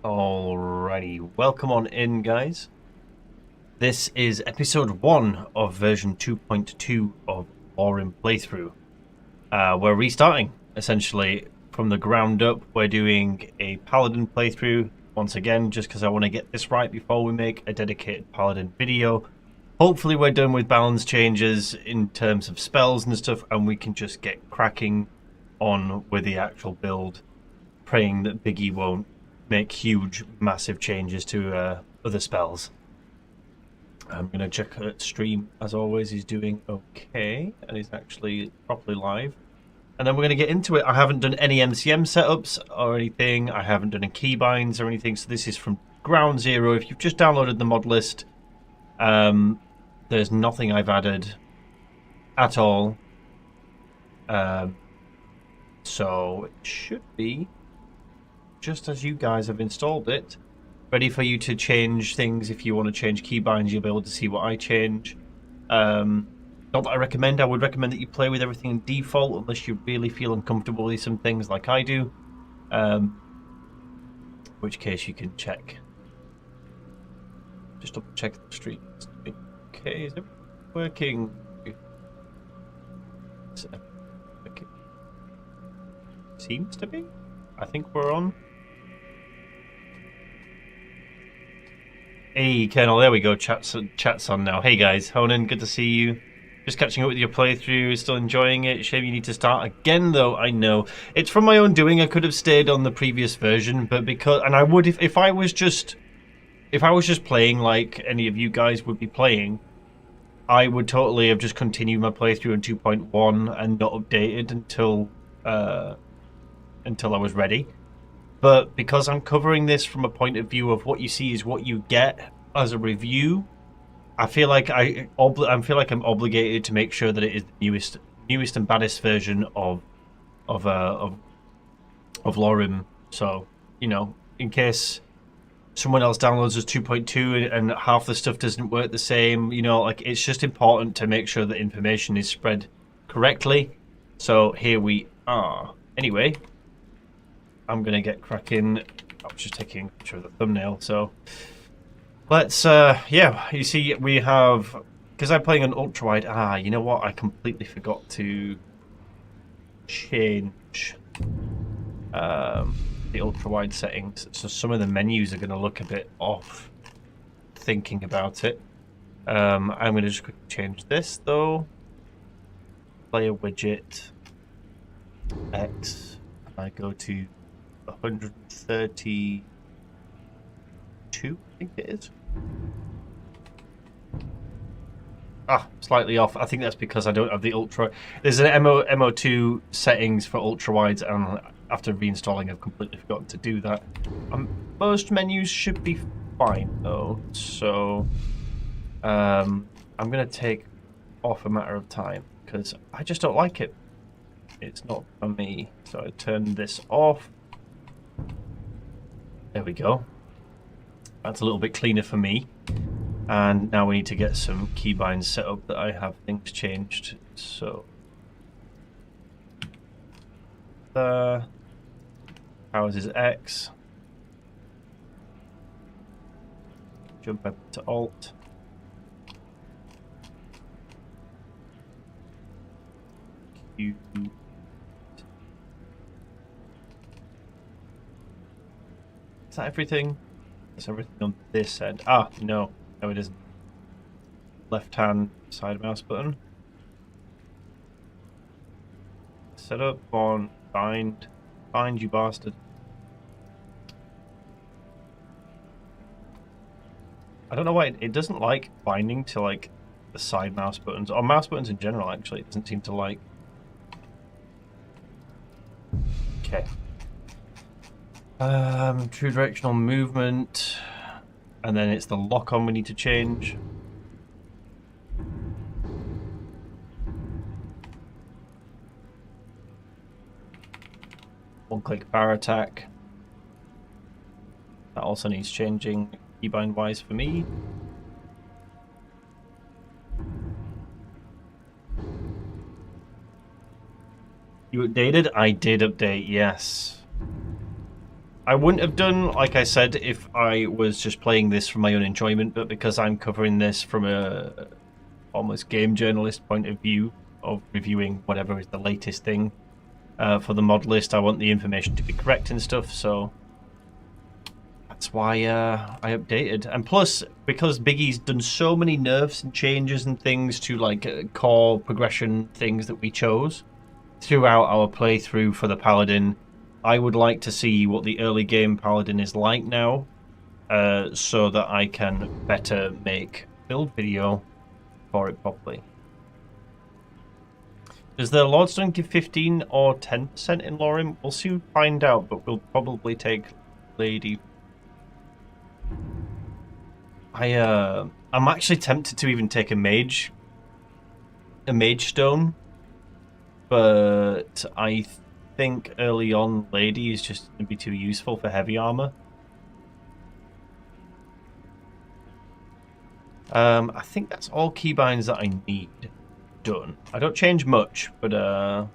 Alrighty, welcome on in, guys. This is episode 1 of version 2.2 of LoreRim playthrough. We're restarting, essentially, from the ground up. We're doing a Paladin playthrough, once again, just because I want to get this right before we make a dedicated Paladin video. Hopefully we're done with balance changes in terms of spells and stuff, and we can just get cracking on with the actual build, praying that Biggie won't make huge, massive changes to other spells. I'm going to check stream, as always. He's doing okay, and he's actually properly live. And then we're going to get into it. I haven't done any MCM setups or anything. I haven't done any keybinds or anything, so this is from ground zero. If you've just downloaded the mod list, there's nothing I've added at all. So it should be just as you guys have installed it, ready for you to change things. If you want to change keybinds, you'll be able to see what I change. Not that I recommend. I would recommend that you play with everything in default unless you really feel uncomfortable with some things like I do. In which case you can check. Just double check the stream. Okay, is it working? Seems to be. I think we're on. Hey, Colonel, there we go. Chat's on now. Hey, guys. Honan, good to see you. Just catching up with your playthrough. Still enjoying it. Shame you need to start again, though. I know. It's from my own doing. I could have stayed on the previous version, but because... And I would if I was just... If I was just playing like any of you guys would be playing, I would totally have just continued my playthrough in 2.1 and not updated until I was ready. But because I'm covering this from a point of view of what you see is what you get as a review, I feel like I'm obligated to make sure that it is the newest and baddest version of LoreRim. So, you know, in case someone else downloads as 2.2 and half the stuff doesn't work the same, you know, like it's just important to make sure that information is spread correctly. So here we are. Anyway, I'm going to get cracking. I was just taking a picture of the thumbnail, so let's, yeah, you see we have, because I'm playing an ultra-wide, you know what, I completely forgot to change the ultra-wide settings, so some of the menus are going to look a bit off thinking about it. I'm going to just quickly change this, though. Player widget, X, I go to 132, I think it is. Slightly off. I think that's because I don't have the ultra. There's an MO2 settings for ultra wides, and after reinstalling, I've completely forgotten to do that. Most menus should be fine though, so I'm gonna take off a matter of time because I just don't like it. It's not for me. So I turn this off. There we go. That's a little bit cleaner for me. And now we need to get some keybinds set up that I have things changed. So ours is X. Jump up to Alt. Q. Is that everything? Is everything on this end? No. No, it isn't. Left-hand side mouse button. Set up on bind. Bind, you bastard. I don't know why it doesn't like binding to like the side mouse buttons, or mouse buttons in general, actually. It doesn't seem to like. Okay. True directional movement. And then it's the lock-on we need to change. One-click bar attack. That also needs changing keybind-wise for me. You updated? I did update, yes. I wouldn't have done, like I said, if I was just playing this for my own enjoyment, but because I'm covering this from a almost game journalist point of view of reviewing whatever is the latest thing for the mod list, I want the information to be correct and stuff, so that's why I updated. And plus, because Biggie's done so many nerfs and changes and things to like core progression things that we chose throughout our playthrough for the Paladin, I would like to see what the early game Paladin is like now, so that I can better make build video for it properly. Does the Lordstone give 15 or 10% in LoreRim? We'll soon find out, but we'll probably take Lady. I'm actually tempted to even take a mage stone, but I think early on Lady is just going to be too useful for heavy armor. I think that's all keybinds that I need done. I don't change much, but I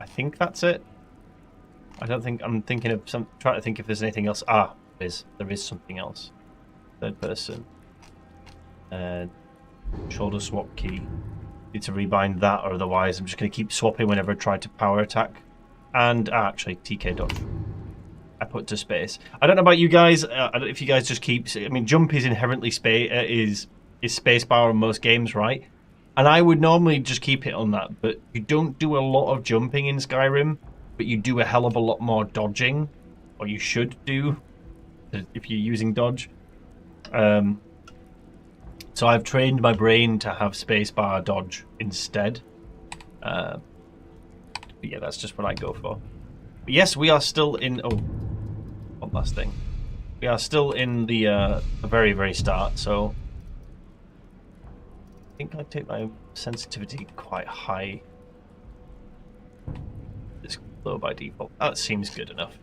think that's it. I don't think I'm thinking of some. Trying to think if there's anything else. Ah, there is something else. Third person. Shoulder swap key. Need to rebind that, or otherwise I'm just going to keep swapping whenever I try to power attack. And actually, TK dodge. I put to space. I don't know about you guys. I don't know if you guys just keep. I mean, jump is inherently is spacebar in most games, right? And I would normally just keep it on that, but you don't do a lot of jumping in Skyrim, but you do a hell of a lot more dodging, or you should do, if you're using dodge. So I've trained my brain to have spacebar dodge instead. But yeah, that's just what I go for. But yes, we are still in. Oh, one last thing. We are still in the very, very start. So I think I take my sensitivity quite high. It's low by default. That seems good enough.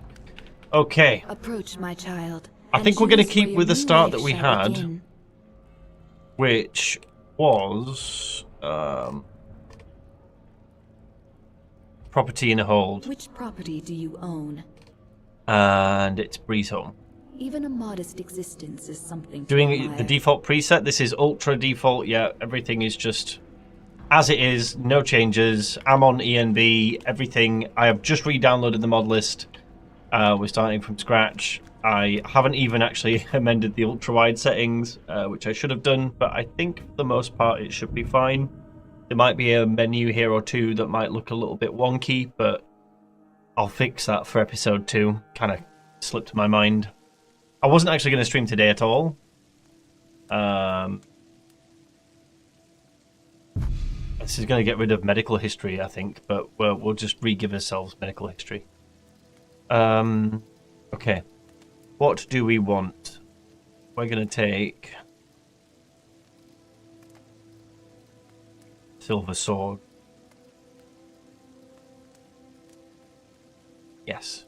Okay. Approach, my child. I think we're going to keep with the start that we had, which was property in a hold. Which property do you own? And it's Breeze Home. Even a modest existence is something. Doing the default preset. This is ultra default. Yeah, everything is just as it is. No changes. I'm on ENB. Everything. I have just re-downloaded the mod list. We're starting from scratch. I haven't even actually amended the ultra-wide settings, which I should have done, but I think for the most part it should be fine. There might be a menu here or two that might look a little bit wonky, but I'll fix that for episode 2. Kind of slipped my mind. I wasn't actually going to stream today at all. This is going to get rid of medical history, I think, but we'll just re-give ourselves medical history. Okay. What do we want? We're going to take Silver Sword. Yes.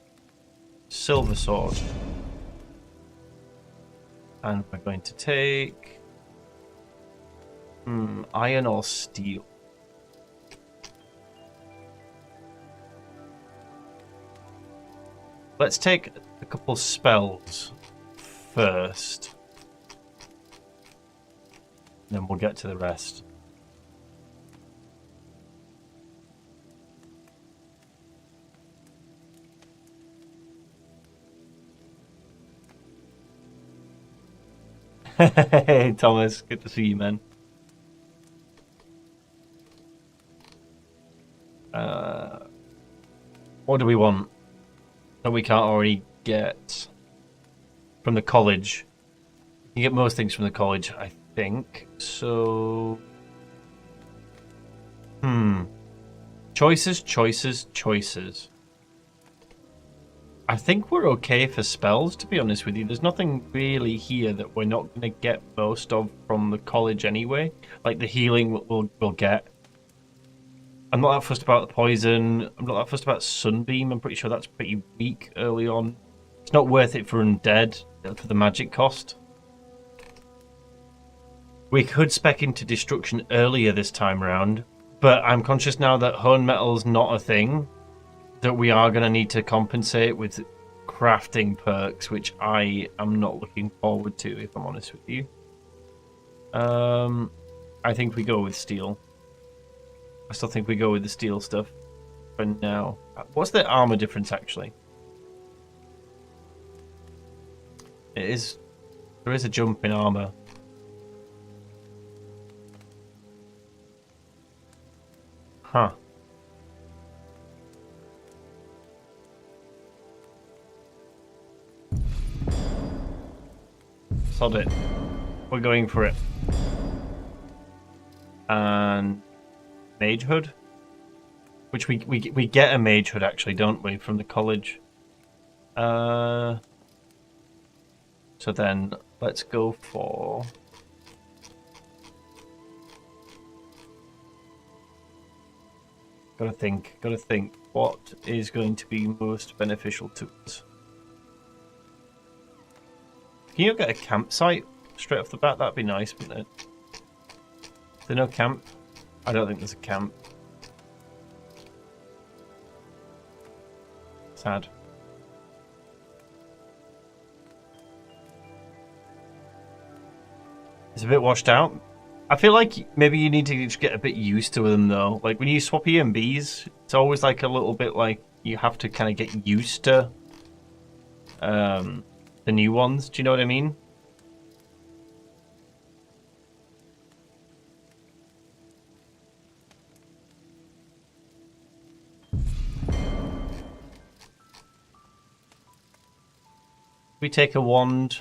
Silver Sword. And we're going to take iron or steel. Let's take a couple spells first. Then we'll get to the rest. Hey Thomas, good to see you, man. What do we want that we can't already get from the college? You get most things from the college, I think. So, choices. I think we're okay for spells, to be honest with you. There's nothing really here that we're not going to get most of from the college anyway. Like the healing we'll get. I'm not that fussed about the poison. I'm not that fussed about Sunbeam. I'm pretty sure that's pretty weak early on. It's not worth it for undead, for the magic cost. We could spec into destruction earlier this time round, but I'm conscious now that Hone Metal's not a thing, that we are going to need to compensate with crafting perks, which I am not looking forward to, if I'm honest with you. I think we go with steel. I still think we go with the steel stuff for now. What's the armor difference, actually? There is a jump in armor. Huh. Sod it. We're going for it. And magehood, which we get a magehood actually, don't we, from the college? So then let's go for gotta think what is going to be most beneficial to us. Can you get a campsite straight off the bat? That'd be nice, wouldn't it? Is there no camp? I don't think there's a camp. Sad. It's a bit washed out. I feel like maybe you need to just get a bit used to them though. Like when you swap EMBs, it's always like a little bit like you have to kind of get used to the new ones. Do you know what I mean? We take a wand.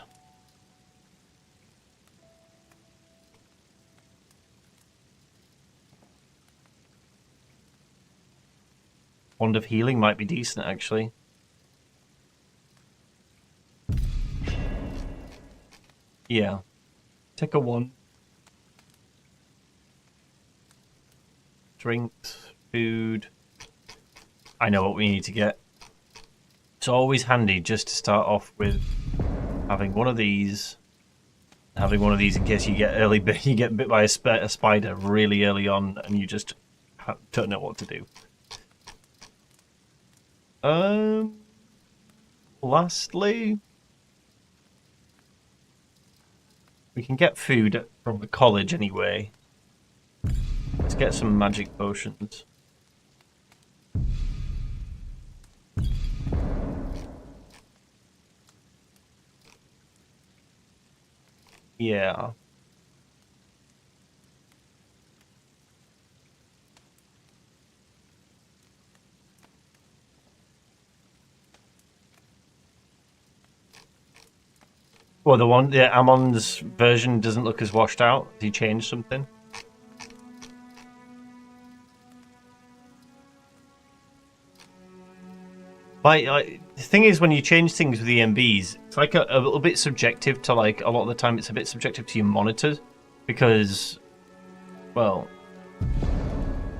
Wand of healing might be decent, actually. Yeah. Take a wand. Drinks, food. I know what we need to get. It's always handy just to start off with having one of these. Having one of these in case you get you get bit by a spider really early on and you just don't know what to do. Lastly, we can get food from the college anyway. Let's get some magic potions. Yeah. Well, Ammon's version doesn't look as washed out. Has he changed something? The thing is, when you change things with EMBs, it's like a little bit subjective to, like, a lot of the time it's a bit subjective to your monitors. Because, well,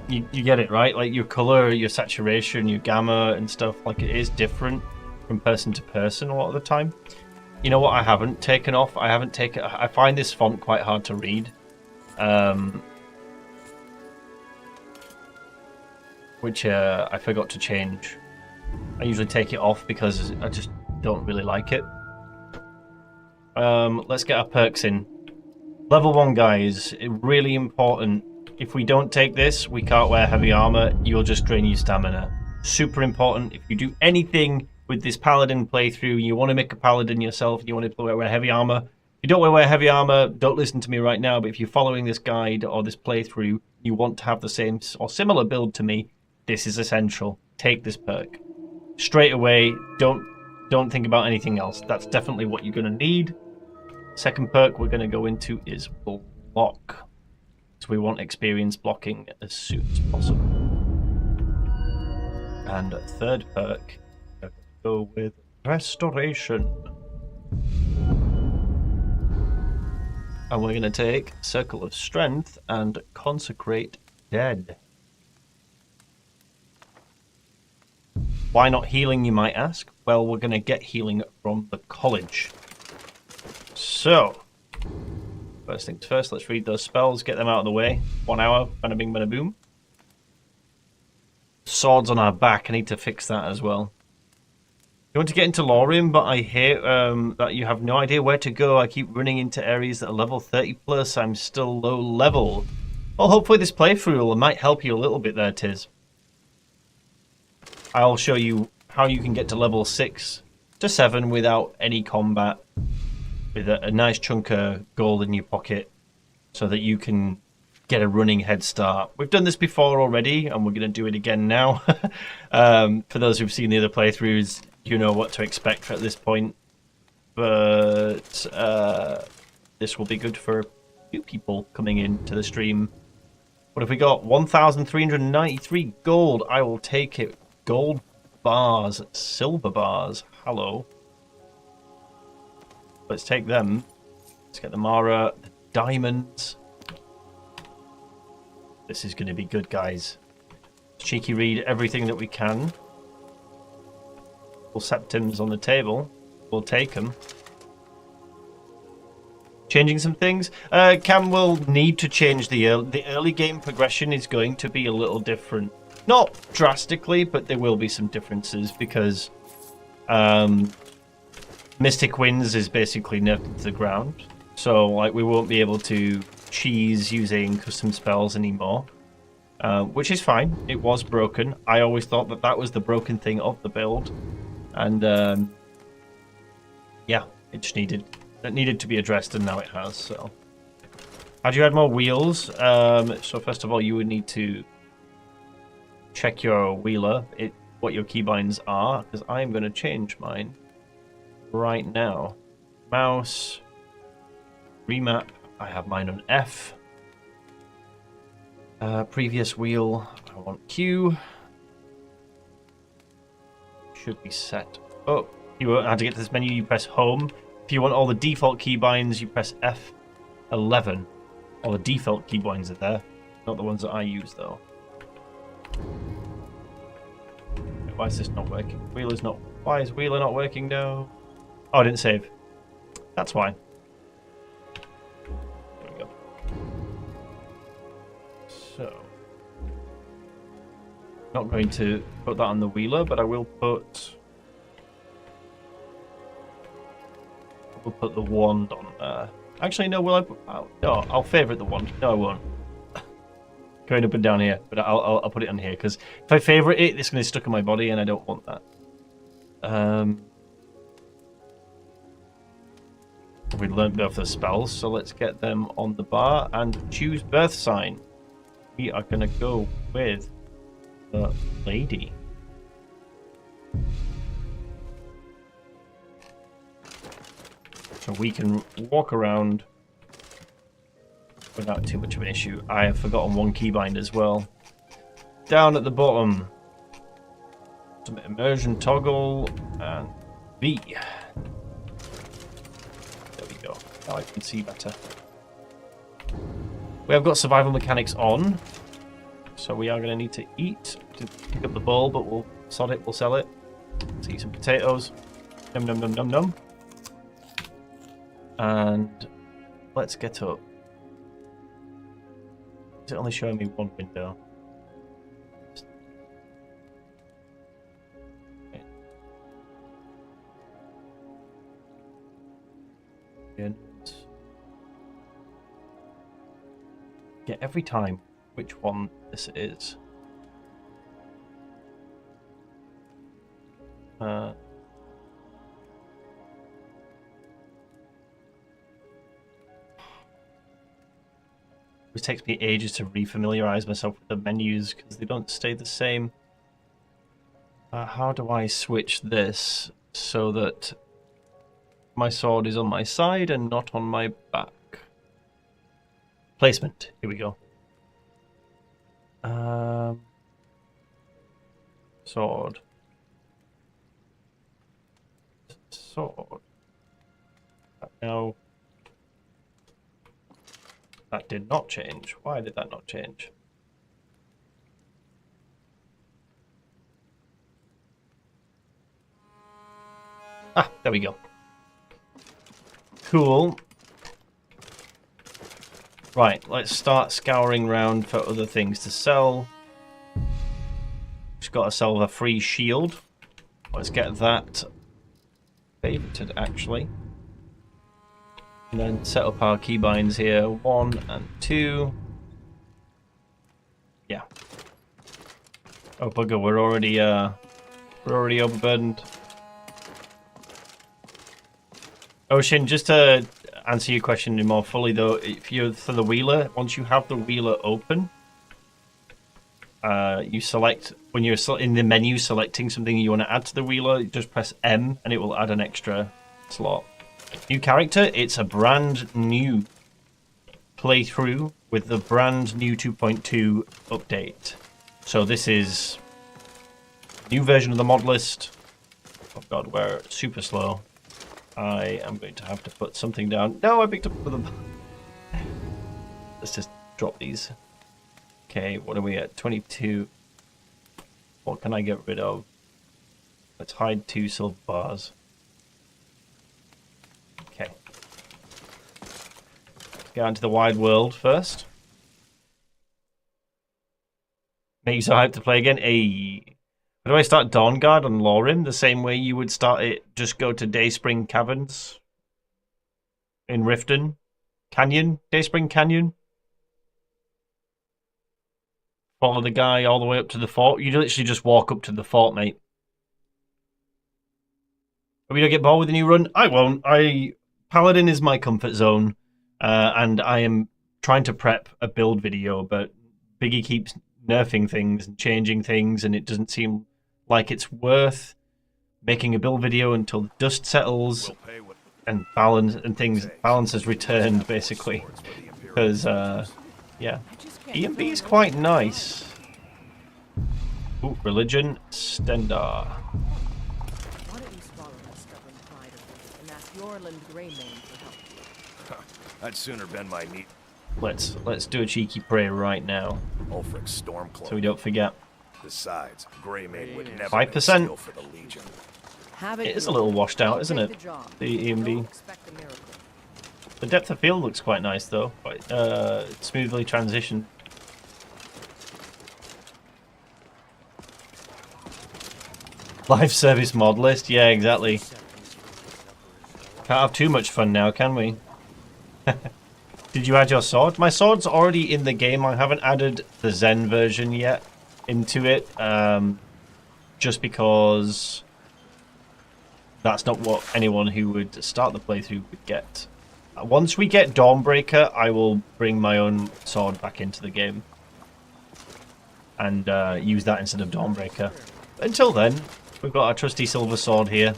you get it, right? Like, your color, your saturation, your gamma and stuff, like, it is different from person to person a lot of the time. You know what I haven't taken off? I find this font quite hard to read. Which I forgot to change. I usually take it off because I just don't really like it. Let's get our perks in. Level 1, guys. Really important. If we don't take this, we can't wear heavy armor. You'll just drain your stamina. Super important. If you do anything with this Paladin playthrough, you want to make a Paladin yourself, you want to wear heavy armor. If you don't want to wear heavy armor, don't listen to me right now, but if you're following this guide or this playthrough, you want to have the same or similar build to me, this is essential. Take this perk. Straight away, don't think about anything else. That's definitely what you're going to need. Second perk we're going to go into is block. So we want experience blocking as soon as possible. And third perk, go with restoration. And we're going to take Circle of Strength and Consecrate Dead. Why not healing, you might ask? Well, we're going to get healing from the college. So, first things first, let's read those spells, get them out of the way. 1 hour, bada bing, bada boom. Swords on our back, I need to fix that as well. You want to get into LoreRim, but I hate that you have no idea where to go. I keep running into areas that are level 30 plus. I'm still low level. Well, hopefully this playthrough might help you a little bit there, Tiz. I'll show you how you can get to level 6 to 7 without any combat, with a nice chunk of gold in your pocket, so that you can get a running head start. We've done this before already, and we're going to do it again now. For those who've seen the other playthroughs, you know what to expect at this point. But this will be good for a few people coming into the stream. What have we got? 1,393 gold. I will take it. Gold bars, silver bars. Hello. Let's take them. Let's get the Mara, the diamonds. This is going to be good, guys. Cheeky read everything that we can. Full septims on the table. We'll take them. Changing some things. Cam will need to change the early game progression is going to be a little different. Not drastically, but there will be some differences because Mystic Winds is basically nerfed to the ground. So like we won't be able to cheese using custom spells anymore, which is fine. It was broken. I always thought that that was the broken thing of the build, and yeah, it just needed to be addressed, and now it has. So, how do you add more wheels? So first of all, you would need to check your wheeler, what your keybinds are, because I am going to change mine right now. Mouse, remap. I have mine on F. Previous wheel, I want Q. Should be set up. You won't have to get to this menu, you press home. If you want all the default keybinds, you press F11. All the default keybinds are there, not the ones that I use though. Why is this not working? Wheeler's not. Why is Wheeler not working now? Oh, I didn't save. That's why. There we go. So, not going to put that on the Wheeler, but I will put. We'll put the wand on there. Actually, no. Will I? Oh, no, I'll favourite the wand. No, I won't. Going up and down here, but I'll put it on here because if I favourite it, it's going to be stuck in my body, and I don't want that. We learned both the spells, so let's get them on the bar and choose birth sign. We are going to go with the lady. So we can walk around without too much of an issue. I have forgotten one keybind as well. Down at the bottom, some immersion toggle and V. There we go. Now I can see better. We have got survival mechanics on, so we are going to need to eat to pick up the bowl, but we'll sod it, we'll sell it. Let's eat some potatoes. Num num num num num. And let's get up. Is it only showing me one window? Okay. Yeah, every time which one this is. It takes me ages to refamiliarize myself with the menus because they don't stay the same. How do I switch this so that my sword is on my side and not on my back? Placement. Here we go. Sword. Sword. Now. That did not change. Why did that not change? Ah, there we go. Cool. Right, let's start scouring around for other things to sell. Just got to sell a free shield. Let's get that favorited actually. And then set up our keybinds here, 1 and 2. Yeah. Oh bugger, we're already overburdened. Ocean, just to answer your question more fully though, if you're for the wheeler, once you have the wheeler open, you select, when you're in the menu selecting something you want to add to the wheeler, just press M and it will add an extra slot. New character, it's a brand new playthrough with the brand new 2.2 update. So this is a new version of the mod list. Oh god, we're super slow. I am going to have to put something down. No, I picked up them. Let's just drop these. Okay, what are we at? 22. What can I get rid of? Let's hide 2 silver bars. Okay. Get out into the wide world first. Make you so hyped to play again. Hey. How do I start Dawnguard on LoreRim? The same way you would start it, just go to Dayspring Caverns in Riften. Canyon? Dayspring Canyon? Follow the guy all the way up to the fort. You literally just walk up to the fort, mate. Are we gonna get bored with the new run? I won't. Paladin is my comfort zone, and I am trying to prep a build video, but Biggie keeps nerfing things and changing things, and it doesn't seem like it's worth making a build video until the dust settles and balance has returned, basically. Because yeah, EMB is quite nice. Ooh, religion, Stendarr. Why don't you swallow that stubborn pride of yours and ask Yorland Greymane for help? I'd sooner bend my knee. Let's do a cheeky prayer right now, Ulfric's Stormcloak. so we don't forget. Besides, Greymane would never 5%. steal for the Legion. It is a little washed out, isn't it? The EMD. The depth of field looks quite nice though, quite smoothly transitioned. Live service mod list, yeah, exactly. Can't have too much fun now, can we? Did you add your sword? My sword's already in the game. I haven't added the Zen version yet into it, just because that's not what anyone who would start the playthrough would get. Once we get Dawnbreaker, I will bring my own sword back into the game and use that instead of Dawnbreaker. Until then, we've got our trusty silver sword here.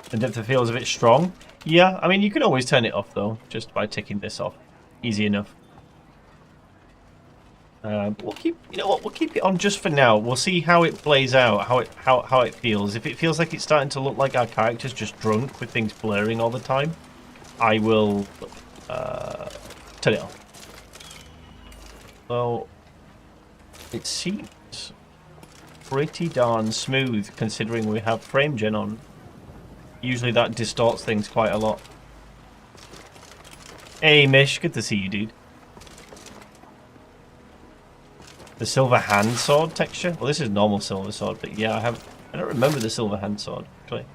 The depth of field is a bit strong. Yeah, I mean, you can always turn it off though, just by ticking this off. Easy enough. We'll keep, you know what? We'll keep it on just for now. We'll see how it plays out, how it feels. If it feels like it's starting to look like our character's just drunk with things blurring all the time, I will turn it off. Well, it seems pretty darn smooth considering we have frame gen on. Usually that distorts things quite a lot. Hey Mish, good to see you, dude. The silver hand sword texture? Well, this is normal silver sword, but yeah, I don't remember the silver hand sword, actually.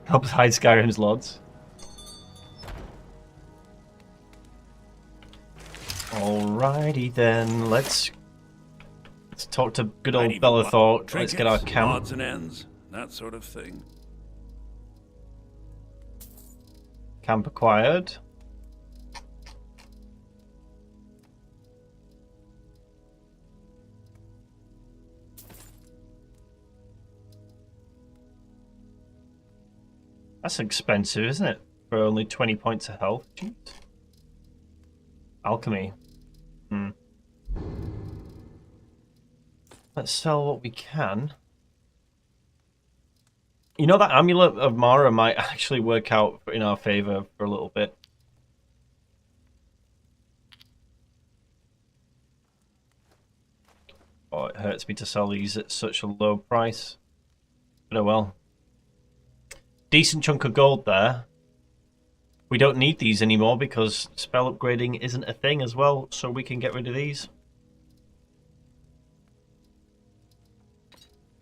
Helps hide Skyrim's lords. Alrighty then, let's talk to good old Bellathor. Let's get our camp. Odds and ends, that sort of thing. Camp acquired. That's expensive, isn't it? For only 20 points of health. Jeez. Alchemy. Let's sell what we can. You know, that Amulet of Mara might actually work out in our favor for a little bit. Oh, it hurts me to sell these at such a low price. But oh well. Decent chunk of gold there. We don't need these anymore because spell upgrading isn't a thing as well, so we can get rid of these.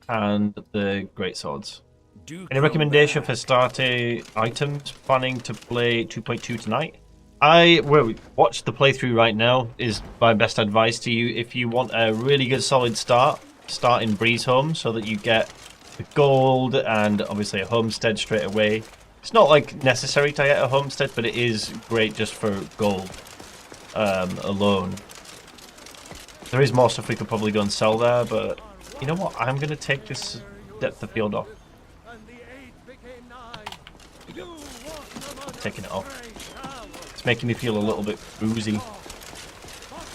And the great swords. Any recommendation for starter items? Planning to play 2.2 tonight? Watch the playthrough right now is my best advice to you. If you want a really good solid start in Breeze Home so that you get the gold and obviously a homestead straight away. It's not like necessary to get a homestead, but it is great just for gold alone. There is more stuff we could probably go and sell there, but you know what? I'm going to take this depth of field off. Taking it off. It's making me feel a little bit woozy.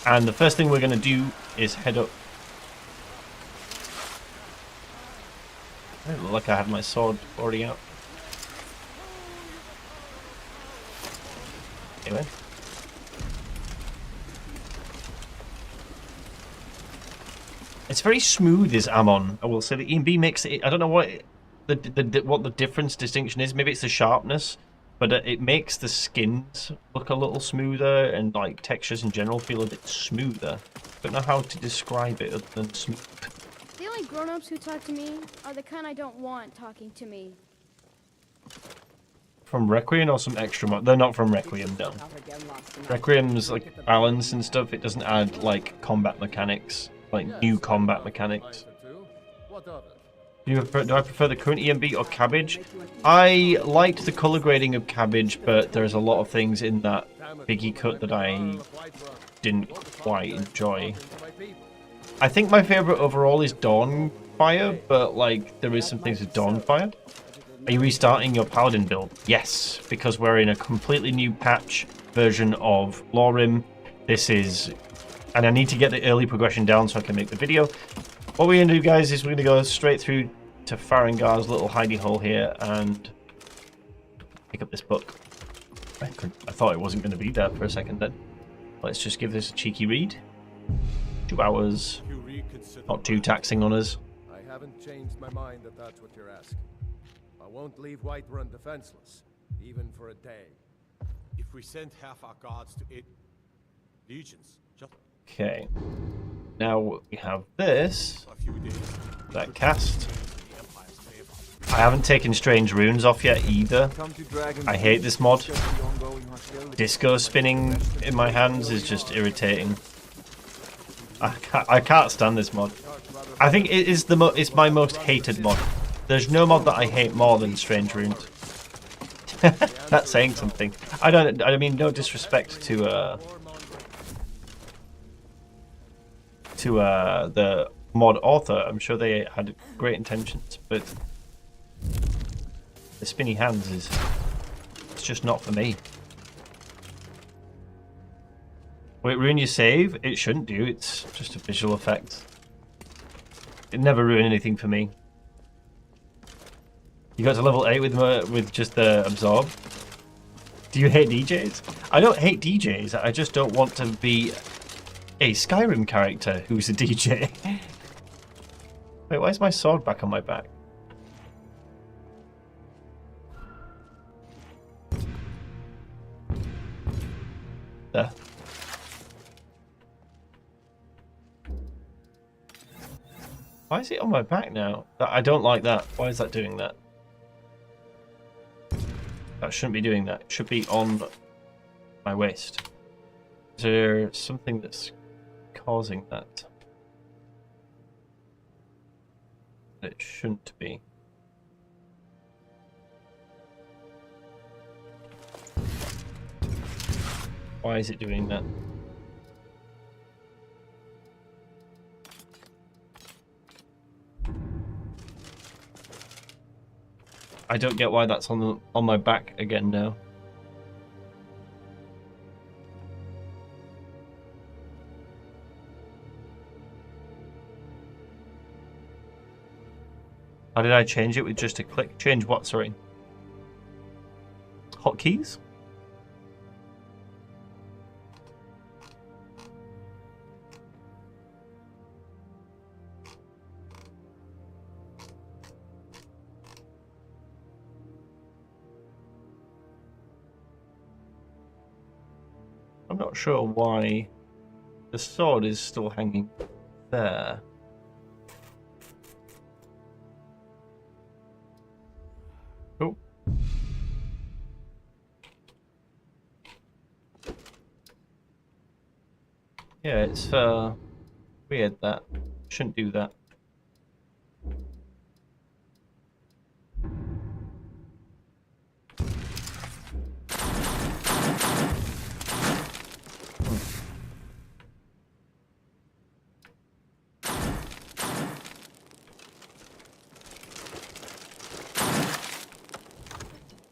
And the first thing we're going to do is head up. I look like I had my sword already out. Anyway. It's very smooth, this Ammon. I will say the EMB makes it. I don't know what the difference distinction is. Maybe it's the sharpness, but it makes the skins look a little smoother and like textures in general feel a bit smoother. Don't know how to describe it other than smooth. The only grown-ups who talk to me are the kind I don't want talking to me. From Requiem or some extra mod? They're not from Requiem, no. Requiem's like balance and stuff. It doesn't add like combat mechanics, like new combat mechanics. Do I prefer the current EMB or Cabbage? I liked the color grading of Cabbage, but there's a lot of things in that Biggie cut that I didn't quite enjoy. I think my favorite overall is Dawnfire, but like there is some things with Dawnfire. Are you restarting your Paladin build? Yes, because we're in a completely new patch version of LoreRim. This is... and I need to get the early progression down so I can make the video. What we're going to do, guys, is we're going to go straight through to Farengar's little hidey hole here and pick up this book. I thought it wasn't going to be there for a second then. Let's just give this a cheeky read. 2 hours. Not too taxing on us. I haven't changed my mind if that's what you're asking. I won't leave Whiterun defenseless, even for a day. If we send half our guards to it, legions, just Okay. Now we have this. a few days. That cast. I haven't taken Strange Runes off yet either. I hate this mod. Disco spinning in my hands is just irritating. I can't stand this mod. I think it is it's my most hated mod. There's no mod that I hate more than Strange Runes. That's saying something. I mean, no disrespect to the mod author. I'm sure they had great intentions, but the spinny hands it's just not for me. Will it ruin your save? It shouldn't do. It's just a visual effect. It never ruined anything for me. You got to level 8 with just the absorb. Do you hate DJs? I don't hate DJs. I just don't want to be a Skyrim character who's a DJ. Wait, why is my sword back on my back? There. Why is it on my back now? I don't like that. Why is that doing that? That shouldn't be doing that. It should be on my waist. Is there something that's causing that? It shouldn't be. Why is it doing that? I don't get why that's on my back again now. How did I change it with just a click? Change what, sorry? Hotkeys? I'm not sure why the sword is still hanging there. Oh. Yeah, it's weird that. Shouldn't do that.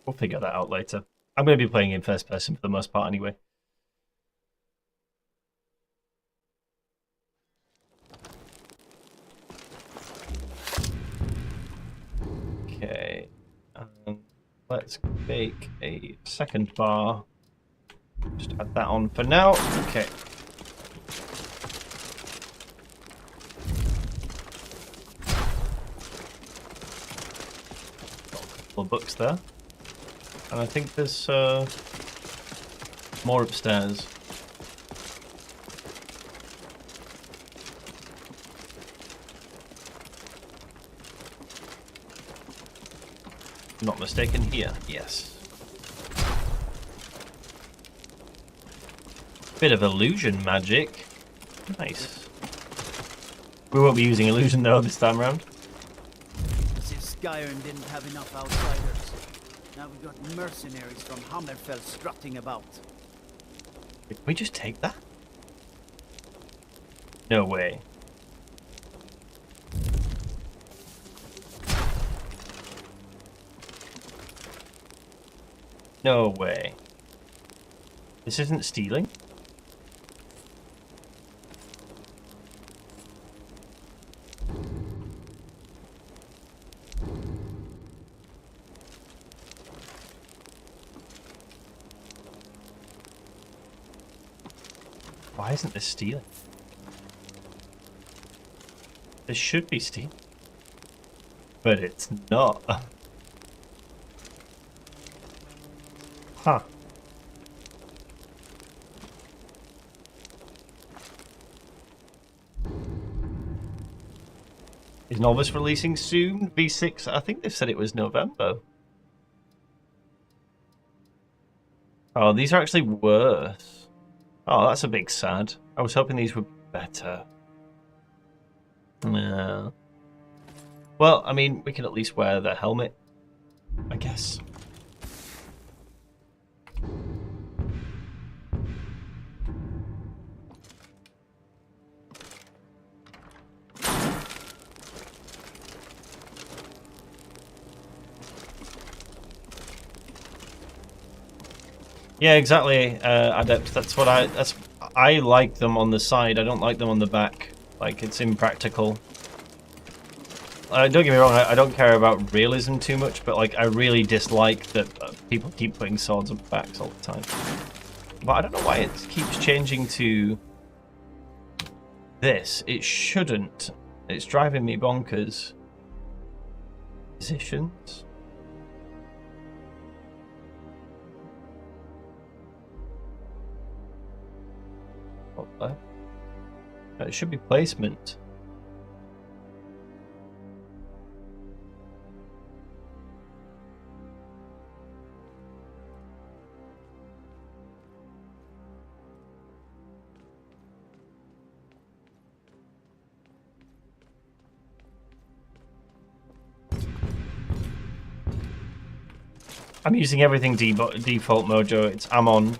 We'll figure that out later. I'm going to be playing in first person for the most part anyway. Okay, let's bake a second bar. Just add that on for now. Okay. Couple of books there. And I think there's more upstairs. Not mistaken here, yes. Bit of illusion magic. Nice. We won't be using illusion though this time around. As if Skyrim didn't have enough outsiders. Now we've got mercenaries from Hammerfell strutting about. Did we just take that? No way. No way. This isn't stealing? Why isn't this stealing? This should be stealing. But it's not. Huh. Is Novice releasing soon? V6, I think they've said it was November. Oh, these are actually worse. Oh, that's a big sad. I was hoping these would be better. No. Well, I mean, we can at least wear the helmet, I guess. Yeah, exactly, Adept. That's what I like them on the side. I don't like them on the back. Like, it's impractical. Don't get me wrong, I don't care about realism too much, but like I really dislike that people keep putting swords on backs all the time. But I don't know why it keeps changing to this. It shouldn't. It's driving me bonkers. Positions. What the? It should be placement. I'm using everything default mojo. I'm on.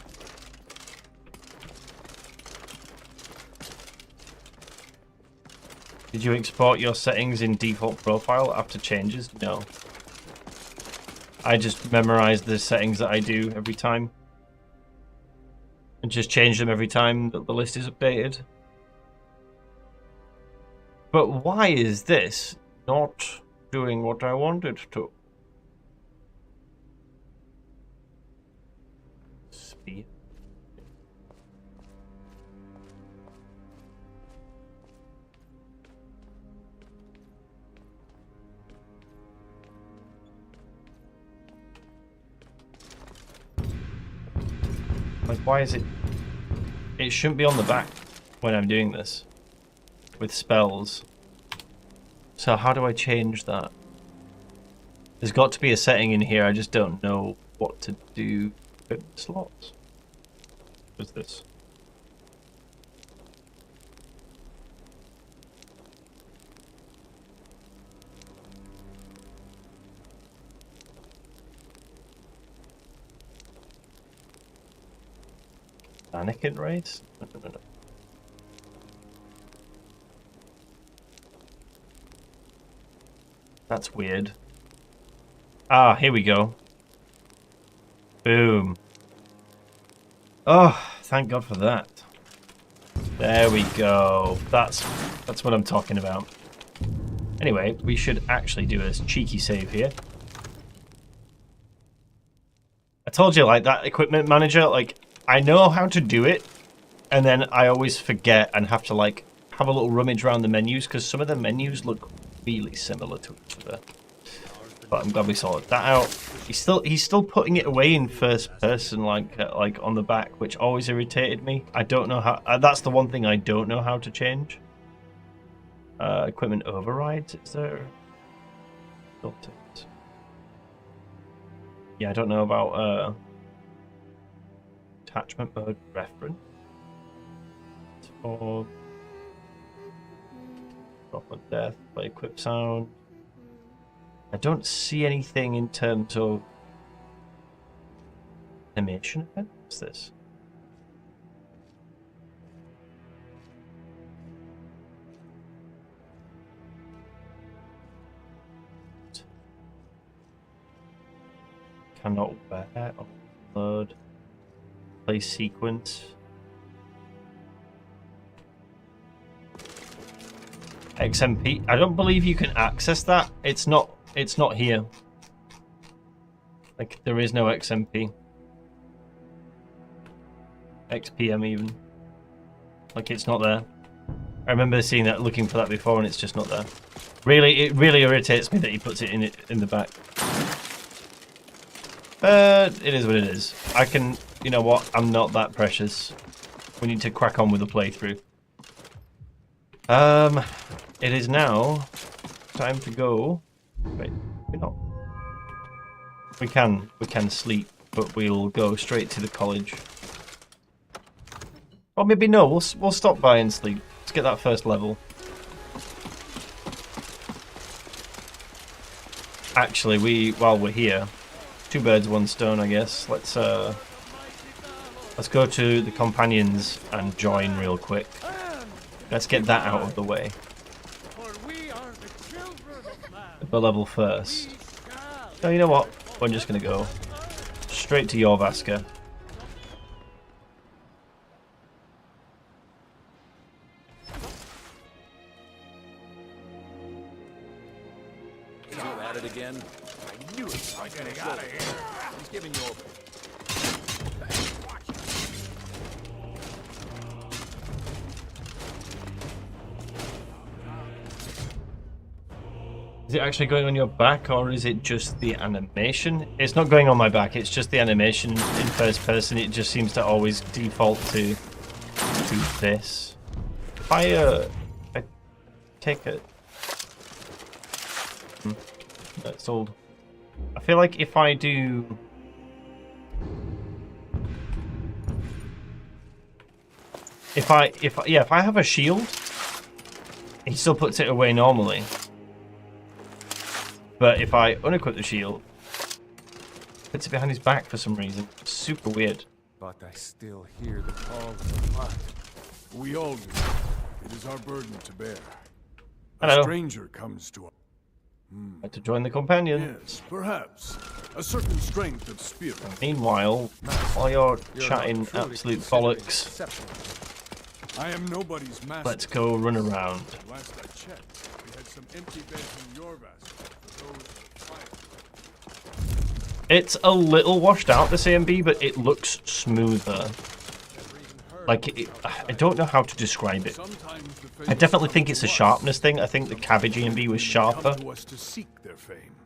Did you export your settings in default profile after changes? No. I just memorize the settings that I do every time. And just change them every time that the list is updated. But why is this not doing what I wanted to? Speed. Like, why is it it shouldn't be on the back when I'm doing this with spells. So how do I change that? There's got to be a setting in here. I just don't know what to do with the slots. What's this? Mannequin race? No. That's weird. Ah, here we go. Boom. Oh, thank God for that. There we go. That's what I'm talking about. Anyway, we should actually do a cheeky save here. I told you, like, that equipment manager, like, I know how to do it, and then I always forget and have to, like, have a little rummage around the menus, because some of the menus look really similar to each other. But I'm glad we sorted that out. He's still putting it away in first person, like on the back, which always irritated me. I don't know how. That's the one thing I don't know how to change. Equipment overrides. Is there filters? Yeah, I don't know about attachment mode reference or drop on death, play equip sound. I don't see anything in terms of animation event. What's this? Cannot wear, upload, play sequence. XMP. I don't believe you can access that. It's not here. Like, there is no XMP. XPM even. Like, it's not there. I remember seeing that, looking for that before, and it's just not there. It really irritates me that he puts it in the back. But it is what it is. I can, you know what? I'm not that precious. We need to crack on with the playthrough. It is now time to go. Wait, we're not. We can sleep, but we'll go straight to the college. Or maybe no, we'll stop by and sleep. Let's get that first level. Actually, while we're here, two birds, one stone, I guess. Let's go to the companions and join real quick. Let's get that out of the way. The level first. Oh, you know what? We're just gonna go straight to your Vaska. You at it again? I knew it. I'm getting out of here. He's giving you over. Is it actually going on your back, or is it just the animation? It's not going on my back, it's just the animation in first person. It just seems to always default to this. If I take it... That's old. I feel like if I do... If I have a shield, he still puts it away normally. But if I unequip the shield, it puts it behind his back for some reason. It's super weird. But I still hear the call of the blood. We all do. It is our burden to bear. Hello. A stranger comes to us. Like to join the companion. Yes, perhaps. A certain strength of spirit. Meanwhile, while you're chatting absolute bollocks, I am nobody's master. let's go run around. Last I checked, we had some empty beds in your vessel. It's a little washed out, this AMB, but it looks smoother. Like, I don't know how to describe it. I definitely think it's a sharpness thing. I think the Cabbage AMB was sharper. To seek their fame.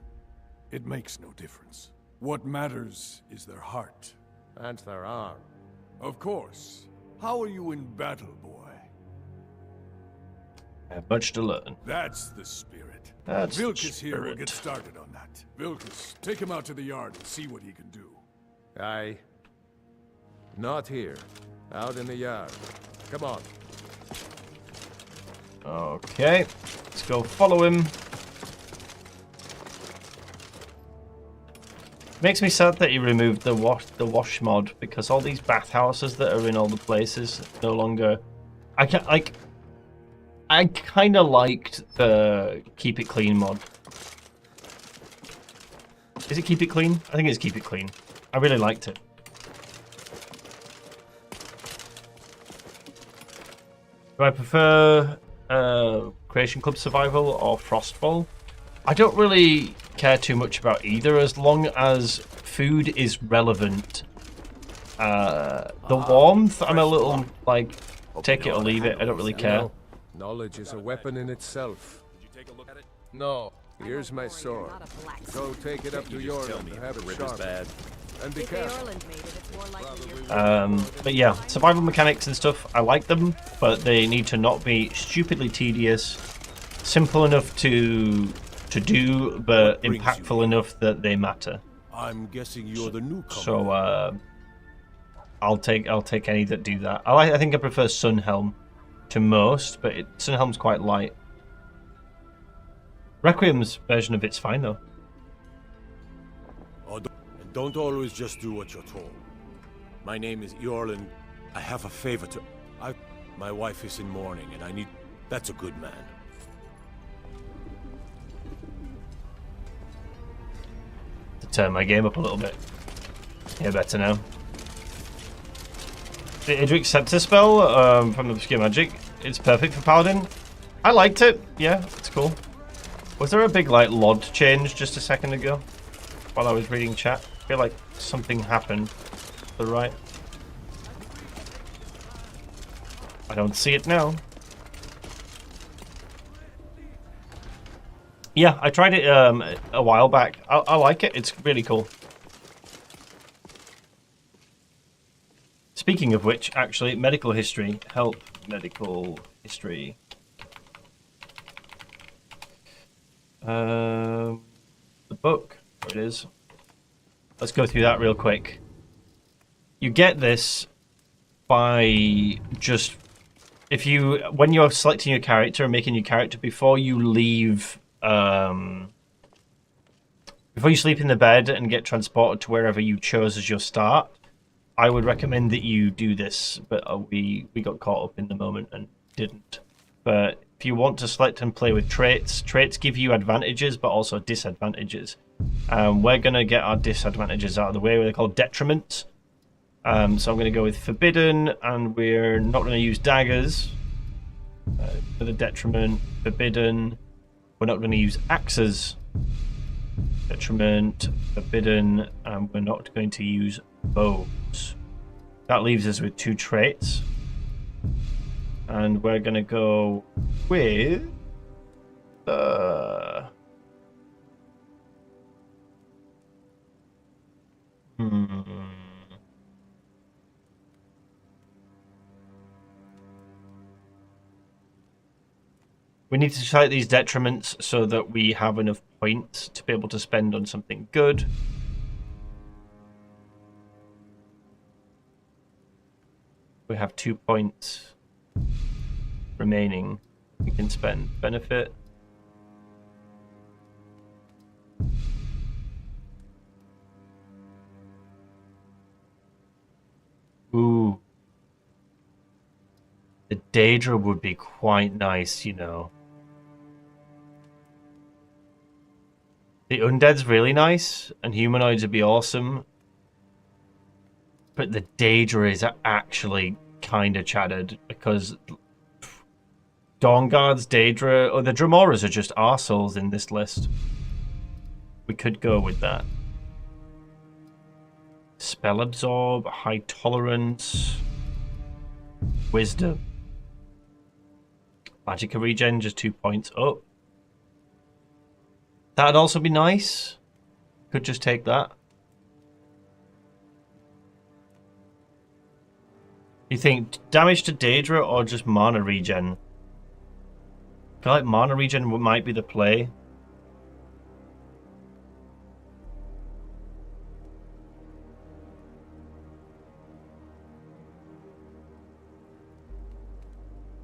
It makes no difference. What matters is their heart. And their arm. Of course. How are you in battle, boy? I have much to learn. That's the spirit. That's the Vilkas here will spirit. get started on that. Vilkas, take him out to the yard and see what he can do. Aye. Not here. Out in the yard. Come on. Okay, let's go follow him. Makes me sad that he removed the wash mod, because all these bathhouses that are in all the places no longer. I kind of liked the keep it clean mod. Is it keep it clean? I think it's keep it clean. I really liked it. Do I prefer Creation Club Survival or Frostfall? I don't really care too much about either, as long as food is relevant. The warmth, I'm a little like, take it or leave it. I don't really care. No. Knowledge is a weapon in itself. Did you take a look at it? No. Here's my sword. Go take it up to Yorland to have it sharpened. And be If careful. Eorland made it, it's more likely you're But yeah, survival mechanics and stuff, I like them, but they need to not be stupidly tedious, simple enough to do, but impactful enough that they matter. I'm guessing you're the newcomer. So I'll take any that do that. I think I prefer Sunhelm to most, but Sunhelm's quite light. Requiem's version of it's fine though. Oh, and don't always just do what you're told. My name is Eorland. I have a favor to... My wife is in mourning, and I need... That's a good man. To turn my game up a little bit. Yeah, better now. The Idric Scepter spell from the Obscure Magic. It's perfect for Paladin. I liked it. Yeah, it's cool. Was there a big like LOD change just a second ago while I was reading chat? I feel like something happened. To the right. I don't see it now. Yeah, I tried it a while back. I like it. It's really cool. Speaking of which, actually, medical history. Help medical history. The book. There it is. Let's go through that real quick. You get this by just... when you're selecting your character and making your character, before you leave... before you sleep in the bed and get transported to wherever you chose as your start, I would recommend that you do this, but we got caught up in the moment and didn't. But if you want to select and play with traits, traits give you advantages but also disadvantages. We're going to get our disadvantages out of the way. They're called detriments. So I'm going to go with forbidden, and we're not going to use daggers for the detriment. Forbidden. We're not going to use axes. Detriment, forbidden, and we're not going to use bows. That leaves us with 2 traits. And we're going to go with... We need to select these detriments so that we have enough points to be able to spend on something good. We have 2 points remaining. We can spend benefit. Ooh. The Daedra would be quite nice, you know. The Undead's really nice, and Humanoids would be awesome. But the Daedra is actually kind of chattered, because Dawnguard's Daedra, or the Dramoras are just arseholes in this list. We could go with that. Spell Absorb, High Tolerance, Wisdom. Magicka Regen, just 2 points up. That'd also be nice. Could just take that. You think damage to Daedra or just mana regen? I feel like mana regen might be the play.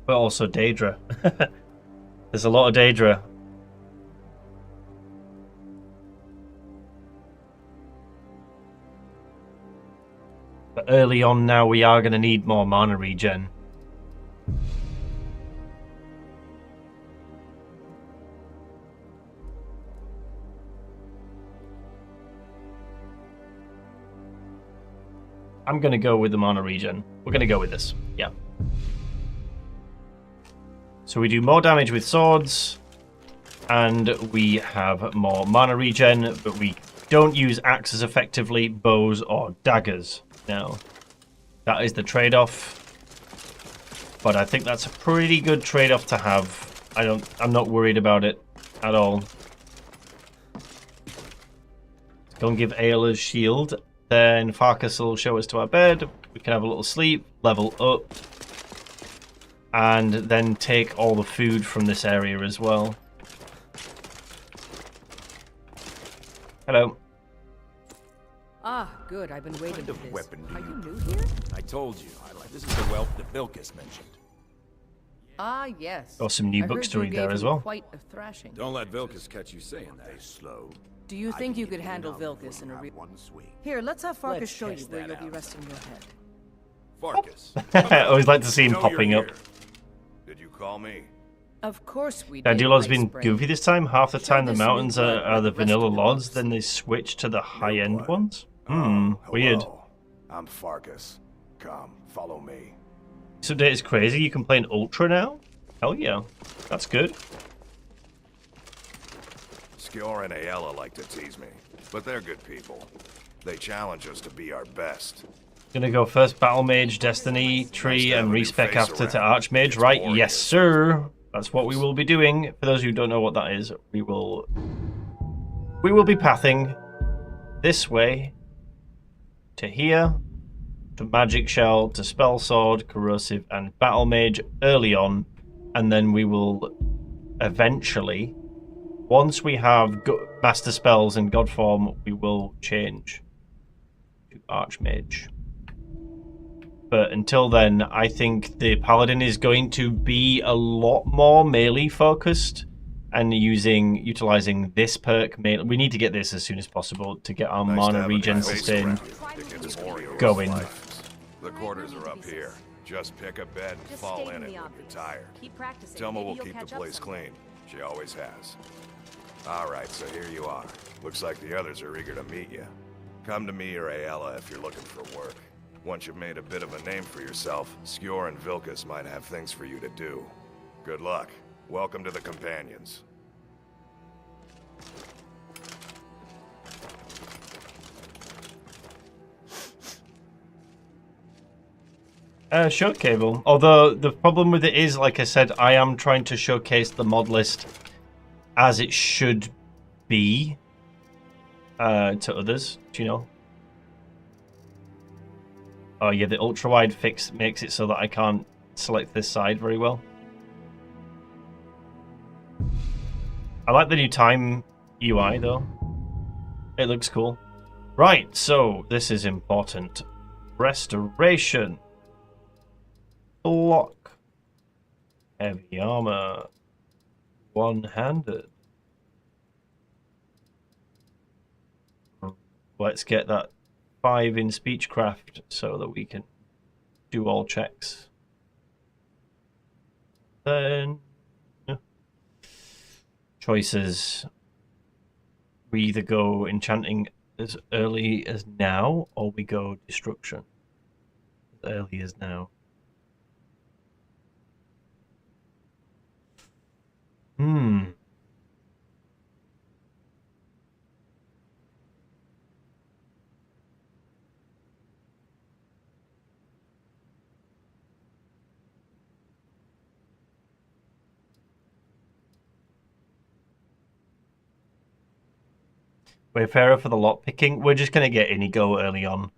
But also Daedra. There's a lot of Daedra. But early on now we are going to need more mana regen. I'm going to go with the mana regen. We're going to go with this. Yeah. So we do more damage with swords, and we have more mana regen, but we don't use axes effectively, bows or daggers. Now, that is the trade-off, but I think that's a pretty good trade-off to have. I'm not worried about it at all. Go and give Ayla's shield, then Farkas will show us to our bed. We can have a little sleep, level up, and then take all the food from this area as well. Hello. Ah, good. I've been waiting for What kind of this. weapon do Are you you new here? I told you. This is the wealth that Vilkas mentioned. Ah, yes. Got some new I books heard to you read there gave as him well. Quite a thrashing. Don't let Vilkas catch you saying that. Slow. Do you think you could handle Vilkas in a real... One swing. Here, let's have Farkas Let's show you test where that you'll be out. resting your head. Farkas. I always like to see him know popping you're up. here. Did you call me? Of course we Now, did. Dulod's been Lightspring. goofy this time. Half the Show time the this new mountains blood are like the the rest vanilla of the lodge, monks. then they switch to the high-end blood. ones. Weird. Hello. I'm Farkas. Come, follow me. This update is crazy. You can play an Ultra now? Hell yeah. That's good. Skjor and Ayla like to tease me, but they're good people. They challenge us to be our best. Gonna go first Battle Mage, Destiny, Tree, and respec after to Archmage, right? Yes, sir. That's what we will be doing. For those who don't know what that is, we will be pathing this way to here, to Magic Shell, to Spell Sword, Corrosive, and Battle Mage early on, and then we will eventually, once we have Master Spells in God form, we will change to Archmage. But until then, I think the Paladin is going to be a lot more melee focused and utilizing this perk. We need to get this as soon as possible to get our Nice to mana have a regen nice sustain around you. It's warrior going. life. The quarters are up here. Just pick a bed and fall in it when you're tired. Keep practicing. Thelma Maybe will you'll keep the catch up place someday. clean. She always has. Alright, so here you are. Looks like the others are eager to meet you. Come to me or Ayla if you're looking for work. Once you've made a bit of a name for yourself, Skjor and Vilkas might have things for you to do. Good luck. Welcome to the Companions. Short cable. Although the problem with it is, like I said, I am trying to showcase the mod list as it should be to others. Do you know? Oh yeah, the ultra wide fix makes it so that I can't select this side very well. I like the new time UI though. It looks cool. Right, so this is important. Restoration. Block. Heavy armor. One-handed. Let's get that 5 in speechcraft so that we can do all checks. Then choices. We either go enchanting as early as now, or we go destruction as early as now. Wayfarer for the lot picking. We're just going to get Inigo early on.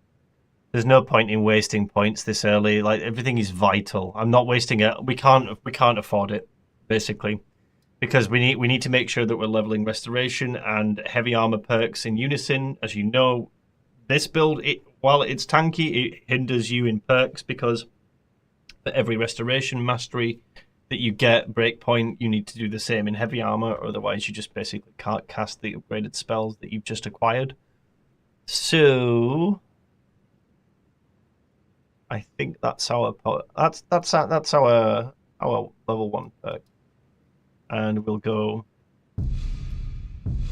There's no point in wasting points this early. Like, everything is vital. I'm not wasting it. We can't afford it, basically, because we need to make sure that we're leveling restoration and heavy armor perks in unison. As you know, this build, while it's tanky, it hinders you in perks because for every restoration mastery that you get breakpoint, you need to do the same in heavy armor, or otherwise you just basically can't cast the upgraded spells that you've just acquired. So I think that's our level 1 perk, and we'll go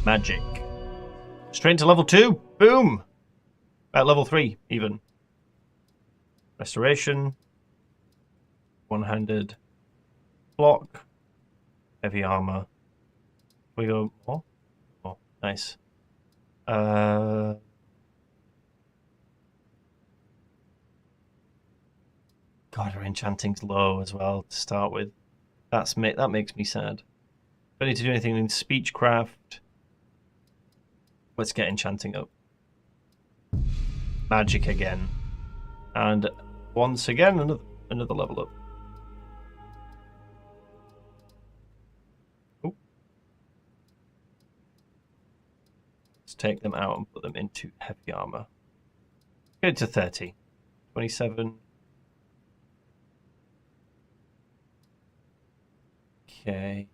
magic straight into level 2. Boom! At level 3 even. Restoration, one-handed block, heavy armor. We go more. Oh, nice. God, our enchanting's low as well to start with. That makes me sad. Don't need to do anything in speechcraft. Let's get enchanting up. Magic again, and once again another level up. Ooh. Let's take them out and put them into heavy armor. Get it to 30, 27. Okay.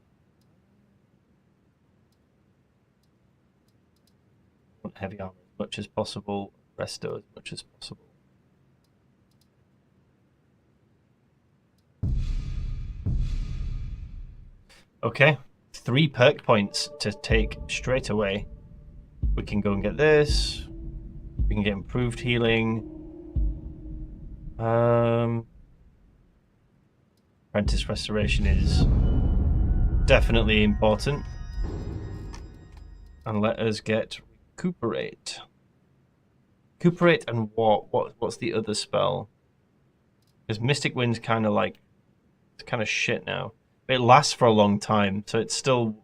Want heavy armor as much as possible. Resto as much as possible. Okay, 3 perk points to take straight away. We can go and get this. We can get improved healing. Apprentice restoration is definitely important. And let us get recuperate. Recuperate and what's the other spell? Because Mystic Wind's kind of like, it's kind of shit now. But it lasts for a long time, so it's still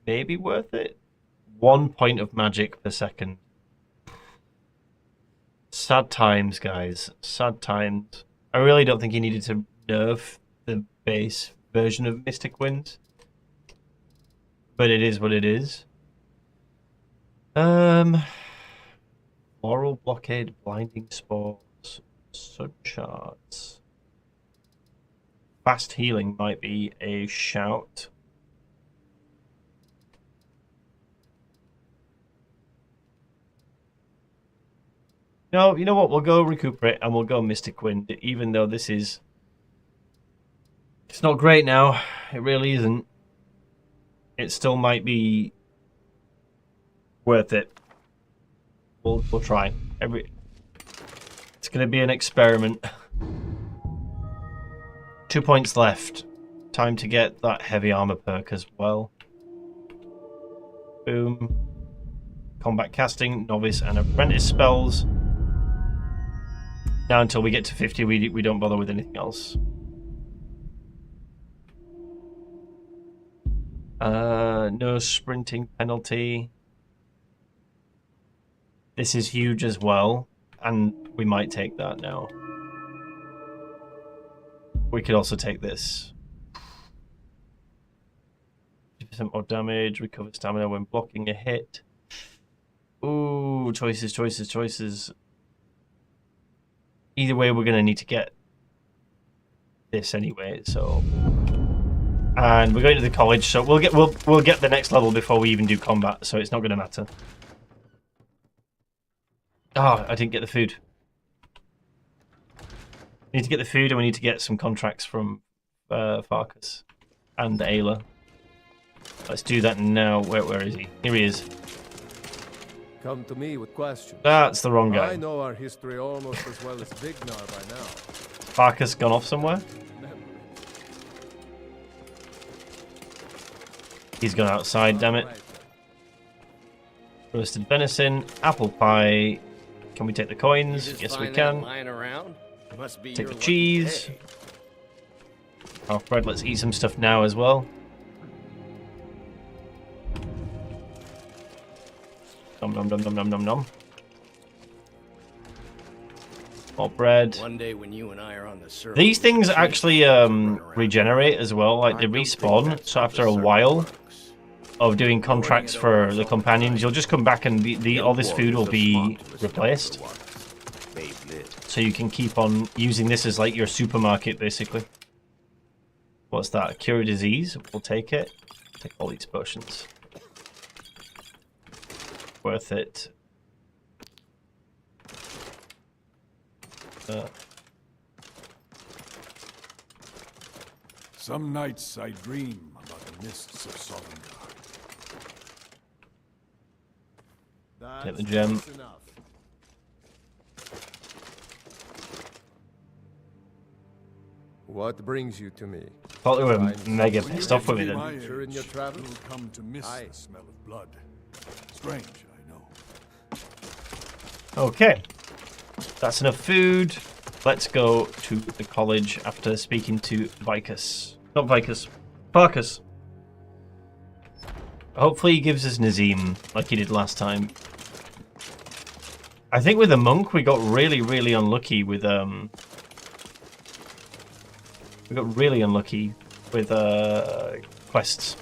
maybe worth it. 1 point of magic per second. Sad times, guys. Sad times. I really don't think you needed to nerf the base version of Mystic Wind. But it is what it is. Moral Blockade, Blinding Spores, Sun Shards. Fast healing might be a shout. No, you know what? We'll go Recuperate and we'll go Mystic Wind, even though this is... It's not great now. It really isn't. It still might be worth it. We'll try. It's going to be an experiment. 2 points left. Time to get that heavy armor perk as well. Boom. Combat casting, novice, and apprentice spells. Now until we get to 50, we don't bother with anything else. No sprinting penalty. This is huge as well, and we might take that now. We could also take this. 50% more damage, recover stamina when blocking a hit. Ooh, choices, choices, choices. Either way, we're going to need to get this anyway, so... And we're going to the college, so we'll get the next level before we even do combat, so it's not going to matter. Oh, I didn't get the food. We need to get the food, and we need to get some contracts from Farkas and Ayla. Let's do that now. Where is he? Here he is. Come to me with questions. That's the wrong guy. I know our history almost as well as Vignar by now. Farkas gone off somewhere? He's gone outside, damn it. Roasted venison, apple pie. Can we take the coins? Yes, we can. Take the cheese. Half bread, let's eat some stuff now as well. Nom nom nom nom nom nom nom. More bread. One day when you and I are on the surface. These things actually regenerate as well, like they respawn. So after a while of doing contracts for the companions, you'll just come back and all this food will be replaced. So you can keep on using this as like your supermarket, basically. What's that? A cure a disease? We'll take it. Take all these potions. Worth it. Some nights I dream about the mists of Sovngarde. Get the gem. What brings you to me? Thought they were mega pissed off with me then. Sure in your travels? You'll come to miss the smell of blood. Strange, I know. Okay. That's enough food. Let's go to the college after speaking to Vicus. Not Vicus. Farkas. Hopefully he gives us Nazim like he did last time. I think with the monk we got really, really unlucky with quests.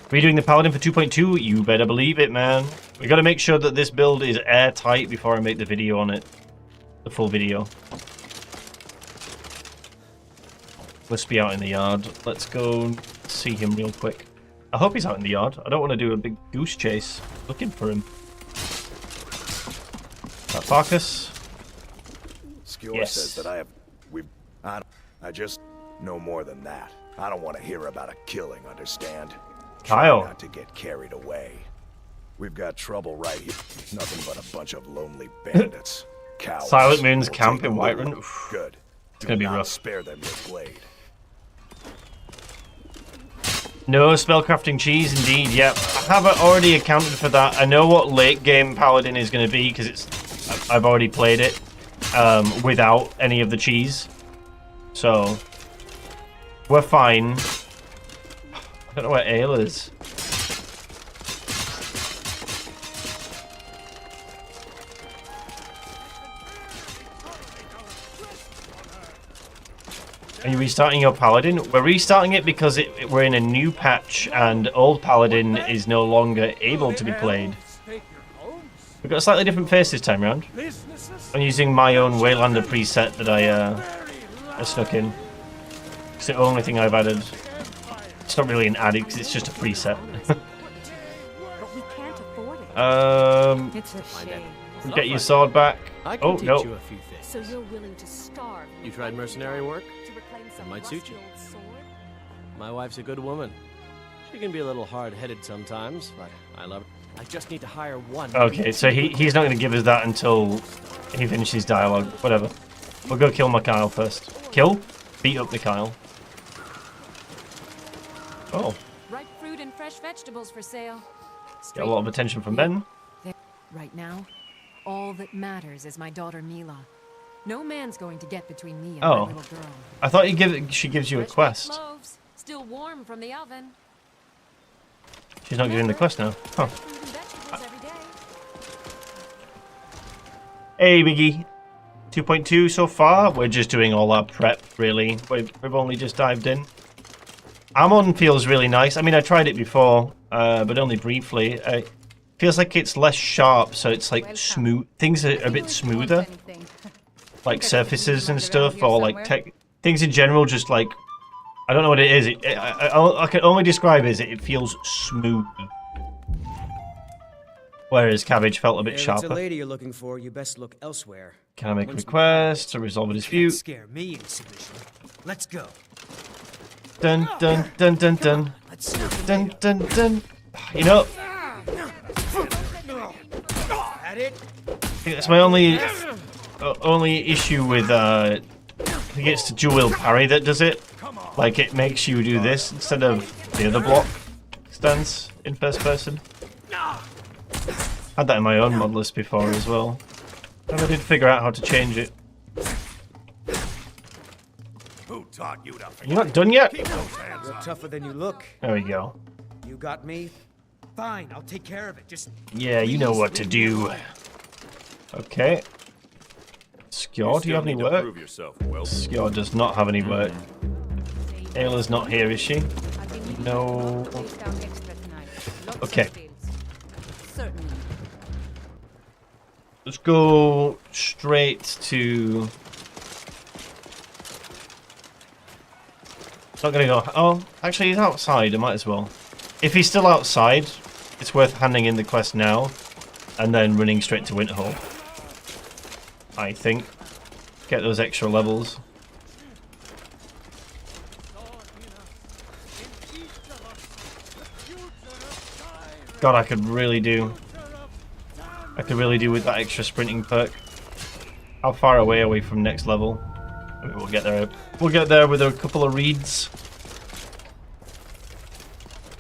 Redoing the Paladin for 2.2? You better believe it, man. We gotta make sure that this build is airtight before I make the video on it. The full video. Must be out in the yard. Let's go see him real quick. I hope he's out in the yard. I don't want to do a big goose chase looking for him. That Farkas? Skyrim says that I just know more than that. I don't want to hear about a killing, understand? Kyle. Try not to get carried away. We've got trouble right here. Nothing but a bunch of lonely bandits. Cowards. Silent Moon's We'll camp take in the Whiterun. loot. Good. It's gonna be not rough. Spare them your blade. No spellcrafting cheese, indeed. Yep, I have already accounted for that. I know what late game Paladin is going to be because I've already played it without any of the cheese, so we're fine. I don't know where Ale is. Are you restarting your Paladin? We're restarting it because we're in a new patch and old Paladin is no longer able to be played. We've got a slightly different face this time around. I'm using my own Waylander preset that I snuck in. It's the only thing I've added. It's not really an added because it's just a preset. It's a shame. Get your sword back. I can teach you a few things. So you're willing to starve? You tried mercenary work? To reclaim some might suit you. rusty old sword? My wife's a good woman. She can be a little hard-headed sometimes, but I love her. I just need to hire one. Okay, so he's not going to give us that until he finishes dialogue. Whatever. We'll go kill Mikhail first. Kill? Beat up Mikhail. Oh. Ripe fruit and fresh vegetables for sale. Get a lot of attention from Ben. Right now, all that matters is my daughter Mila. No man's going to get between me and my little girl. I thought she gives you a quest. Loaves, still warm from the oven. She's not giving the quest now. Huh. Hey, Biggie. 2.2 so far. We're just doing all our prep, really. We've only just dived in. Ammon feels really nice. I mean, I tried it before, but only briefly. It feels like it's less sharp, so it's like smooth. Things are a bit smoother. Like surfaces and stuff, or like things in general, just like, I don't know what it is. I can only describe it as it feels smooth. Whereas Cabbage felt a bit sharper. If it's a lady you're looking for, you best look elsewhere. Can I make a request to resolve a dispute? Can't scare me into submission. Let's go. Dun dun dun dun dun. Dun dun dun. You know, At it. I think that's my only issue with I think it's the dual parry that does it. Like it makes you do this instead of the other block stance in first person. Had that in my own modlist before as well. And I did figure out how to change it. Who taught you to You're not done yet? You're tougher than you look. There we go. You got me? Fine, I'll take care of it. Just Yeah, you know what to do. Okay. Let's Skjor, do you have any work? Skjor does not have any work. Ayla's not here, is she? No. Okay. Let's go straight to... Not gonna go... Oh, actually he's outside, I might as well. If he's still outside, it's worth handing in the quest now, and then running straight to Winterhold. I think. Get those extra levels. God, I could really do with that extra sprinting perk. How far away are we from next level? I mean, we'll get there. We'll get there with a couple of reads.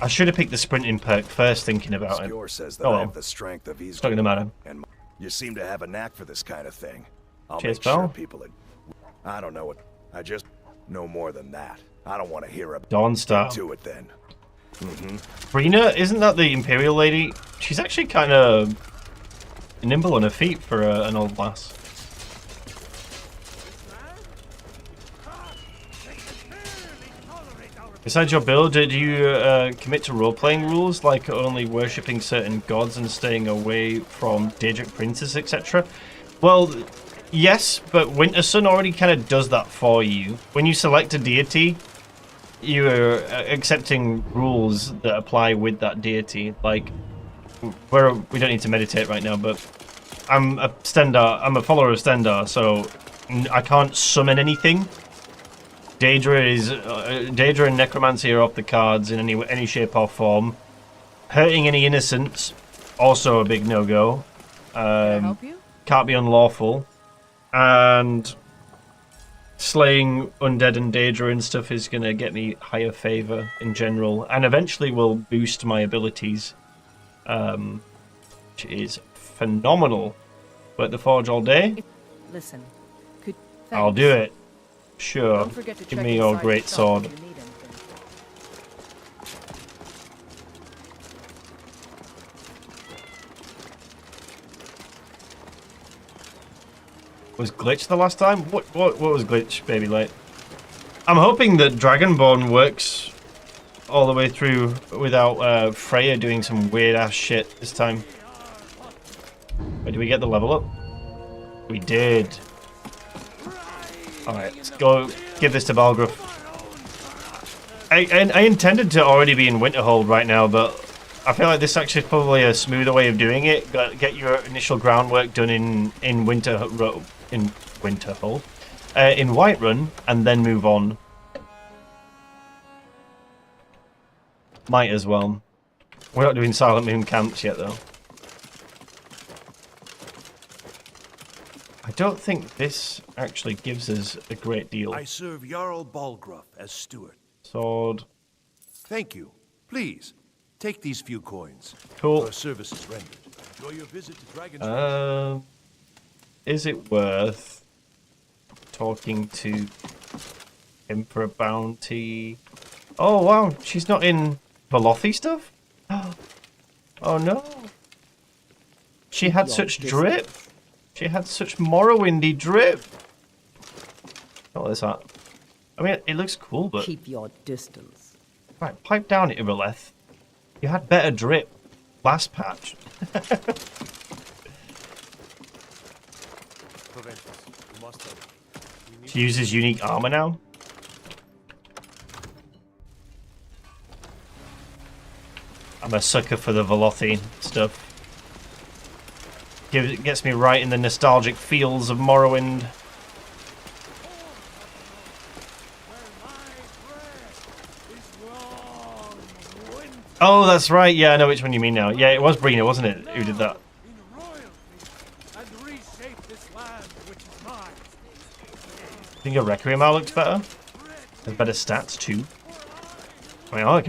I should have picked the sprinting perk first, thinking about it. Skyr says that Oh I well. have the strength of It's not gonna matter. and you seem to have a knack for this kind of thing. I'll Cheers, make sure pal. people. I don't know what. I just know more than that. I don't want to hear about. Dawnstar. Get to it then. Brina, isn't that the Imperial lady? She's actually kind of nimble on her feet for an old lass. Besides your build, did you commit to role-playing rules, like only worshipping certain gods and staying away from Daedric princes, etc.? Well, yes, but Wintersun already kind of does that for you. When you select a deity, you are accepting rules that apply with that deity. Like, we don't need to meditate right now, but I'm a Stendarr. I'm a follower of Stendarr, so I can't summon anything. Daedra and Necromancy are off the cards in any shape or form. Hurting any innocents, also a big no-go. Can I help you? Can't be unlawful. And slaying undead and Daedra and stuff is going to get me higher favor in general, and eventually will boost my abilities, which is phenomenal. Work the forge all day? Listen, I'll do it. Sure. Don't forget to Give check me your inside great the shop sword. if you need anything. Was Glitch the last time? What was Glitch, baby light? I'm hoping that Dragonborn works all the way through without Freya doing some weird ass shit this time. Wait, did we get the level up? We did. Alright, let's go give this to Balgruuf. I intended to already be in Winterhold right now, but I feel like this actually is probably a smoother way of doing it. Get your initial groundwork done in Winterhold, in Whiterun, and then move on. Might as well. We're not doing Silent Moon camps yet, though. I don't think this actually gives us a great deal. I serve Jarl Balgruuf as steward. Sword. Thank you. Please, take these few coins. Cool. Your services rendered. Enjoy your visit to Dragon's Is it worth talking to him for a bounty? Oh wow, she's not in Velothi stuff? Oh no. She had such drip. She had such Morrowindy drip. What is that? I mean, it looks cool, but... Keep your distance. Right, pipe down, Irileth. You had better drip last patch. She uses unique armor now? I'm a sucker for the Velothi stuff. It gets me right in the nostalgic feels of Morrowind. Oh, that's right. Yeah, I know which one you mean now. Yeah, it was Brina, wasn't it, who did that? I think a Requiem Owl looks better. Has better stats too. I mean, I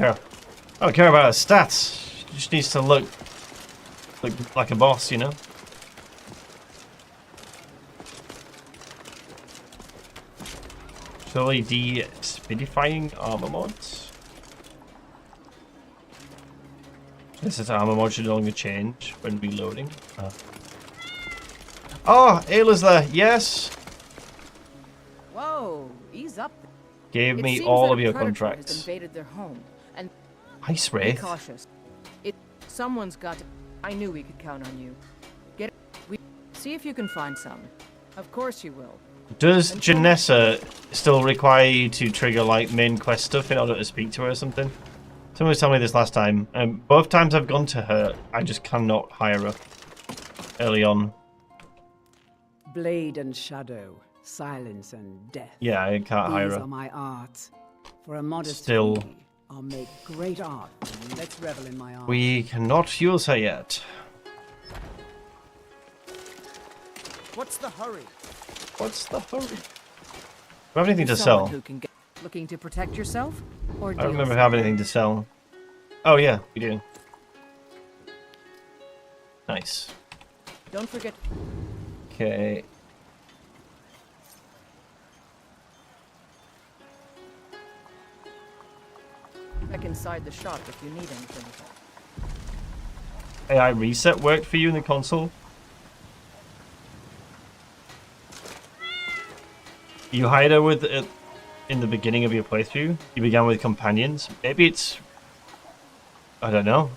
don't care about her stats. She just needs to look like a boss, you know? Surely de-spidifying armor mods? This is armor mod should no longer change when reloading. Oh, Ayla's there. Yes. Gave It me seems all that of a your predator contracts. has invaded their home, and Ice be Wraith? cautious. Someone's got to. I knew we could count on you. See if you can find some. Of course you will. Does Janessa still require you to trigger like main quest stuff in order to speak to her or something? Someone was telling me this last time. Both times I've gone to her, I just cannot hire her early on. Blade and shadow, silence and death. Yeah, I can't hire These her. are my arts. For a modest Still. fee, I'll make great art. Let's revel in my art. We cannot use her yet. What's the hurry? What's the hurry? Do I have anything to Someone sell? who can get, looking to protect yourself, or I don't remember having anything to sell. Oh yeah, we do. Nice. Don't forget. Okay. Check inside the shop if you need anything. AI reset worked for you in the console? You hired her with in the beginning of your playthrough. You began with companions. Maybe it's, I don't know.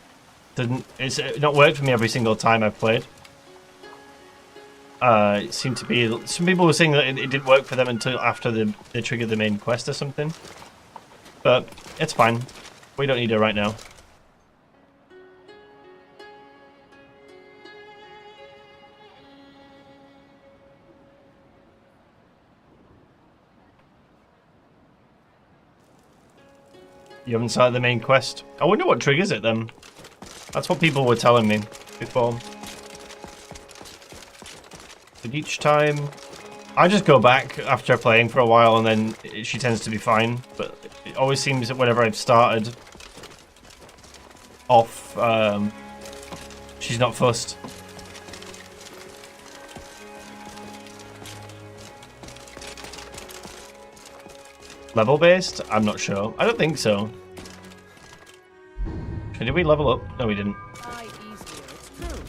It's not worked for me every single time I've played. It seemed to be some people were saying that it didn't work for them until after they triggered the main quest or something. But it's fine. We don't need her right now. You haven't started the main quest. I wonder what triggers it then. That's what people were telling me before. But each time, I just go back after playing for a while and then she tends to be fine. But it always seems that whenever I've started off, she's not fussed. Level based? I'm not sure. I don't think so. Did we level up? No, we didn't. Easier, it's true.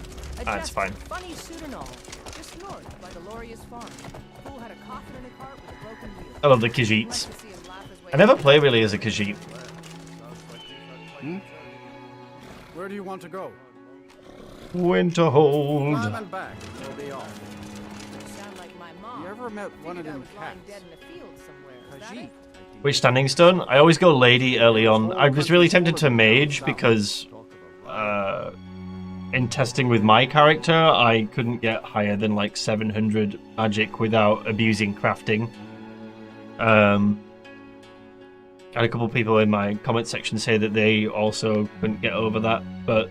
It's fine. Funny suit and all. Just north by the Glorious farm. Fool had a coffin in a cart with a broken wheel. I love the Khajiits. I never play really as a Khajiit. Where do you want to go? Winterhold. Climb and back. We'll be off. Sound like my mom. You ever met one of them lying cats? dead in a field somewhere. Is that it? Which standing stone? I always go lady early on. I was really tempted to mage because in testing with my character, I couldn't get higher than like 700 magic without abusing crafting. I had a couple of people in my comment section say that they also couldn't get over that, but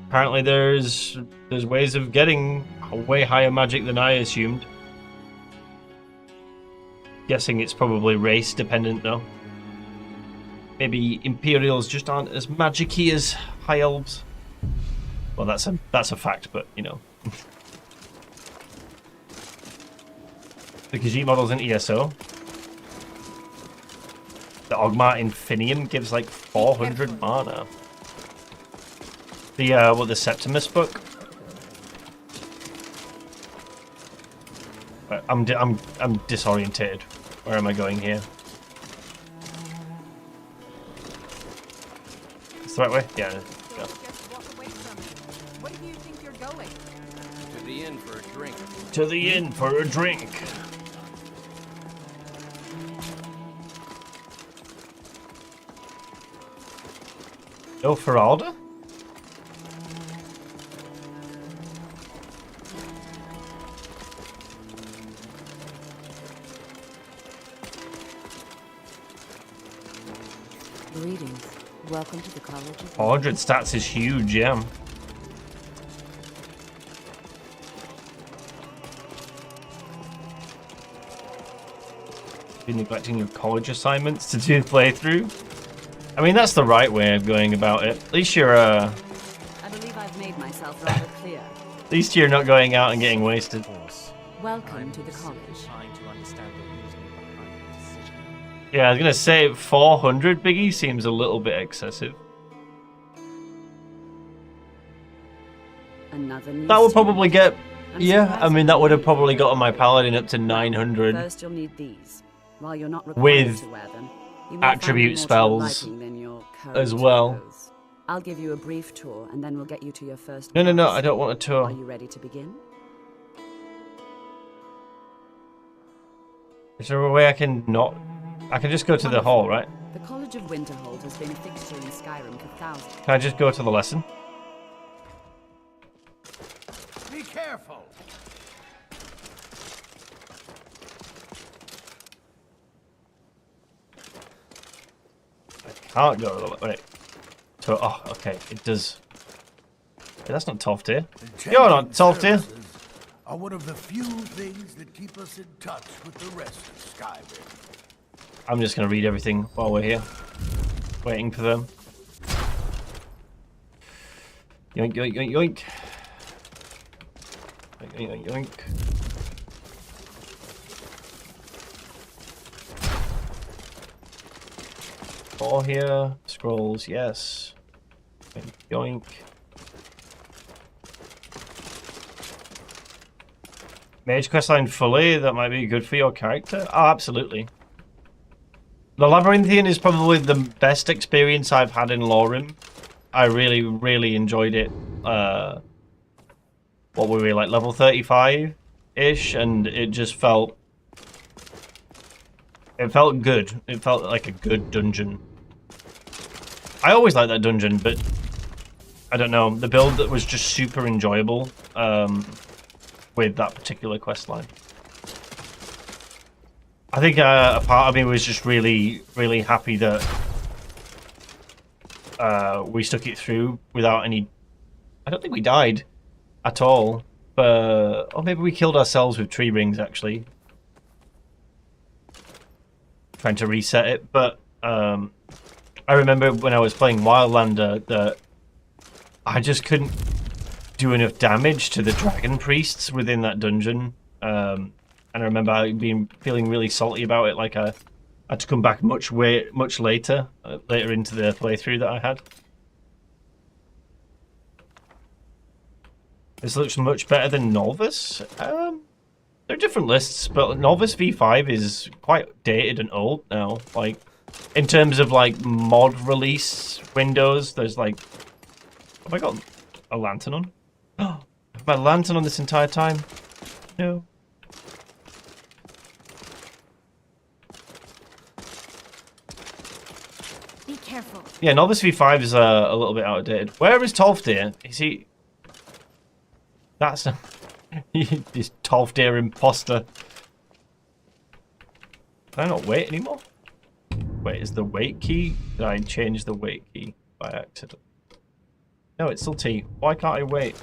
apparently there's ways of getting way higher magic than I assumed. Guessing it's probably race dependent though. Maybe Imperials just aren't as magic-y as High Elves. Well, that's a fact, but you know. The Khajiit model's in ESO. The Ogmar Infinium gives like 400 mana. The Septimus book. I'm disorientated. Where am I going here? It's the right way? Yeah. Go. Where do you think you're going? To the inn for a drink. To the inn for a drink. No Feralda? Greetings. Welcome to the College of... 400 stats is huge, yeah. Been neglecting your college assignments to do the playthrough? I mean, that's the right way of going about it. At least you're, I believe I've made myself rather clear. At least you're not going out and getting wasted. Welcome to the college. Yeah, I was gonna say 400 Biggie seems a little bit excessive. Another new That would student. probably get... I'm Yeah, I surprised mean, that would have probably gotten my Paladin up to 900. First, you'll need these. While you're not required with to wear them, you may attribute find them more to your spells liking than your as current well. clothes. I'll give you a brief tour, and then we'll get you to your first No, class. I don't want a tour. Are you ready to begin? Is there a way I can not... I can just go to the hall, right? The College of Winterhold has been a fixture in Skyrim for thousands. Can I just go to the lesson? Be careful. Can't go to the... Wait. So, oh, okay. It does... Hey, that's not Tolfdir. You're not Tolfdir. Are one of the few things that keep us in touch with the rest of Skyrim. I'm just going to read everything while we're here. Waiting for them. Yoink, yoink, yoink, yoink. Yoink, yoink, yoink. All here. Scrolls, yes. Yoink, yoink. Mage questline fully, that might be good for your character. Oh, absolutely. The Labyrinthian is probably the best experience I've had in LoreRim. I really, really enjoyed it. What were we, like level 35-ish? And it just felt... It felt good. It felt like a good dungeon. I always like that dungeon, but... I don't know. The build that was just super enjoyable. With that particular questline. I think a part of me was just really, really happy that we stuck it through without any... I don't think we died at all. Or maybe we killed ourselves with tree rings, actually. Trying to reset it. But I remember when I was playing Wildlander that I just couldn't do enough damage to the dragon priests within that dungeon. And I remember feeling really salty about it, like I had to come back much later into the playthrough that I had. This looks much better than Novice. They're different lists, but Novice V5 is quite dated and old now. Like, in terms of like mod release windows, there's like... Have I got a lantern on? Oh, I've had a lantern on this entire time. No. Be careful. Yeah, Novice V5 is a little bit outdated. Where is Tolfdir? Is he... That's... this Tolfdir imposter. Can I not wait anymore? Wait, is the wait key? Did I change the wait key by accident? No, it's still T. Why can't I wait?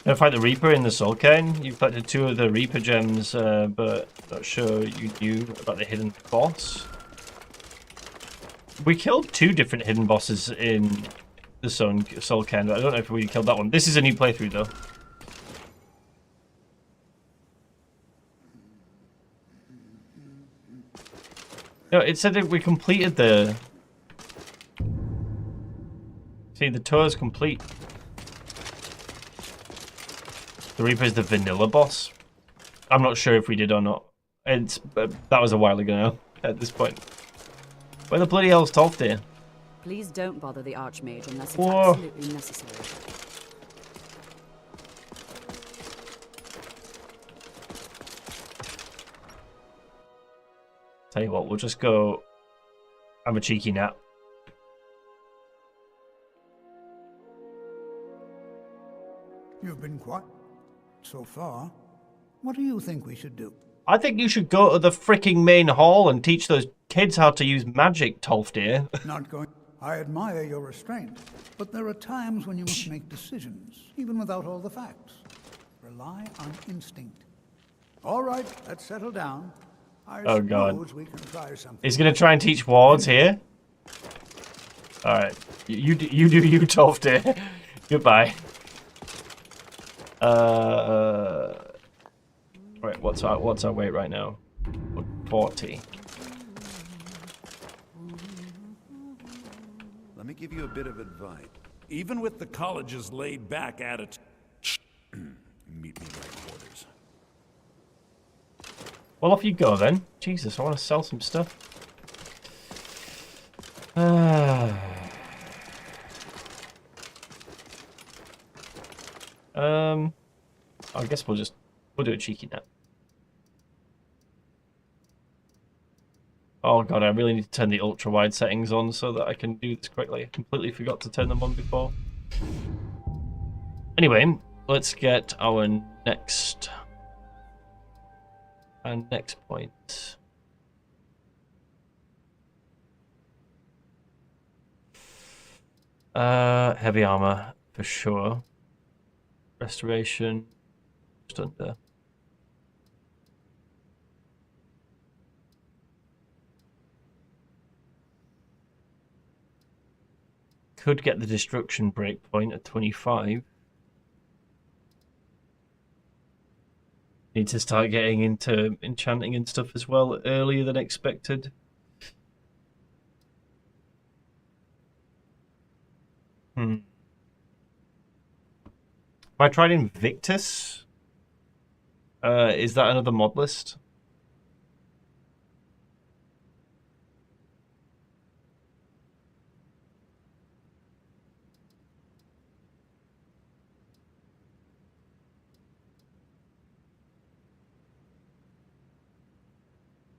Gonna fight the Reaper in the Soul Cairn. You've collected 2 of the Reaper gems, but not sure you knew about the hidden boss. We killed 2 different hidden bosses in the Soul Cairn, but I don't know if we killed that one. This is a new playthrough, though. No, it said that we completed the... See, the tour's complete. The Reaper is the vanilla boss. I'm not sure if we did or not. That was a while ago now, at this point. Where the bloody hell's Tolfdir? Please don't bother the Archmage unless it's Whoa. absolutely necessary. Tell you what, we'll just go have a cheeky nap. You've been quiet so far. What do you think we should do? I think you should go to the freaking main hall and teach those kids how to use magic, Tolfdir. Not going. I admire your restraint, but there are times when you must make decisions, even without all the facts. Rely on instinct. All right, let's settle down. I Oh god. we can try something. He's gonna try and teach wards here. Alright. You do you, Tolfdir. Goodbye. Right, what's our weight right now? 40. Let me give you a bit of advice. Even with the college's laid-back attitude, meet me in my quarters. Well, off you go then. Jesus, I want to sell some stuff. I guess we'll do a cheeky nap. Oh god, I really need to turn the ultra wide settings on so that I can do this correctly. I completely forgot to turn them on before. Anyway, let's get our next point. Heavy armor for sure. Restoration, just under. Could get the destruction breakpoint at 25. Need to start getting into enchanting and stuff as well earlier than expected. Have I tried Invictus? Is that another mod list?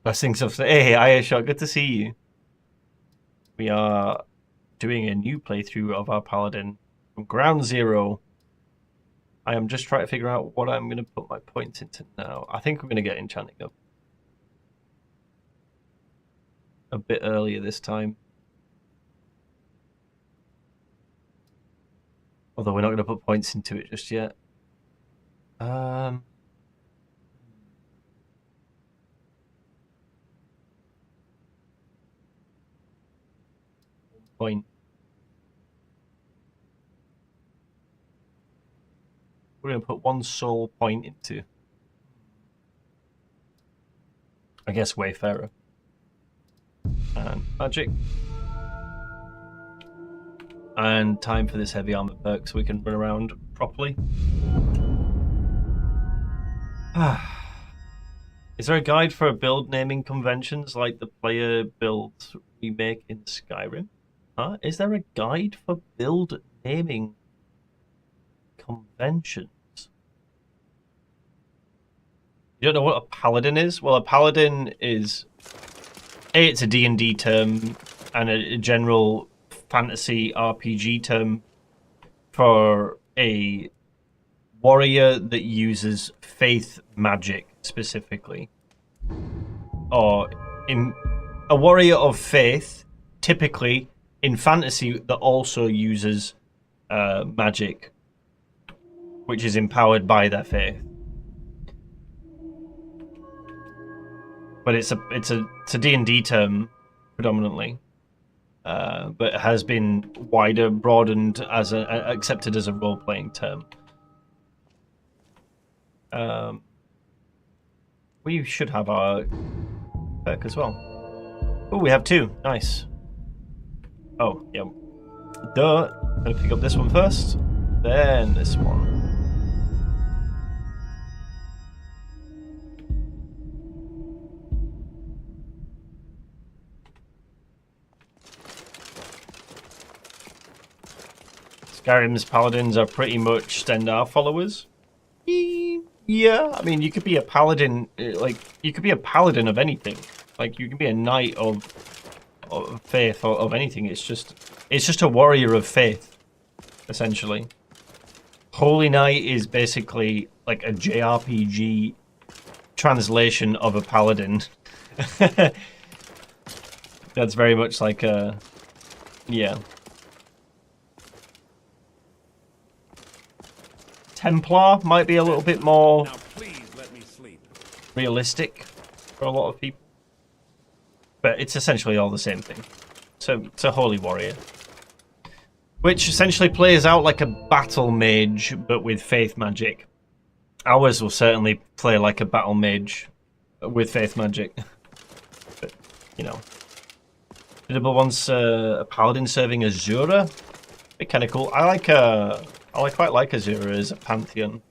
Blessings of... Hey, Ayashot, good to see you. We are doing a new playthrough of our Paladin from ground zero. I am just trying to figure out what I'm going to put my points into now. I think I'm going to get enchanting up a bit earlier this time. Although we're not going to put points into it just yet. Point. We're going to put one soul point into, I guess, Wayfarer. And magic. And time for this heavy armor perk so we can run around properly. Is there a guide for build naming conventions like the player builds remake in Skyrim? Huh? Is there a guide for build naming conventions? You don't know what a paladin is? Well, a paladin is... it's a D&D term and a general fantasy RPG term for a warrior that uses faith magic specifically. Or in a warrior of faith, typically in fantasy, that also uses magic, which is empowered by their faith. But it's a D&D term predominantly, but has been wider broadened as accepted as a role-playing term. We should have our perk as well. Oh, we have two. Nice. Oh, yeah. Duh. I'm gonna pick up this one first, then this one. Skyrim's paladins are pretty much Stendarr followers. Yeah, I mean, you could be a paladin, like, you could be a paladin of anything. Like, you can be a knight of faith or of anything. It's just a warrior of faith, essentially. Holy Knight is basically like a JRPG translation of a paladin. That's very much like a... yeah. Templar might be a little bit more realistic for a lot of people. But it's essentially all the same thing. So it's a holy warrior. Which essentially plays out like a battle mage, but with faith magic. Ours will certainly play like a battle mage with faith magic. But, you know. Did once a paladin serving Azura? Be kind of cool. I quite like Azura as a pantheon.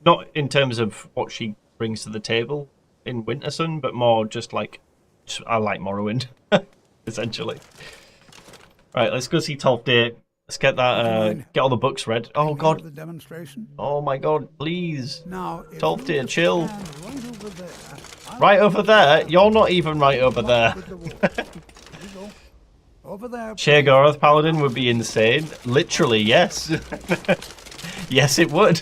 Not in terms of what she brings to the table, in Wintersun, but more just like I like Morrowind, essentially. Right, let's go see Tolfdir. Let's get that. Get all the books read. Oh God! The demonstration. Oh my God! Please, now, Tolfdir, chill. Right over there. Right over there. You're not even right over there. Over there. Sheergoroth Paladin would be insane. Literally, yes. Yes, it would.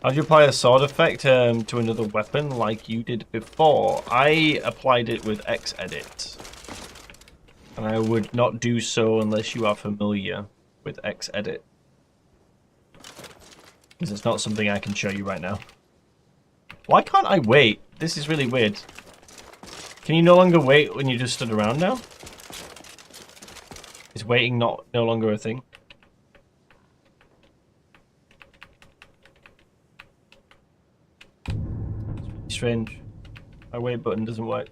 How do you apply a sword effect to another weapon like you did before? I applied it with X-Edit. And I would not do so unless you are familiar with X-Edit. Because it's not something I can show you right now. Why can't I wait? This is really weird. Can you no longer wait when you just stood around now? Is waiting no longer a thing? Strange. My wait button doesn't work.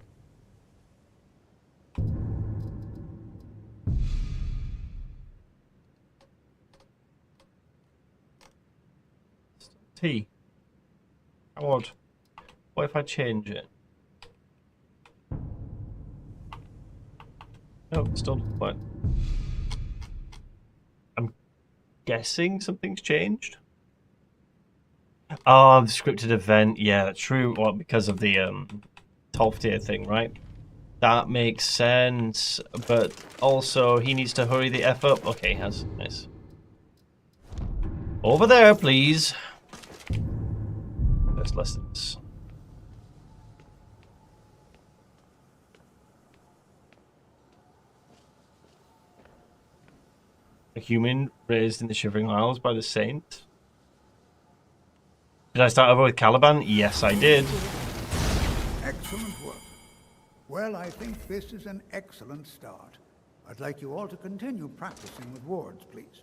T. How odd. What if I change it? No, it still doesn't work. I'm guessing something's changed. Oh, the scripted event. Yeah, true. Well, because of the Tolfdir thing, right? That makes sense. But also, he needs to hurry the F up. Okay, has nice. Over there, please. First lessons. A human raised in the Shivering Isles by the Saint. Did I start over with Caliban? Yes, I did. Excellent work. Well, I think this is an excellent start. I'd like you all to continue practicing with wards, please.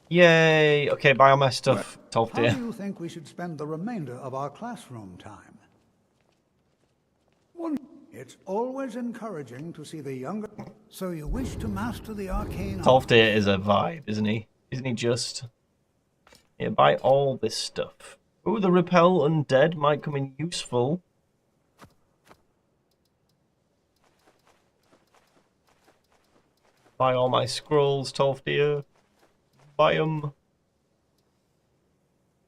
Yay! Okay, buy all my stuff, Tolfdir. How do you think we should spend the remainder of our classroom time? It's always encouraging to see the younger... So you wish to master the arcane... Tolfdir is a vibe, isn't he? Isn't he just... Yeah, buy all this stuff. Oh, the repel undead might come in useful. Buy all my scrolls, Tolfdir. Buy them.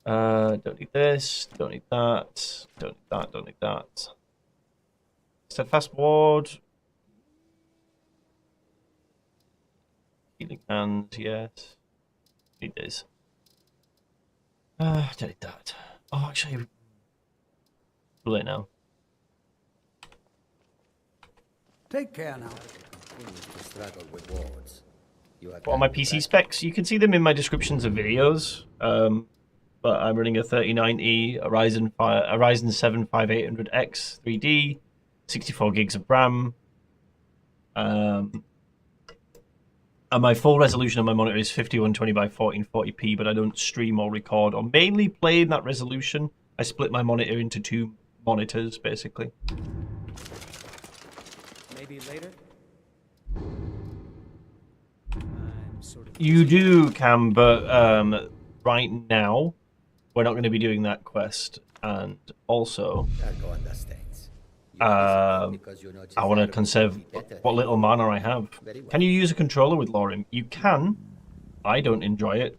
Don't need this. Don't need that. Don't need that. Don't need that. Steadfast ward. Healing hand, yes. Need this. Don't need that. Oh, actually, too late now. Take care now. What are my PC specs? You can see them in my descriptions of videos. But I'm running a 3090, a Ryzen 7 5800X 3D, 64 gigs of RAM. And my full resolution on my monitor is 5120 by 1440p, but I don't stream or record or mainly play in that resolution. I split my monitor into two monitors, basically. Maybe later? You do, Cam, but right now, we're not going to be doing that quest. And also, I want to conserve what little mana I have. Can you use a controller with LoreRim? You can. I don't enjoy it,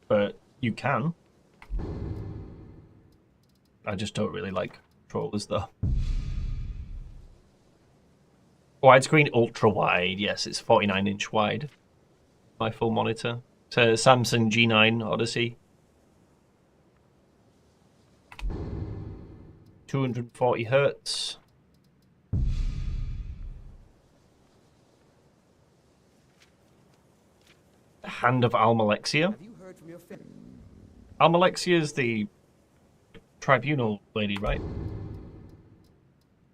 but you can. I just don't really like controllers, though. Widescreen ultra wide. Yes, it's 49-inch wide. My full monitor. It's a Samsung G9 Odessey. 240 hertz. Hand of Almalexia. Almalexia is the tribunal lady, right?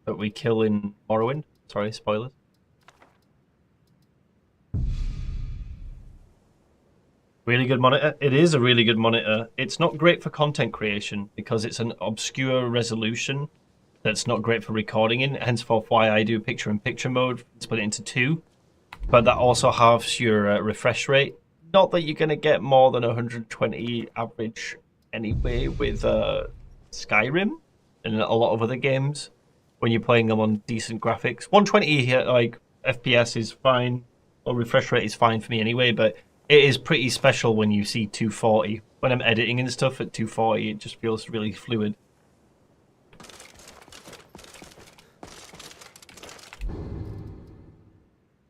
That we kill in Morrowind. Sorry, spoilers. Really good monitor. It is a really good monitor. It's not great for content creation because it's an obscure resolution that's not great for recording in. Henceforth, why I do picture-in-picture mode, split it into two. But that also halves your refresh rate. not that you're going to get more than 120 average anyway with Skyrim and a lot of other games when you're playing them on decent graphics. 120 here, like FPS is fine, or refresh rate is fine for me anyway, but it is pretty special when you see 240. When I'm editing and stuff at 240, it just feels really fluid.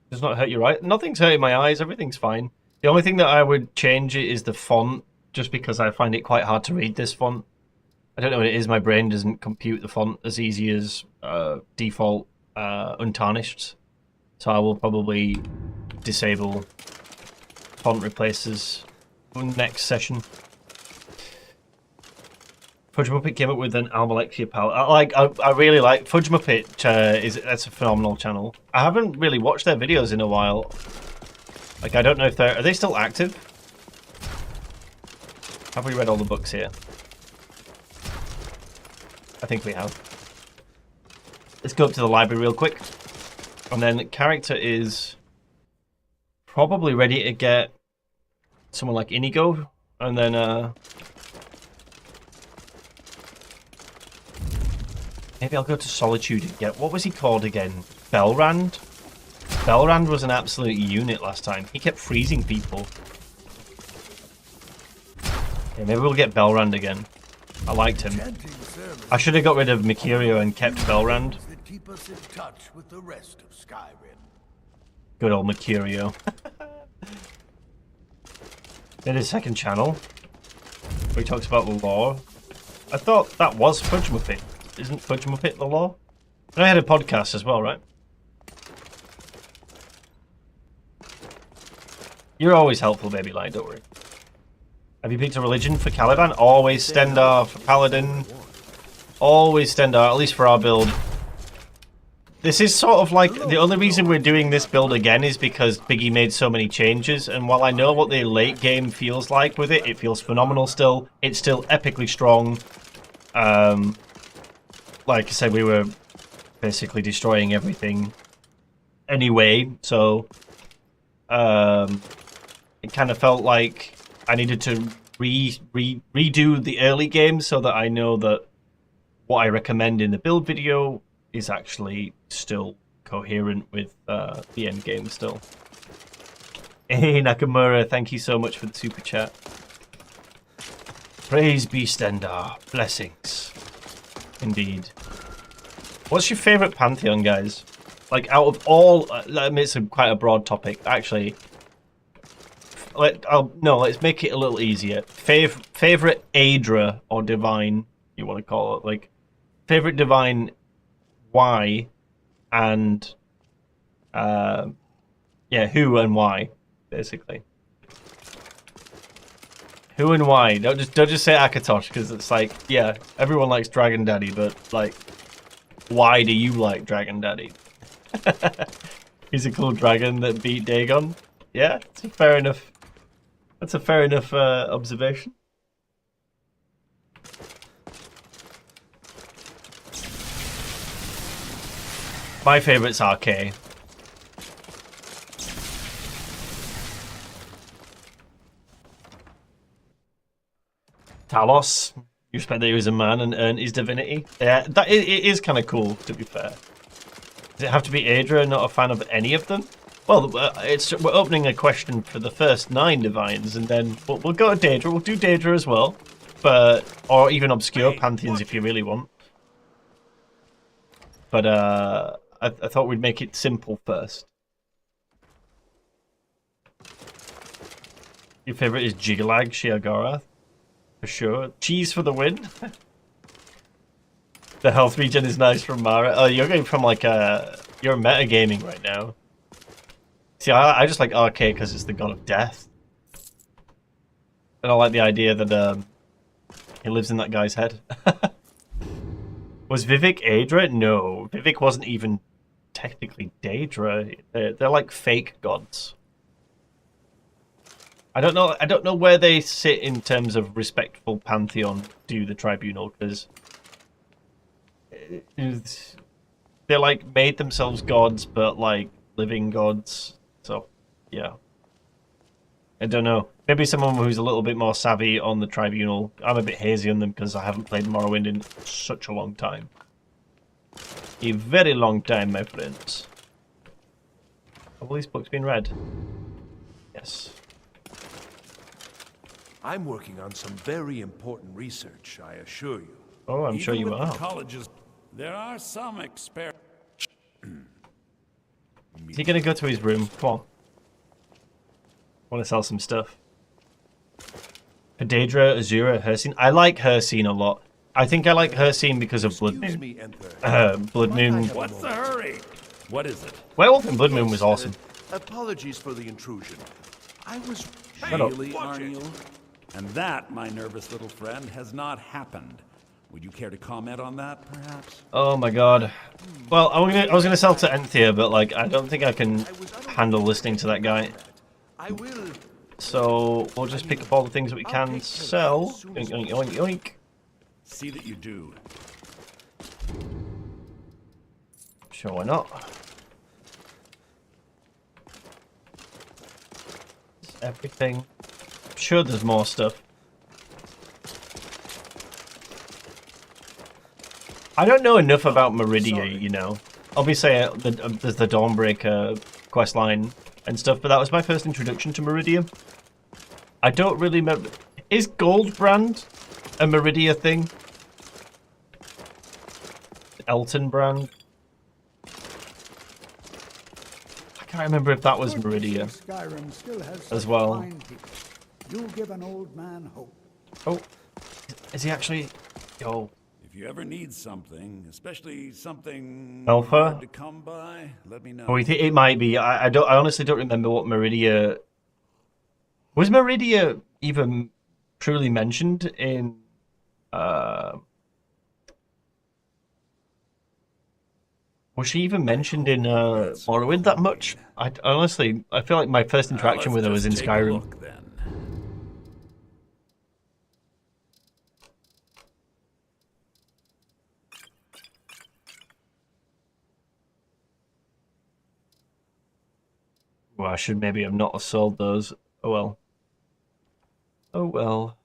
Does not hurt your eyes. Nothing's hurting my eyes. Everything's fine. The only thing that I would change is the font, just because I find it quite hard to read this font. I don't know what it is. My brain doesn't compute the font as easy as default untarnished. So I will probably disable font replaces next session. Fudge Muppet came up with an Almalexia palette. I really like Fudge Muppet. That's a phenomenal channel. I haven't really watched their videos in a while. Like, I don't know if are they still active? Have we read all the books here? I think we have. Let's go up to the library real quick. And then character is probably ready to get someone like Inigo. And then maybe I'll go to Solitude and get... What was he called again? Belrand? Belrand was an absolute unit last time. He kept freezing people. Yeah, maybe we'll get Belrand again. I liked him. I should have got rid of Mercurio and kept Belrand. Keep us in touch with the rest of Skyrim. Good old Mercurio. Then his second channel, where he talks about the lore. I thought that was Fudge Muppet. Isn't Fudge Muppet the lore? And I had a podcast as well, right? You're always helpful, baby light, don't worry. Have you picked a religion for Caliban? Always Stendarr for Paladin. Always Stendarr, at least for our build. This is sort of like, the only reason we're doing this build again is because Biggie made so many changes, and while I know what the late game feels like with it, it feels phenomenal still. It's still epically strong. Like I said, we were basically destroying everything anyway, so it kind of felt like I needed to redo the early game so that I know that what I recommend in the build video is actually still coherent with the end game still. Hey Nakamura, thank you so much for the super chat. Praise be Stendarr. Blessings. Indeed. What's your favourite Pantheon, guys? Like, out of all... it's quite a broad topic, actually. Let's make it a little easier. Favourite Aedra, or Divine, you want to call it. Like, favourite Divine... Why and yeah, who and why, basically. Who and why? Don't just say Akatosh, because it's like, yeah, everyone likes Dragon Daddy, but like, why do you like Dragon Daddy? He's a cool dragon that beat Dagon. Yeah, it's a fair enough. That's a fair enough observation. My favourite's RK. Talos. You expect that he was a man and earned his divinity. Yeah, it is kind of cool, to be fair. Does it have to be Aedra? Not a fan of any of them? Well, we're opening a question for the first 9 divines, and then we'll go to Daedra. We'll do Daedra as well, or even obscure pantheons if you really want. But I thought we'd make it simple first. Your favourite is Jigalag Shiagarath? For sure. Cheese for the win. The health regen is nice from Mara. Oh, you're going from like you're metagaming right now. See, I just like RK because it's the god of death. And I like the idea that he lives in that guy's head. Was Vivek Aedra? No, Vivek wasn't even technically Daedra. They're like fake gods. I don't know where they sit in terms of respectful pantheon to the tribunal, because they're like made themselves gods, but like living gods. So yeah. I don't know. Maybe someone who's a little bit more savvy on the Tribunal. I'm a bit hazy on them because I haven't played Morrowind in such a long time. A very long time, my friends. Have all these books been read? Yes. I'm working on some very important research, I assure you. Oh, I'm sure you are. Colleges, there are some experiments. Is he going to go to his room? Come on. I want to sell some stuff. Pedadra, Azura, Hercene. I like Hercene a lot. I think I like Hercene because of Blood Moon. Blood Moon. What's the hurry? What is it? Werewolf in Blood Moon was awesome. Apologies for the intrusion. I was Really, are you? And that, my nervous little friend, has not happened. Would you care to comment on that, perhaps? Oh my god. Well, I was gonna sell to Enthia, but like I don't think I can handle listening to that guy. So we'll just pick up all the things that we can sell. Yoink, yoink, yoink, yoink. See that you do. Sure, why not? Everything. I'm sure there's more stuff. I don't know enough about Meridia, you know. Obviously, there's the Dawnbreaker questline and stuff, but that was my first introduction to Meridia. I don't really remember. Is Goldbrand a Meridia thing? Elton Brand? I can't remember if that was Meridia Skyrim still has as well. fine people. You give an old man hope. Oh, is he actually? Yo. If you ever need something, especially something Alpha? hard to come by, let me know. Oh, it might be. I honestly don't remember what Meridia. Was Meridia even truly mentioned in? Was she even mentioned in Morrowind that much? I honestly, I feel like my first interaction with her was in Skyrim. Well, I should maybe have not sold those. Oh well. Oh well.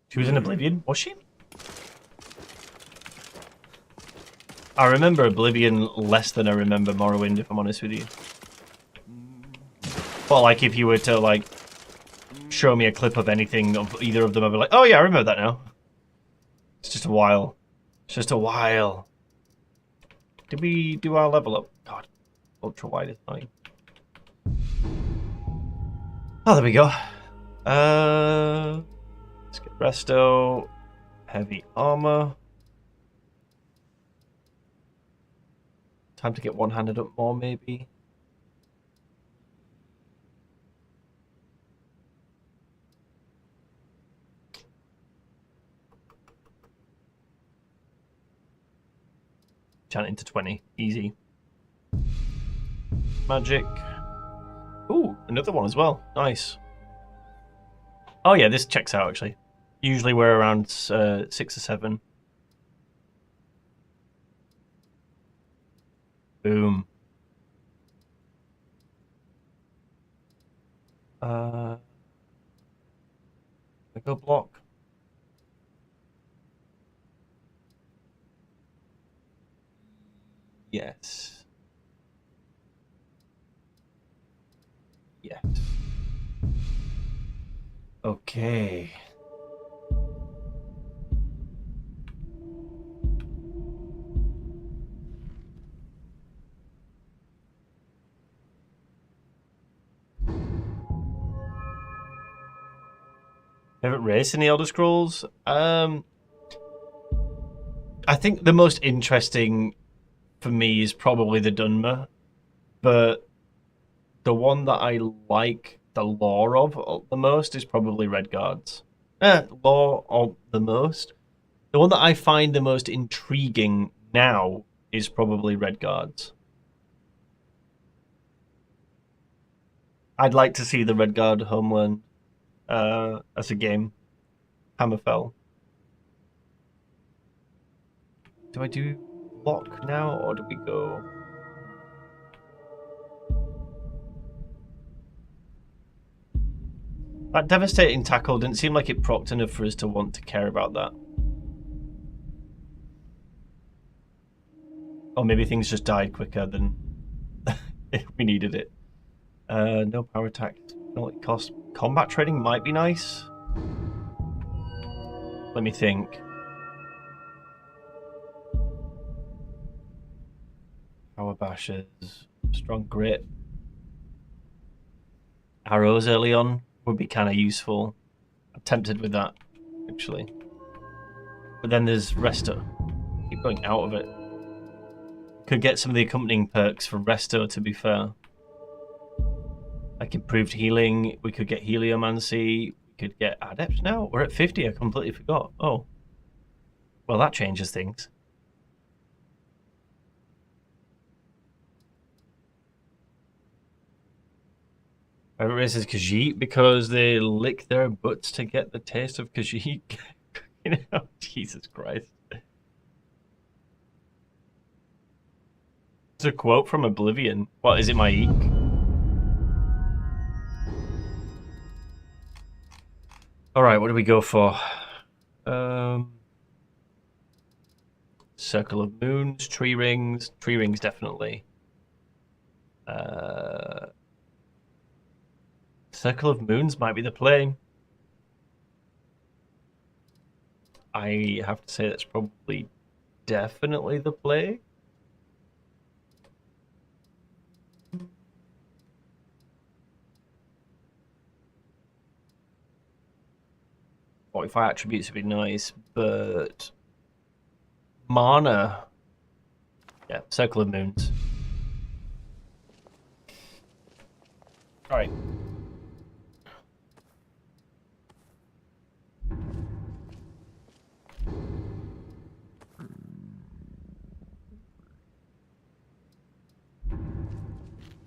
She was in Oblivion, was she? I remember Oblivion less than I remember Morrowind, if I'm honest with you. But like, if you were to like show me a clip of anything of either of them, I'd be like, oh yeah, I remember that now. It's just a while. It's just a while. Did we do our level up? God, ultra wide is fine. Oh, there we go. Let's get resto, heavy armor. Time to get one-handed up more, maybe. Chant into 20, easy. Magic. Ooh, another one as well. Nice. Oh yeah, this checks out actually. Usually we're around 6 or 7. Boom. Go block. Yes. Yes. Okay. Favorite race in the Elder Scrolls? I think the most interesting for me is probably the Dunmer, but the one that I like the lore of the most is probably Redguards. Lore of the most. The one that I find the most intriguing now is probably Redguards. I'd like to see the Redguard Homeland as a game. Hammerfell. Do I do lock now, or do we go? That devastating tackle didn't seem like it propped enough for us to want to care about that. Or maybe things just died quicker than we needed it. No power attack. Penalty cost. Combat trading might be nice. Let me think. Power bashes. Strong grit. Arrows early on would be kind of useful. I'm tempted with that, actually. But then there's Resto. Keep going out of it. Could get some of the accompanying perks for Resto, to be fair. Like improved healing. We could get Heliomancy. We could get Adept now. We're at 50. I completely forgot. Oh. Well, that changes things. Whoever is Khajiit because they lick their butts to get the taste of Khajiit. You know, Jesus Christ. It's a quote from Oblivion. What, is it my eek? Alright, what do we go for? Circle of Moons, Tree Rings. Tree Rings, definitely. Circle of Moons might be the play. I have to say that's probably definitely the play. Fortify attributes would be nice, but mana. Yeah, Circle of Moons. Alright.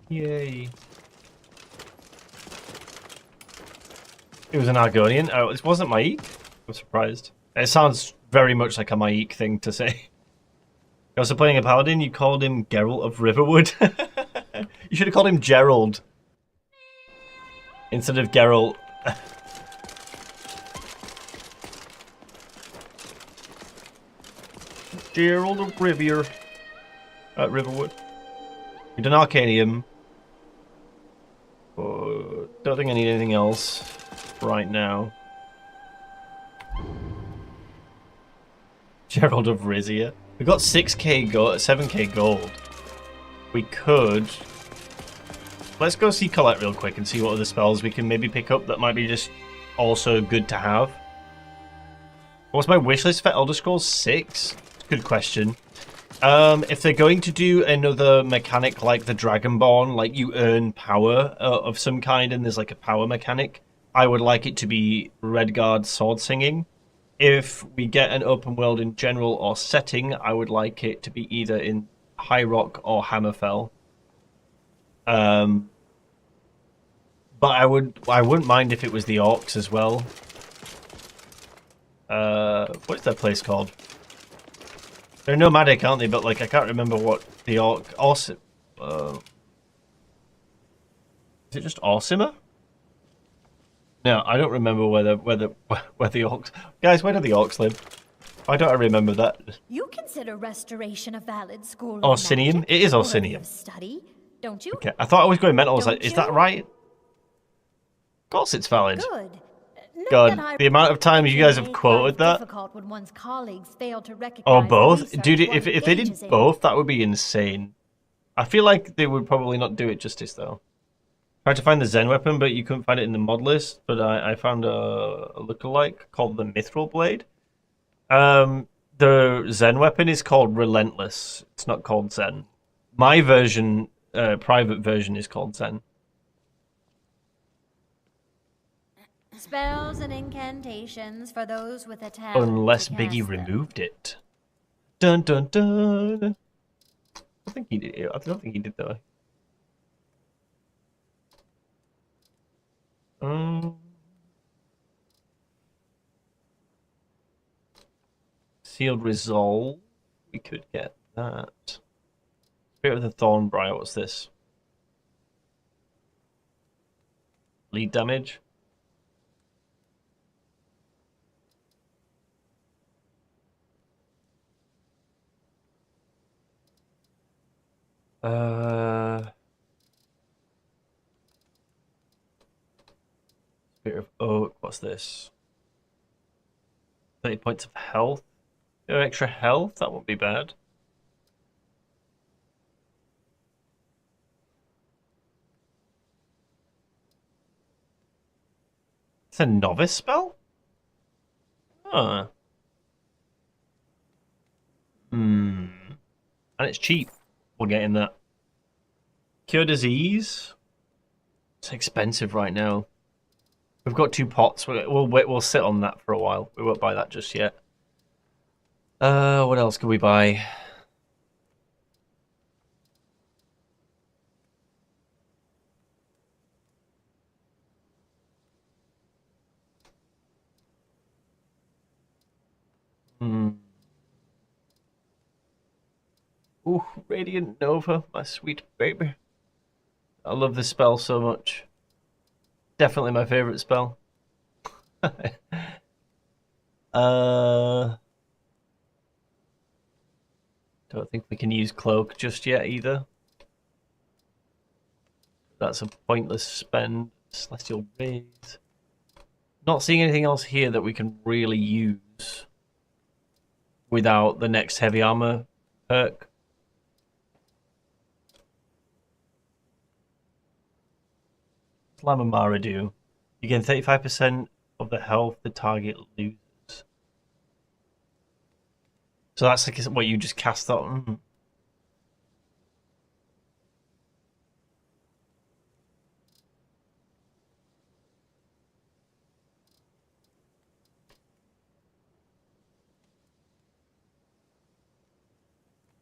Yay. It was an Argonian. Oh, it wasn't my eek. I'm surprised. It sounds very much like a my eek thing to say. You're also playing a Paladin, you called him Geralt of Riverwood. You should have called him Gerald. Instead of Geralt. Gerald of Rivier. Riverwood. We've done Arcanium. Don't think I need anything else right now. Gerald of Rizia. We got 6k gold, 7k gold. We could. Let's go see Colette real quick and see what other spells we can maybe pick up that might be just also good to have. What's my wishlist for Elder Scrolls 6? Good question. If they're going to do another mechanic like the Dragonborn, like you earn power of some kind and there's like a power mechanic, I would like it to be Redguard sword singing. If we get an open world in general or setting, I would like it to be either in High Rock or Hammerfell. But I wouldn't mind if it was the Orcs as well. What's that place called? They're nomadic, aren't they? But like I can't remember what the Orc. Is it just Orsimer? No, I don't remember where the Orcs. Guys, where do the Orcs live? Why don't I remember that? You consider restoration a valid school of Orsinium? magic, It is worthy Orsinium. of study, don't you? Okay, I thought I was going mental. I was like, Don't is that you? right? Of course it's valid. Good. Note God, that I the amount of times you guys have make quoted life that. difficult when one's colleagues fail to recognize Or the both. research Dude, one if they did engages in. both, that would be insane. I feel like they would probably not do it justice, though. Tried to find the Zen weapon, but you couldn't find it in the mod list. But I found a lookalike called the Mithril Blade. The Zen weapon is called Relentless. It's not called Zen. My version, private version, is called Zen. Spells and incantations for those with a talent. Unless to Biggie cast them. removed it. Dun dun dun. I don't think he did. I don't think he did though. Sealed Resolve. We could get that. Spirit of the Thornbriar. What's this? Bleed damage. Spirit of Oak. What's this? 30 points of health. Extra health. That won't be bad. It's a novice spell? Huh. And it's cheap. We're getting that. Cure disease. It's expensive right now. We've got 2 pots. We'll sit on that for a while. We won't buy that just yet. What else can we buy? Ooh, Radiant Nova, my sweet baby. I love this spell so much. Definitely my favorite spell. Don't think we can use Cloak just yet either. That's a pointless spend. Celestial Rays. Not seeing anything else here that we can really use without the next heavy armor perk. What's Lamamara do? You gain 35% of the health the target loses. So that's like what you just cast that on.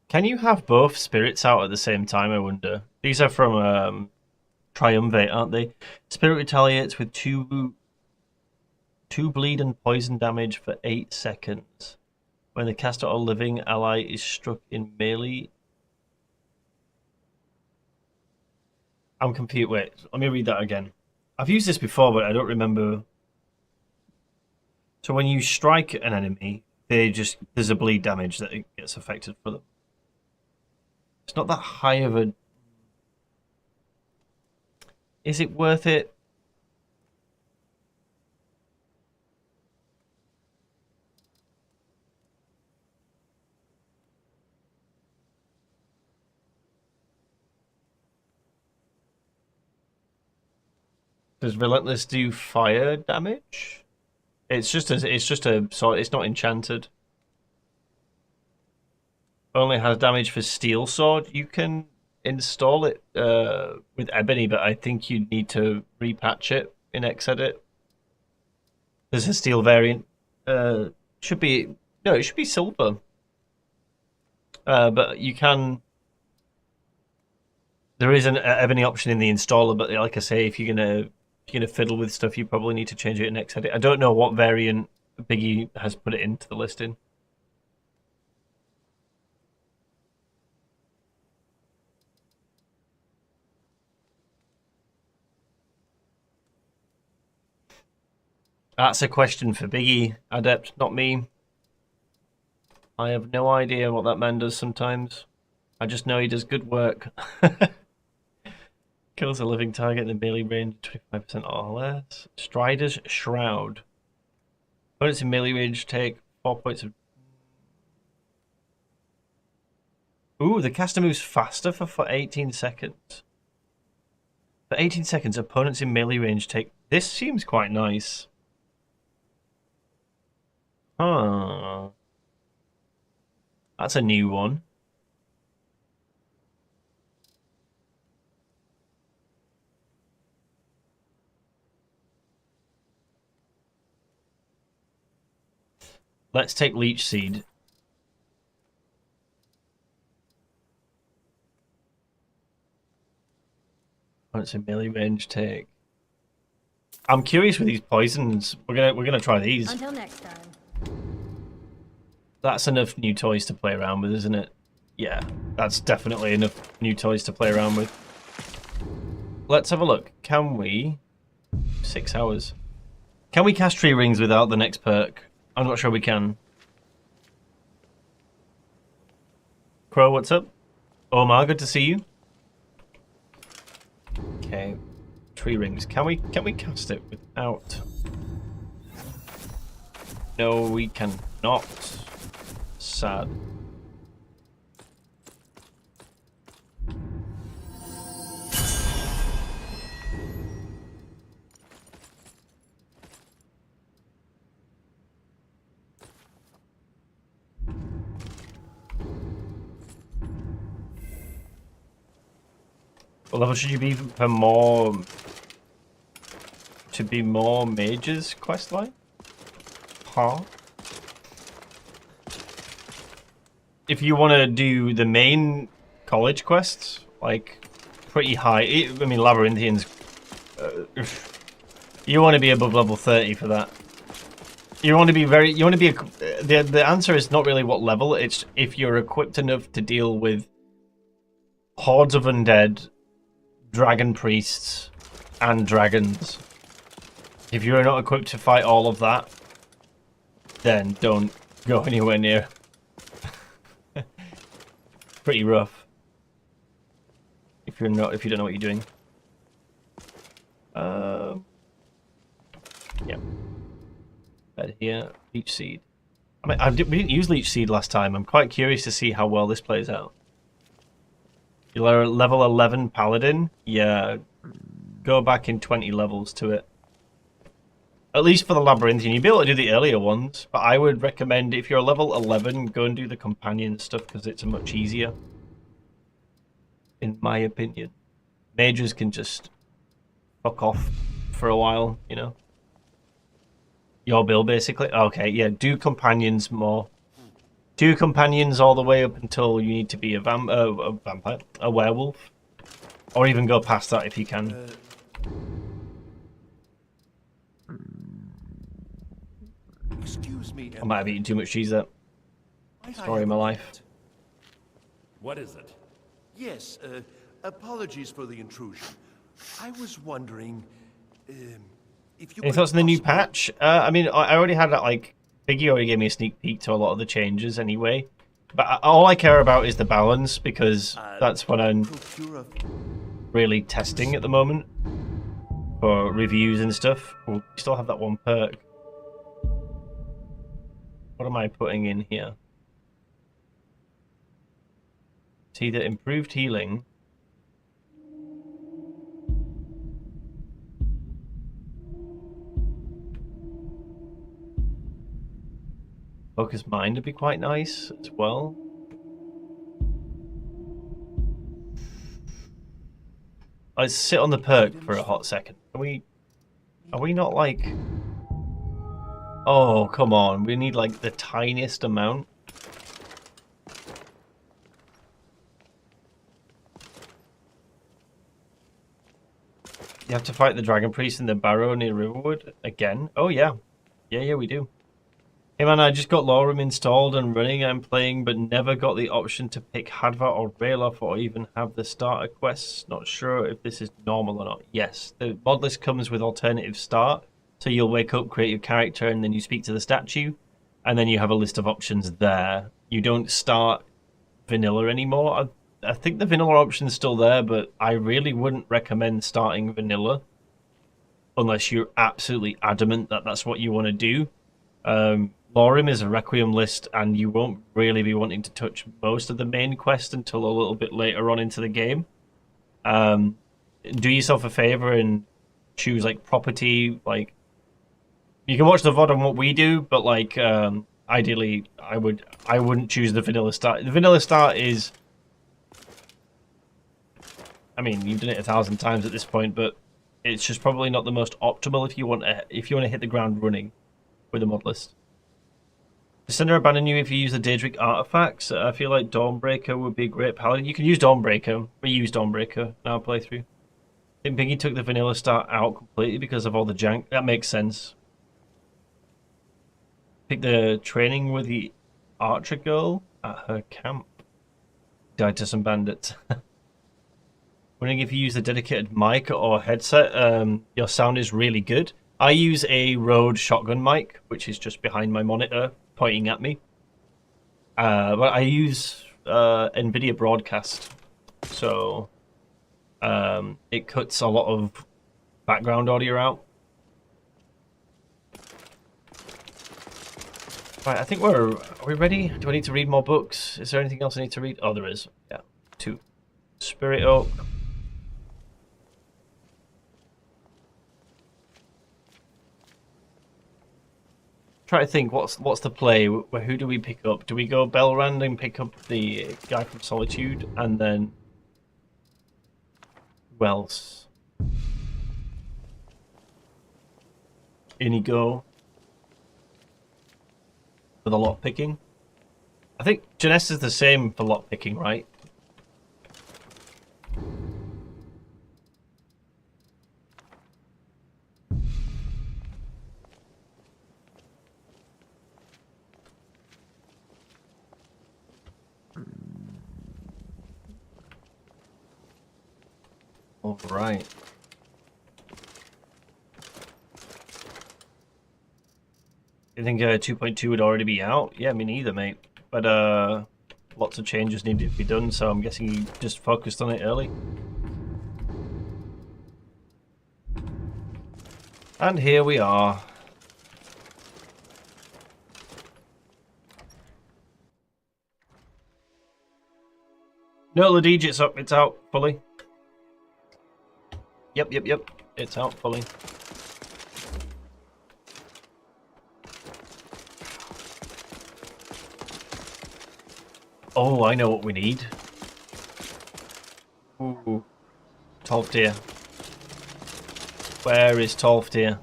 Can you have both spirits out at the same time, I wonder? These are from Triumvirate, aren't they? Spirit retaliates with 2 bleed and poison damage for 8 seconds. When the caster or living ally is struck in melee. I'm confused. Wait, let me read that again. I've used this before, but I don't remember. So when you strike an enemy, there's a bleed damage that it gets affected for them. It's not that high of a... Is it worth it? Does Relentless do fire damage? It's just a sword. It's not enchanted. Only has damage for steel sword. You can install it with ebony, but I think you need to repatch it in Xedit. There's a steel variant. It should be silver. But you can. There is an ebony option in the installer, but like I say, if you're gonna fiddle with stuff, you probably need to change it in Xedit. I don't know what variant Biggie has put it into the listing. That's a question for Biggie, Adept, not me. I have no idea what that man does sometimes. I just know he does good work. Kills a living target in the melee range, 25% or less. Strider's Shroud. Opponents in melee range take 4 points of... Ooh, the caster moves faster for 18 seconds. For 18 seconds, opponents in melee range take... This seems quite nice. Huh. That's a new one. Let's take Leech Seed. Once in melee range, take I'm curious with these poisons. We're gonna try these. Until next time. That's enough new toys to play around with, isn't it? Yeah, that's definitely enough new toys to play around with. Let's have a look. Can we... 6 hours. Can we cast tree rings without the next perk? I'm not sure we can. Crow, what's up? Omar, good to see you. Okay. Tree rings. Can we cast it without... No, we cannot. Sad. What level should you be for more... to be more mages questline? Huh? If you want to do the main college quests, like, pretty high... I mean, Labyrinthians... you want to be above level 30 for that. You want to be very... You want to be... The answer is not really what level, it's if you're equipped enough to deal with hordes of undead, dragon priests, and dragons. If you're not equipped to fight all of that, then don't go anywhere near. Pretty rough. If you don't know what you're doing. Yeah. Bed here, leech seed. I mean, we didn't use leech seed last time. I'm quite curious to see how well this plays out. You're level 11 Paladin? Yeah. Go back in 20 levels to it. At least for the Labyrinthian. You'll be able to do the earlier ones, but I would recommend if you're level 11, go and do the companion stuff because it's much easier. In my opinion. Mages can just fuck off for a while, you know. Your bill, basically. Okay, yeah, do companions more. Do companions all the way up until you need to be a vampire, a werewolf. Or even go past that if you can. Excuse me. I might have eaten too much cheese there. Story of my life. What is it? Yes, apologies for the intrusion. I was wondering if you... Any thoughts on the new patch? I mean, I already had that, like... Biggie already gave me a sneak peek to a lot of the changes anyway. But all I care about is the balance, because that's what I'm really testing at the moment. For reviews and stuff. We still have that one perk. What am I putting in here? It's either improved healing... Focus mind would be quite nice as well. Let's sit on the perk for a hot second. Are we not like... Oh, come on. We need like the tiniest amount. You have to fight the Dragon Priest in the Barrow near Riverwood again? Oh yeah. Yeah, we do. Hey man, I just got LoreRim installed and running. I'm playing, but never got the option to pick Hadvar or Ralof or even have the starter quests. Not sure if this is normal or not. Yes, the mod list comes with alternative start. So you'll wake up, create your character, and then you speak to the statue. And then you have a list of options there. You don't start vanilla anymore. I think the vanilla option's still there, but I really wouldn't recommend starting vanilla. Unless you're absolutely adamant that that's what you want to do. LoreRim is a Requiem list, and you won't really be wanting to touch most of the main quest until a little bit later on into the game. Do yourself a favor and choose like property. Like, you can watch the VOD on what we do, but like ideally, I wouldn't choose the vanilla start. The vanilla start is, I mean, you've done it 1,000 times at this point, but it's just probably not the most optimal if you want to hit the ground running with a mod list. Does Stendarr abandon you if you use the Daedric artifacts? I feel like Dawnbreaker would be a great paladin. You can use Dawnbreaker. We use Dawnbreaker in our playthrough. think Biggie took the vanilla start out completely because of all the jank. That makes sense. Pick the training with the archer girl at her camp. Died to some bandits. Wondering if you use a dedicated mic or headset, your sound is really good. I use a Rode shotgun mic, which is just behind my monitor, pointing at me. But I use NVIDIA Broadcast, so it cuts a lot of background audio out. Right, I think are we ready? Do I need to read more books? Is there anything else I need to read? Oh, there is. Yeah, 2. Spirit Oak. Try to think, what's the play? Who do we pick up? Do we go Belrand and pick up the guy from Solitude, and then who else? Inigo for the lot picking. I think Janess is the same for lot picking, right? All right. You think 2.2 would already be out? Yeah, me neither, mate. But lots of changes needed to be done, so I'm guessing you just focused on it early. And here we are. No, Ladige, it's up. It's out fully. Yep. It's out fully. Oh, I know what we need. Ooh. 12th tier. Where is 12th tier?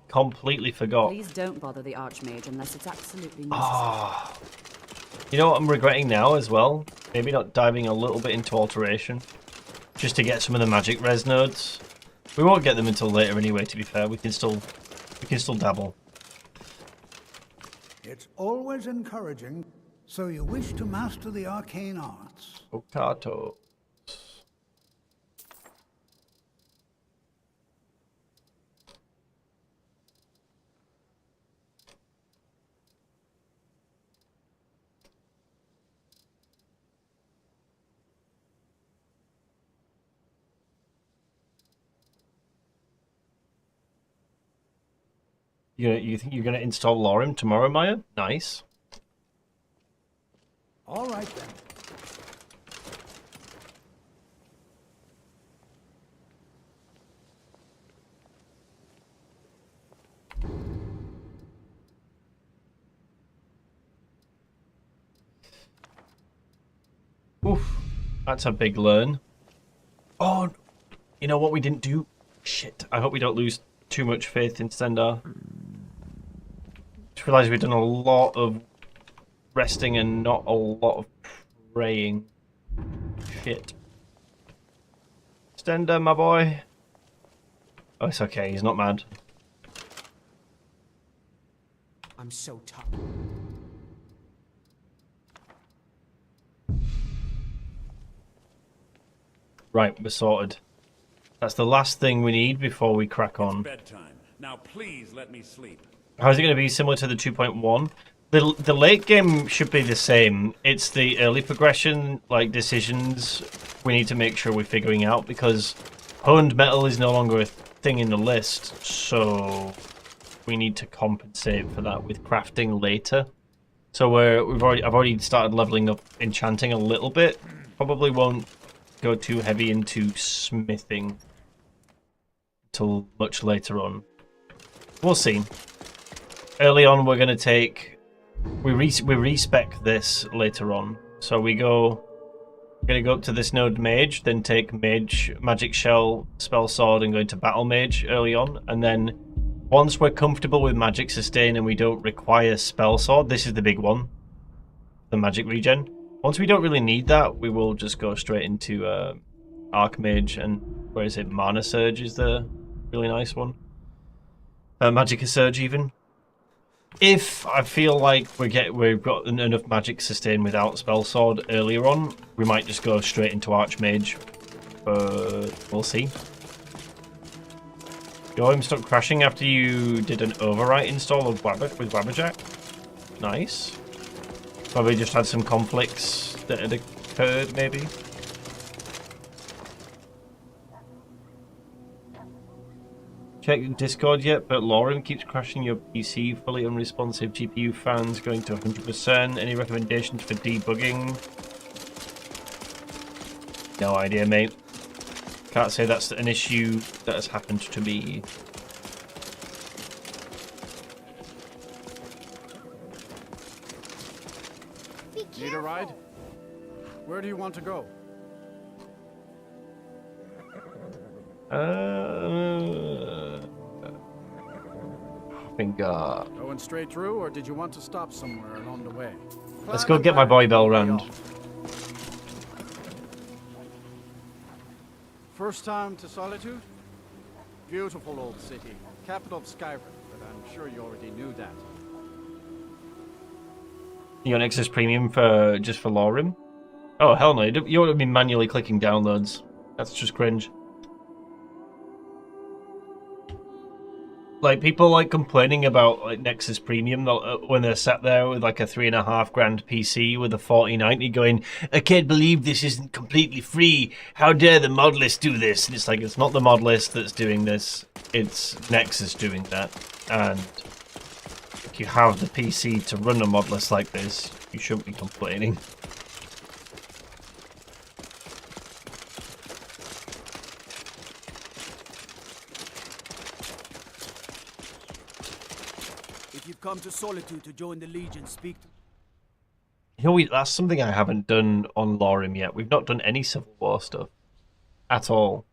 Completely forgot. Please don't bother the Archmage unless it's absolutely necessary. Oh. You know what I'm regretting now as well? Maybe not diving a little bit into Alteration. Just to get some of the magic res nodes. We won't get them until later anyway, to be fair. We can still dabble. It's always encouraging. So you wish to master the arcane arts? Okato. You think you're going to install LoreRim tomorrow, Maya? Nice. All right, then. Oof. That's a big learn. Oh, you know what we didn't do? Shit. I hope we don't lose too much faith in Stendarr. Just realised we've done a lot of resting and not a lot of praying. Shit. Stendarr, my boy. Oh, it's okay. He's not mad. I'm so tough. Right, we're sorted. That's the last thing we need before we crack on. Bedtime. Now please let me sleep. How's it going to be similar to the 2.1? The late game should be the same. It's the early progression, like decisions, we need to make sure we're figuring out, because honed metal is no longer a thing in the list, so we need to compensate for that with crafting later. So I've already started leveling up enchanting a little bit. Probably won't go too heavy into smithing until much later on. We'll see. Early on, we're going to take... We respec this later on. So we're going to go up to this node Mage, then take Mage, Magic Shell, Spell Sword, and go into Battle Mage early on. And then once we're comfortable with Magic Sustain and we don't require Spell Sword, this is the big one, the Magic Regen. Once we don't really need that, we will just go straight into Archmage, and where is it? Mana Surge is the really nice one. Magicka Surge even. If I feel like we've got enough magic sustain without Spell Sword earlier on, we might just go straight into Archmage. We'll see. LoreRim stopped crashing after you did an overwrite install of with Wabberjack. Nice. Probably just had some conflicts that had occurred, maybe. Check Discord yet, but LoreRim keeps crashing your PC. Fully unresponsive GPU fans going to 100%. Any recommendations for debugging? No idea, mate. Can't say that's an issue that has happened to me. Need a ride? Where do you want to go? I think, Going straight through, or did you want to stop somewhere along the way? let's go get my boy Belrand. First time to Solitude? Beautiful old city, capital of Skyrim, but I'm sure you already knew that. You got Nexus Premium for just for LoreRim? Oh hell no! You won't be manually clicking downloads. That's just cringe. Like people like complaining about like Nexus Premium when they're sat there with like a $3.5 grand PC with a 4090, going, "I can't believe this isn't completely free. How dare the modlist do this?" And it's like, it's not the modlist that's doing this. It's Nexus doing that. And if you have the PC to run a modlist like this, you shouldn't be complaining. If you've come to Solitude to join the Legion, speak to... You know, that's something I haven't done on LoreRim yet. We've not done any Civil War stuff. At all.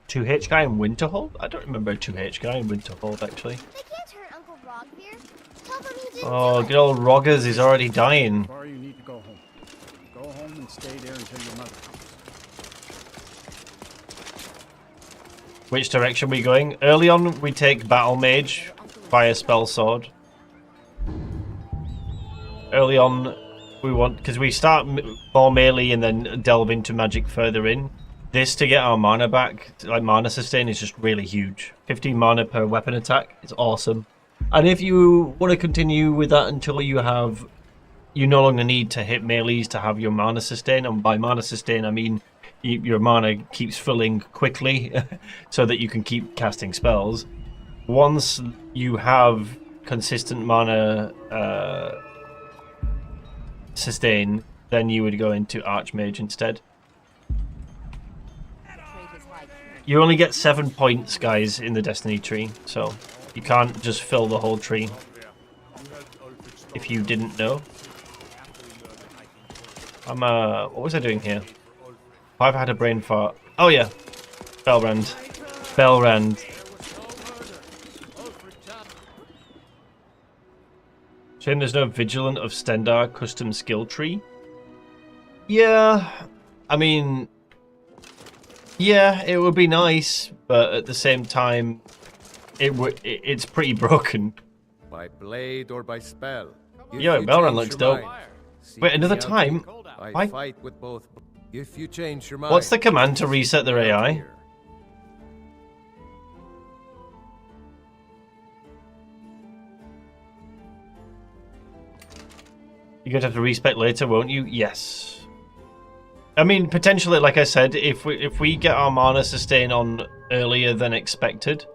Two-H guy in Winterhold? I don't remember a 2H guy in Winterhold, actually. They can't hurt Uncle Rogvir. Tell them he didn't Oh, do good old Roggers is already dying. Or you need to go home. Go home and stay there until your mother comes. Which direction are we going? Early on, we take Battle Mage via Spell Sword. Early on, we want... because we start more melee and then delve into magic further in. This, to get our mana back, like mana sustain, is just really huge. 15 mana per weapon attack. It's awesome. And if you want to continue with that until you have... you no longer need to hit melees to have your mana sustain. And by mana sustain, I mean your mana keeps filling quickly so that you can keep casting spells. Once you have consistent mana sustain, then you would go into Archmage instead. You only get 7 points, guys, in the Destiny tree, so you can't just fill the whole tree. If you didn't know. What was I doing here? I've had a brain fart. Oh yeah, Belrand. Shame there's no Vigilant of Stendarr custom skill tree. Yeah, I mean, yeah, it would be nice, but at the same time, it's pretty broken. By blade or by spell. Yo, Belrand looks dope. Wait, another time? I fight with both. If you change your mind. What's the command to reset their AI? You're going to have to respec later, won't you? Yes. I mean, potentially, like I said, if we get our mana sustain on earlier than expected,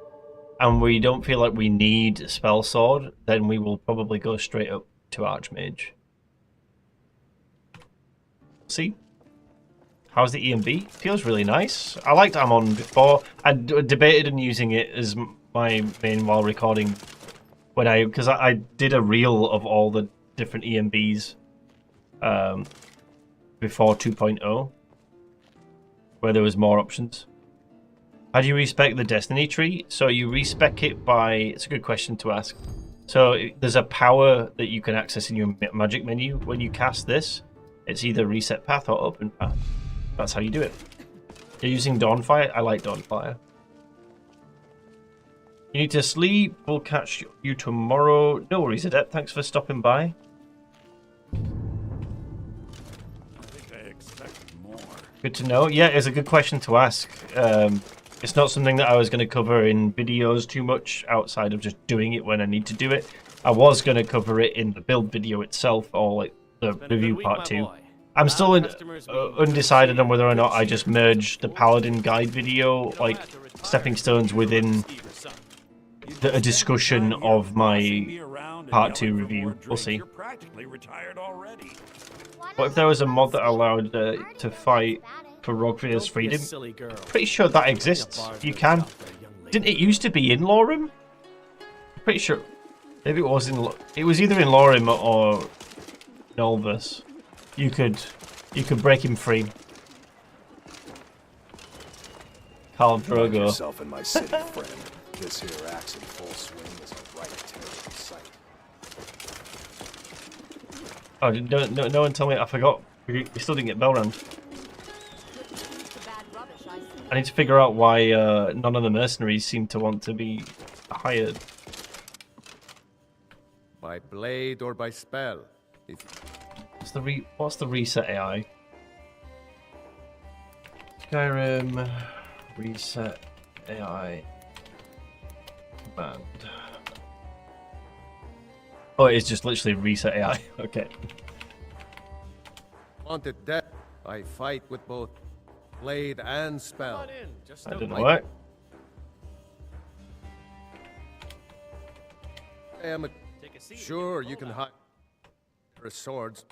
and we don't feel like we need Spell Sword, then we will probably go straight up to Archmage. See? How's the EMB? Feels really nice. I liked Amon before. I debated on using it as my main while recording because I did a reel of all the different EMBs before 2.0 where there was more options. How do you respec the Destiny tree? So you respec it by... It's a good question to ask. So there's a power that you can access in your magic menu. When you cast this, it's either reset path or open path. That's how you do it. You're using Dawnfire? I like Dawnfire. You need to sleep. We'll catch you tomorrow. No worries, Adept. Thanks for stopping by. I think I expected more. Good to know. Yeah, it's a good question to ask. It's not something that I was going to cover in videos too much outside of just doing it when I need to do it. I was going to cover it in the build video itself or like the review part 2. I'm still undecided on whether or not I just merge the Paladin guide video, like stepping stones within a discussion of my part 2 review. We'll see. What if there was a mod that allowed to fight for Rogvir's freedom? Pretty sure that exists. You can. Didn't it used to be in LoreRim? Pretty sure. Maybe it was in. It was either in LoreRim or Nolvus. You could break him free. Khal Drogo. Yourself in my city, friend. This here axe in full swing is a right terrible sight. Oh, no one tell me. I forgot. We still didn't get Belrand. I need to figure out why none of the mercenaries seem to want to be hired. By blade or by spell? What's the reset AI? Skyrim reset AI command. Oh, it's just literally reset AI. Okay. Wanted death. I fight with both blade and spell. That didn't work. I am sure you can hide your swords.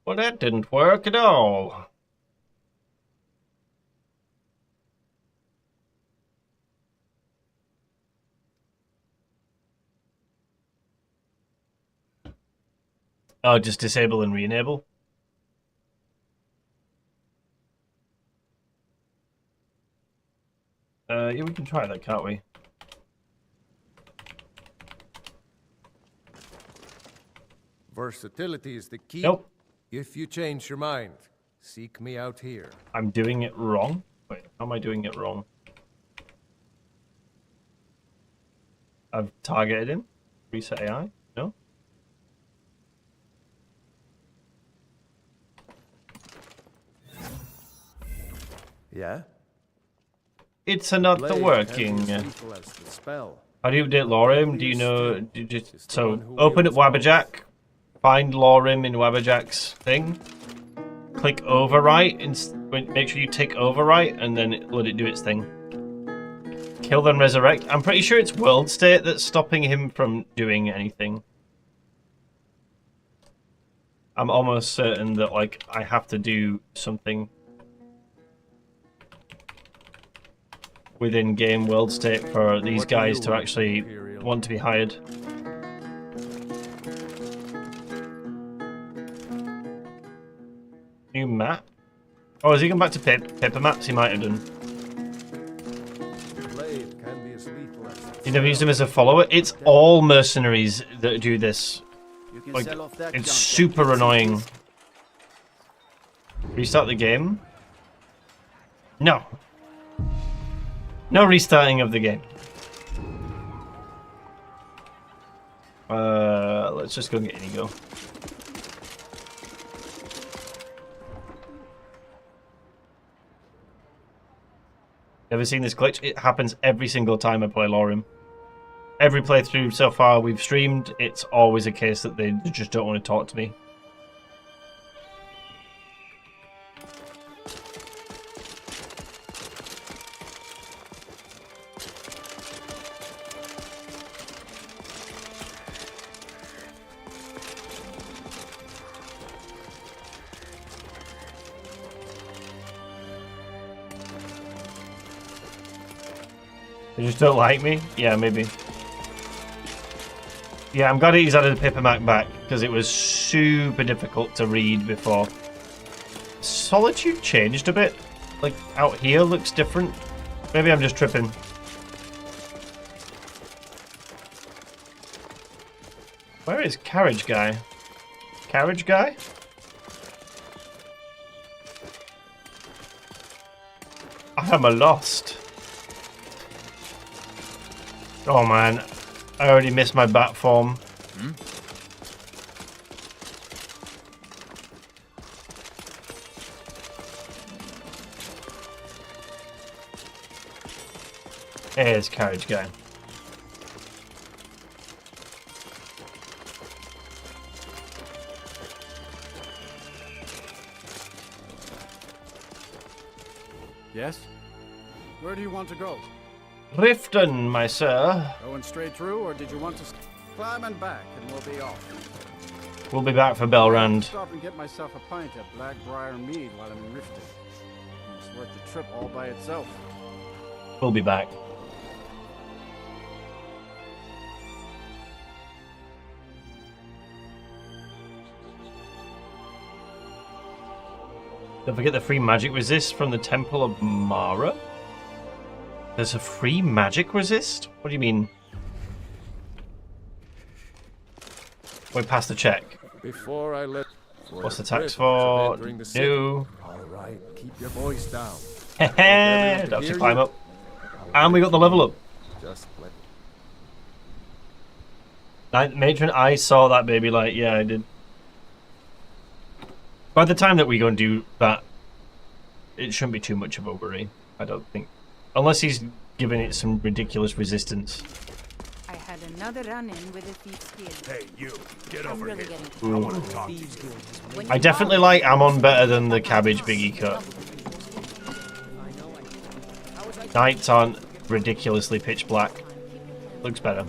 Well, that didn't work at all. Oh, just disable and re-enable? Yeah, we can try that, can't we? Versatility is the key. Nope. If you change your mind, seek me out here. I'm doing it wrong? Wait, how am I doing it wrong? I've targeted him? Reset AI? No? Yeah? It's not working. How do you update LoreRim? Do you know? So open up Wabberjack, find LoreRim in Wabberjack's thing, click overwrite, and make sure you tick overwrite, and then let it do its thing. Kill then resurrect. I'm pretty sure it's world state that's stopping him from doing anything. I'm almost certain that like I have to do something within game world state for these guys to actually want to be hired. New map? Oh, has he gone back to paper maps? He might have done. You never used him as a follower? It's all mercenaries that do this. Like, it's super annoying. Restart the game? No. No restarting of the game. Let's just go and get Inigo. Never seen this glitch? It happens every single time I play LoreRim. Every playthrough so far we've streamed, it's always a case that they just don't want to talk to me. They just don't like me? Yeah, maybe. Yeah, I'm glad he's added the paper map back, because it was super difficult to read before. Solitude changed a bit. Like, out here looks different. Maybe I'm just tripping. Where is Carriage Guy? Carriage Guy? I am lost. Oh man, I already missed my bat form. Here's Carriage Guy. Yes? Where do you want to go? Riften, my sir. Going straight through, or did you want to climb and back, and we'll be off? We'll be back for Belrand. Stop and get myself a pint at Blackbriar Mead while I'm in Riften. It's worth the trip all by itself. We'll be back. Don't forget the free magic resist from the Temple of Mara. There's a free magic resist? What do you mean? We passed the check. Before I let. What's the tax for? New. All right, keep your voice down. Hehe, don't have to climb up. And we got the level up. Just let. Matron, I saw that baby light. Yeah, I did. By the time that we go and do that, it shouldn't be too much of a worry, I don't think. Unless he's giving it some ridiculous resistance. I had another run-in with a thief skin. Hey, you, get I'm over really here. getting I want to talk to you. I definitely like Ammon better than the cabbage biggie cut. Nights aren't ridiculously pitch black. Looks better.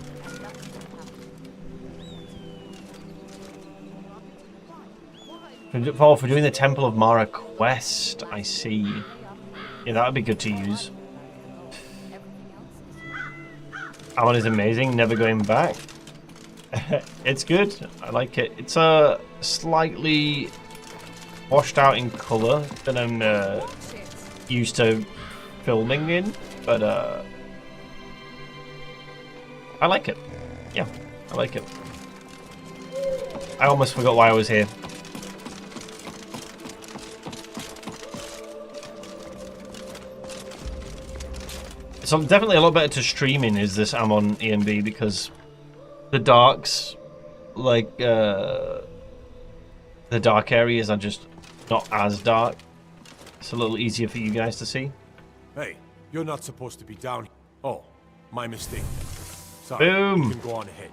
For doing the Temple of Mara quest, I see. Yeah, that would be good to use. Ammon is amazing, never going back. It's good, I like it. It's slightly washed out in colour than I'm used to filming in, but I like it. Yeah, I like it. I almost forgot why I was here. So definitely a lot better to streaming is this Ammon ENB because the darks, like the dark areas are just not as dark. It's a little easier for you guys to see. Hey, you're not supposed to be down. Oh, my mistake. Sorry, Boom. You can go on ahead.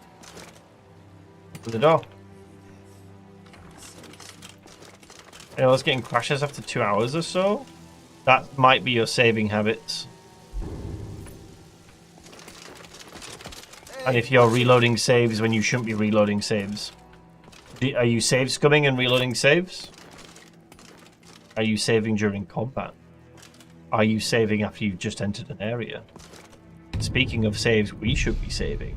To the door. Yeah, I was getting crashes after 2 hours or so. That might be your saving habits. And if you're reloading saves when you shouldn't be reloading saves. Are you save scumming and reloading saves? Are you saving during combat? Are you saving after you've just entered an area? Speaking of saves, we should be saving.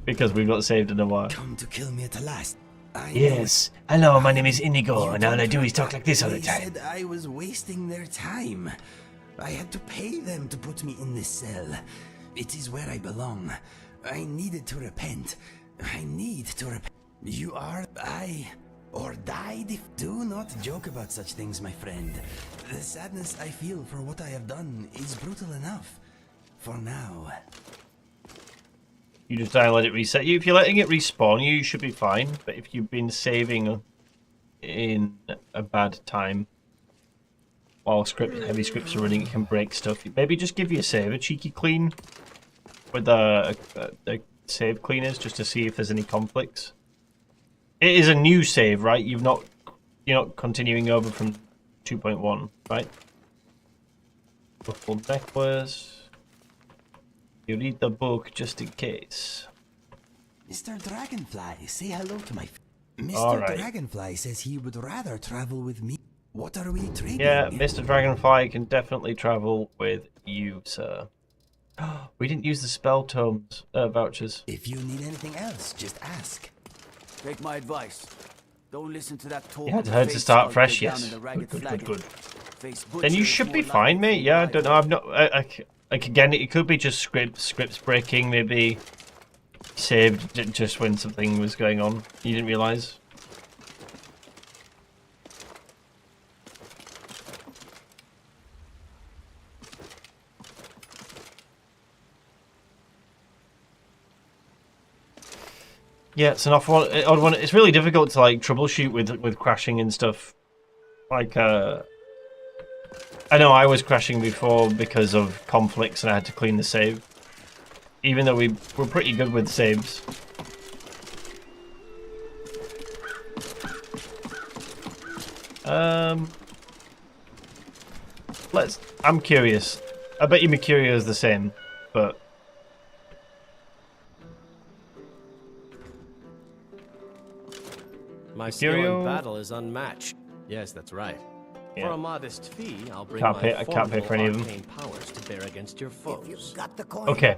Because we've not saved in a while. Come to kill me at the last. Yes. Hello, my name is Inigo, and all I do is talk like this all the They time. said I was wasting their time. I had to pay them to put me in this cell. It is where I belong. I needed to repent. I need to repent. You are I or died. Do not joke about such things, my friend. The sadness I feel for what I have done is brutal enough. For now. You just die and let it reset you. If you're letting it respawn you, you should be fine. But if you've been saving in a bad time while heavy scripts are running, it can break stuff. Maybe just give your save a cheeky clean with the save cleaners just to see if there's any conflicts. It is a new save, right? You're not continuing over from 2.1, right? Full necklace. You read the book just in case. Mr. Dragonfly, say hello to my... All Mr. right. Dragonfly says he would rather travel with me. What are we trading? Yeah, Mr. Dragonfly can definitely travel with you, sir. We didn't use the spell tomes vouchers. If you need anything else, just ask. Take my advice. Don't listen to that talk. Yeah, it's heard to start fresh, yes. Good. Then you should be fine, mate. Yeah, I don't know. I'm not... Like again, it could be just scripts breaking, maybe saved just when something was going on. You didn't realise. Yeah, it's an odd one. It's really difficult to like troubleshoot with crashing and stuff. Like, I know I was crashing before because of conflicts and I had to clean the save. Even though we were pretty good with saves. I'm curious. I bet you Mercurio is the same, but... My skill in battle is unmatched. Yes, that's right. Yeah. For a modest fee, I'll bring I my can't pay for any of them. arcane powers to bear against your foes. Okay.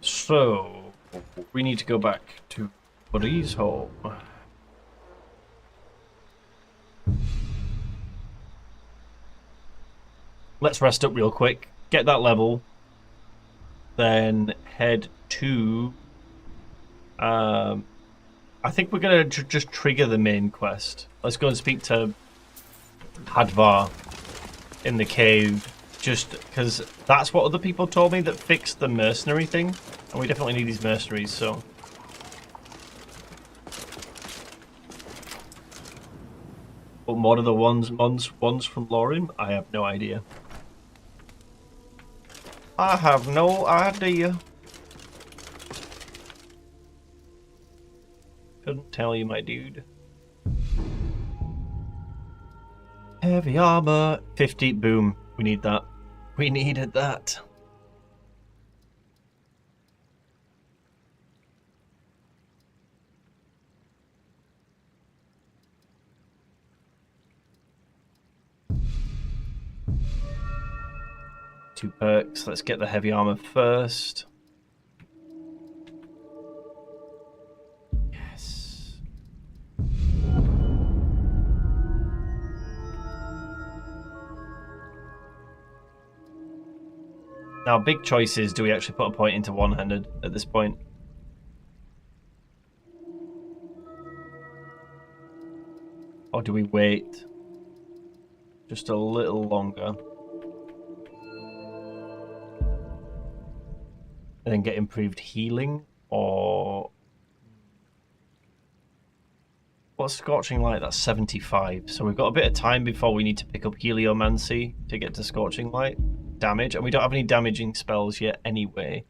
So, we need to go back to Buddy's home. Let's rest up real quick, get that level, then head to... I think we're going to just trigger the main quest. Let's go and speak to Hadvar in the cave, just because that's what other people told me that fixed the mercenary thing, and we definitely need these mercenaries, so... What mod are the ones from LoreRim? I have no idea. I have no idea. Couldn't tell you, my dude. Heavy armor, 50, boom. We need that. We needed that. Two perks. Let's get the heavy armor first. Yes. Now, big choice is, do we actually put a point into one-handed at this point? Or do we wait just a little longer? And then get improved healing, or what's Scorching Light? That's 75. So we've got a bit of time before we need to pick up Heliomancy to get to Scorching Light damage, and we don't have any damaging spells yet anyway.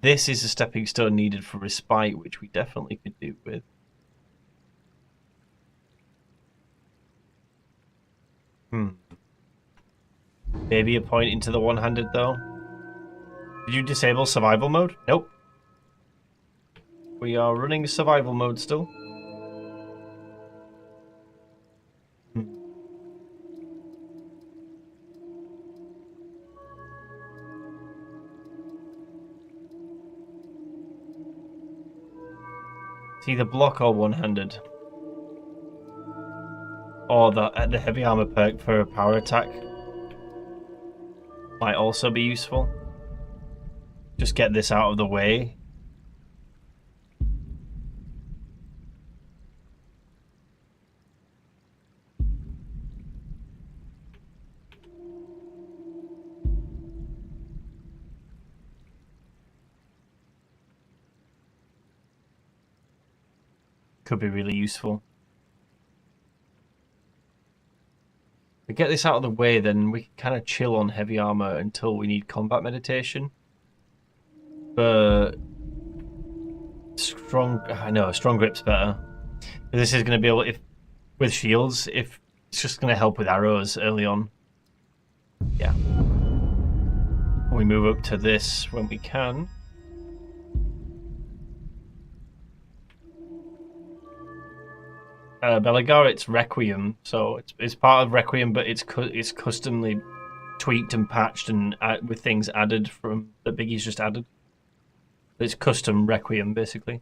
This is a stepping stone needed for Respite, which we definitely could do with. Maybe a point into the one-handed though. Did you disable survival mode? Nope. We are running survival mode still. It's either block or one-handed. Or the heavy armor perk for a power attack might also be useful. Just get this out of the way. Could be really useful. We get this out of the way, then we can kind of chill on heavy armor until we need combat meditation. But strong grip's better. This is going to be able, if with shields, if it's just going to help with arrows early on. Yeah. We move up to this when we can. Belagar, it's Requiem, so it's part of Requiem, but it's customly tweaked and patched and with things added from that Biggie's just added. It's custom Requiem, basically.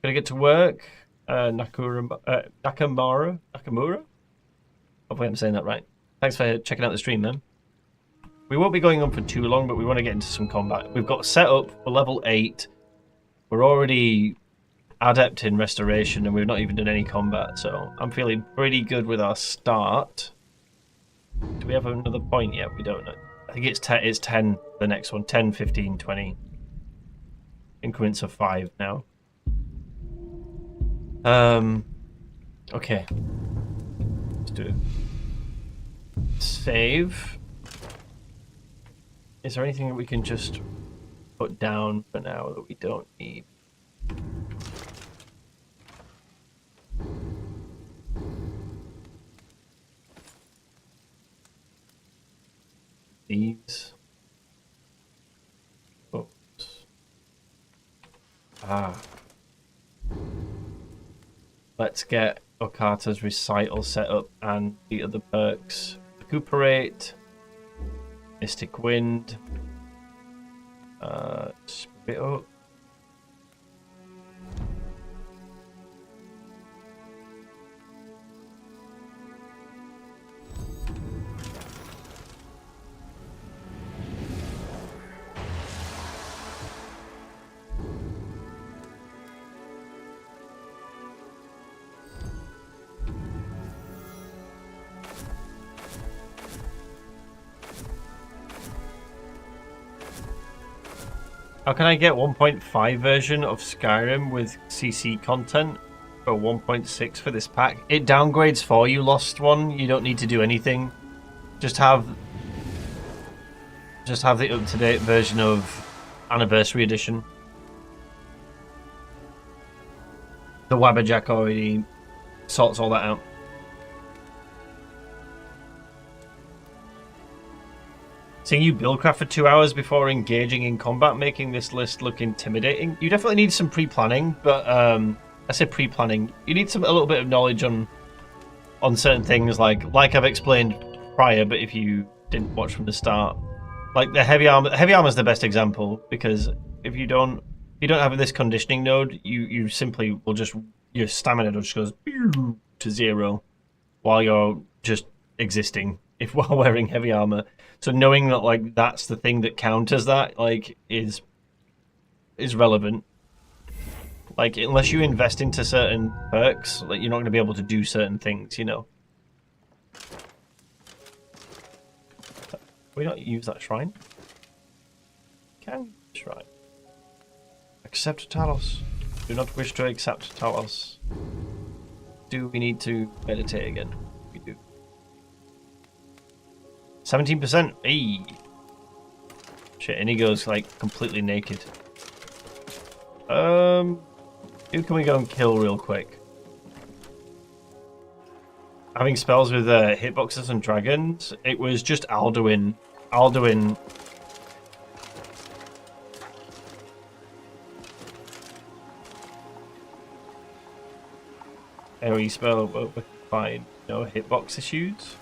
Gonna get to work. Nakamura? Hopefully I'm saying that right. Thanks for checking out the stream, man. We won't be going on for too long, but we want to get into some combat. We've got set up for level 8. We're already adept in restoration, and we've not even done any combat, so I'm feeling pretty good with our start. Do we have another point yet? We don't know. I think it's 10, the next one. 10, 15, 20. Increments of 5 now. Okay. Let's do it. Save. Is there anything that we can just put down for now that we don't need? These. Oops. Ah. Let's get Okata's recital set up and the other perks. Recuperate. Mystic Wind. Spit up. How can I get 1.5 version of Skyrim with CC content for 1.6 for this pack? It downgrades for you, Lost One. You don't need to do anything. Just have the up-to-date version of Anniversary Edition. The Wabberjack already sorts all that out. Seeing you buildcraft for 2 hours before engaging in combat, making this list look intimidating. You definitely need some pre-planning, but I say pre-planning. You need a little bit of knowledge on certain things, like I've explained prior. But if you didn't watch from the start, like the heavy armor is the best example, because if you don't have this conditioning node, you simply will just, your stamina just goes to 0 while you're just existing while wearing heavy armor. So knowing that, like, that's the thing that counters that, like, is relevant. Like, unless you invest into certain perks, like, you're not going to be able to do certain things, you know. Can we not use that shrine? Can shrine. Accept Talos. Do not wish to accept Talos. Do we need to meditate again? We do. 17%. Hey. Shit, and he goes like completely naked. Who can we go and kill real quick? Having spells with hitboxes and dragons, it was just Alduin. Alduin. AoE spell, well, fine. No hitbox issues.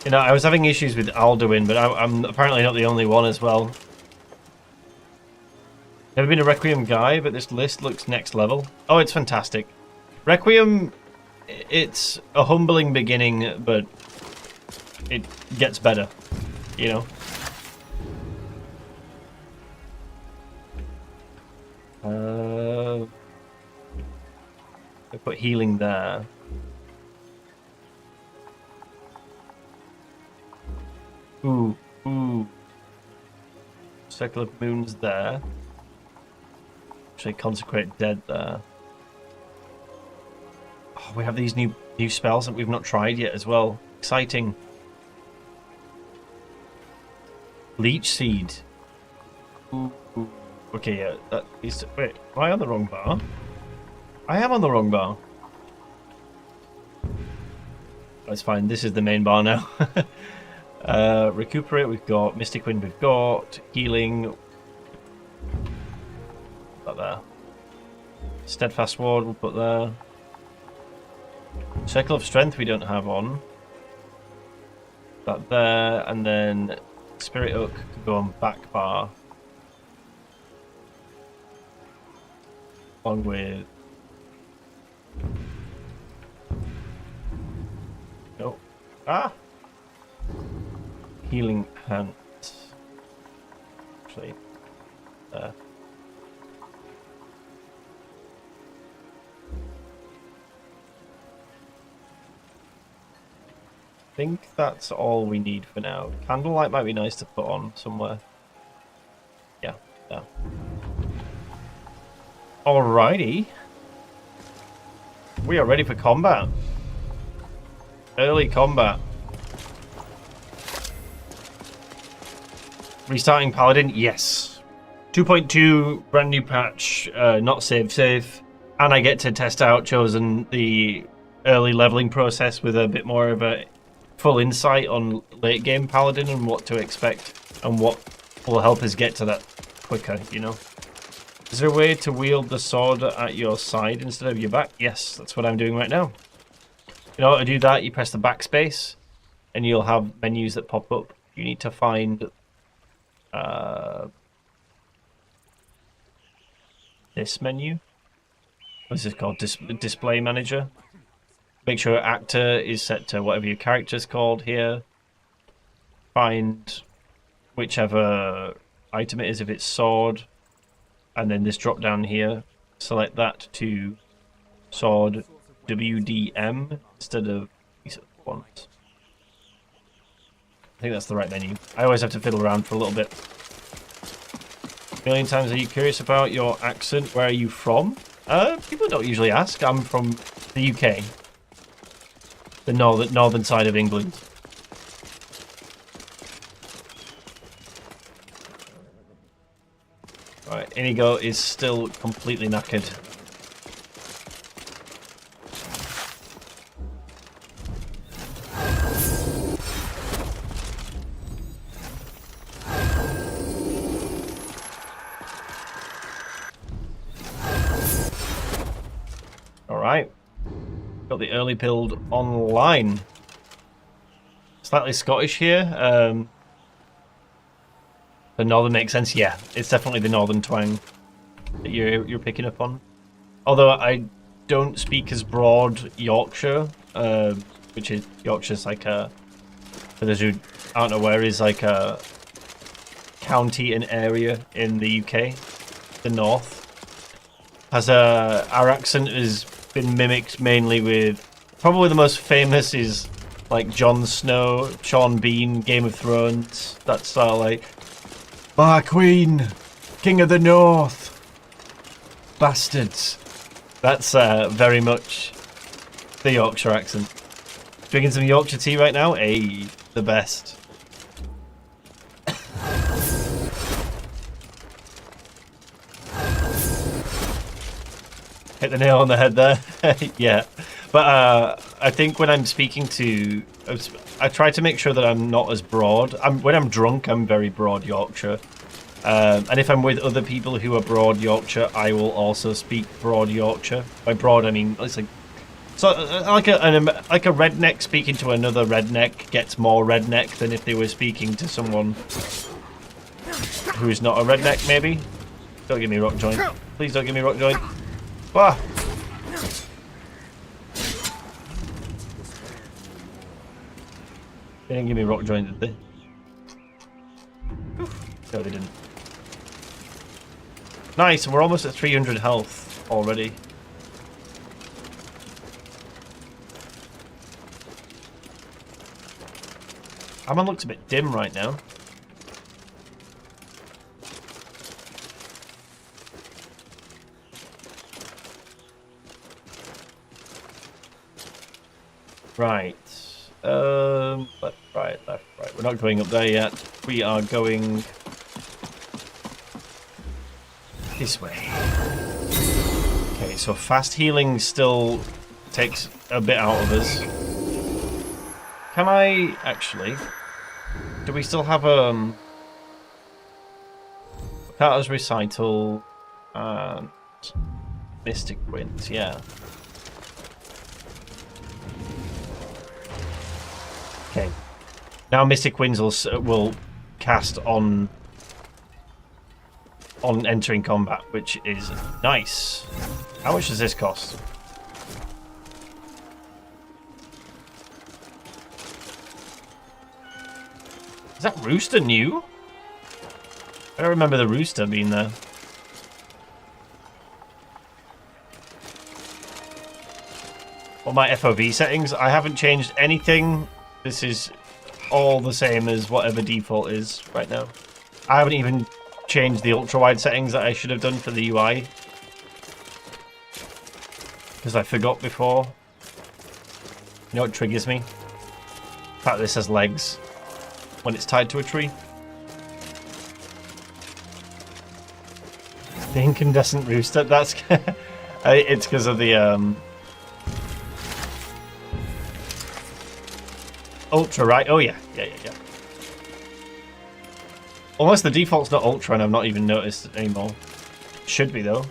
You know, I was having issues with Alduin, but I'm apparently not the only one as well. Never been a Requiem guy, but this list looks next level. Oh, it's fantastic. Requiem, it's a humbling beginning, but it gets better, you know? I put healing there. Ooh. Circle of Moons there. Actually, Consecrate Dead there. Oh, we have these new spells that we've not tried yet as well. Exciting. Leech Seed. Ooh. Okay, yeah, that is... Wait, am I on the wrong bar? I am on the wrong bar. That's fine, this is the main bar now. Recuperate, we've got Mystic Wind, we've got Healing. Put that there. Steadfast Ward, we'll put there. Circle of Strength we don't have on. That there, and then Spirit Hook could go on back bar. Along with... Oh. Ah! Healing Hands. actually. I think that's all we need for now. Candlelight might be nice to put on somewhere. Yeah, yeah. Alrighty. We are ready for combat. Early combat. Restarting Paladin? Yes. 2.2, brand new patch, not save. And I get to test out Chosen the early leveling process with a bit more of a full insight on late game Paladin and what to expect and what will help us get to that quicker, you know. Is there a way to wield the sword at your side instead of your back? Yes, that's what I'm doing right now. In order to do that, you press the backspace and you'll have menus that pop up. You need to find this menu. What's this called? Display manager. Make sure actor is set to whatever your character's called here. Find whichever item it is, if it's sword. And then this drop down here, select that to sword WDM instead of these ones. I think that's the right menu. I always have to fiddle around for a little bit. A million times, are you curious about your accent? Where are you from? People don't usually ask. I'm from the UK. The northern side of England. Right, Inigo is still completely knackered. Alright. Got the early build online. Slightly Scottish here. The northern makes sense. Yeah, it's definitely the northern twang that you're picking up on. Although I don't speak as broad Yorkshire, which is Yorkshire's like a, for those who aren't aware, is like a county and area in the UK, the north. Has our accent has been mimicked mainly with, probably the most famous is like Jon Snow, Sean Bean, Game of Thrones. That style, like, "My queen, king of the north, bastards." That's very much the Yorkshire accent. Drinking some Yorkshire tea right now? Hey, the best. Hit the nail on the head there. Yeah. But I think when I'm speaking to... I try to make sure that I'm not as broad. When I'm drunk, I'm very broad Yorkshire. And if I'm with other people who are broad Yorkshire, I will also speak broad Yorkshire. By broad, I mean it's like, so like a redneck speaking to another redneck gets more redneck than if they were speaking to someone who is not a redneck. Maybe. Don't give me rock joint. Please don't give me rock joint. Ah. They didn't give me rock joint, did they? No, they didn't. Nice, we're almost at 300 health already. Ammo looks a bit dim right now. Right. Left, right. We're not going up there yet. We are going this way. Okay, so fast healing still takes a bit out of us. Can I actually? Do we still have Carter's Recital and Mystic Winds? Yeah. Okay. Now Mystic Winds will cast on entering combat, which is nice. How much does this cost? Is that rooster new? I don't remember the rooster being there. Well, my FOV settings, I haven't changed anything. This is all the same as whatever default is right now. I haven't even changed the ultra-wide settings that I should have done for the UI. Because I forgot before. You know what triggers me? The fact that this has legs when it's tied to a tree. The incandescent rooster, that's... it's because of the... Ultra, right? Oh, yeah. Yeah. Unless the default's not Ultra and I've not even noticed it anymore. Should be, though.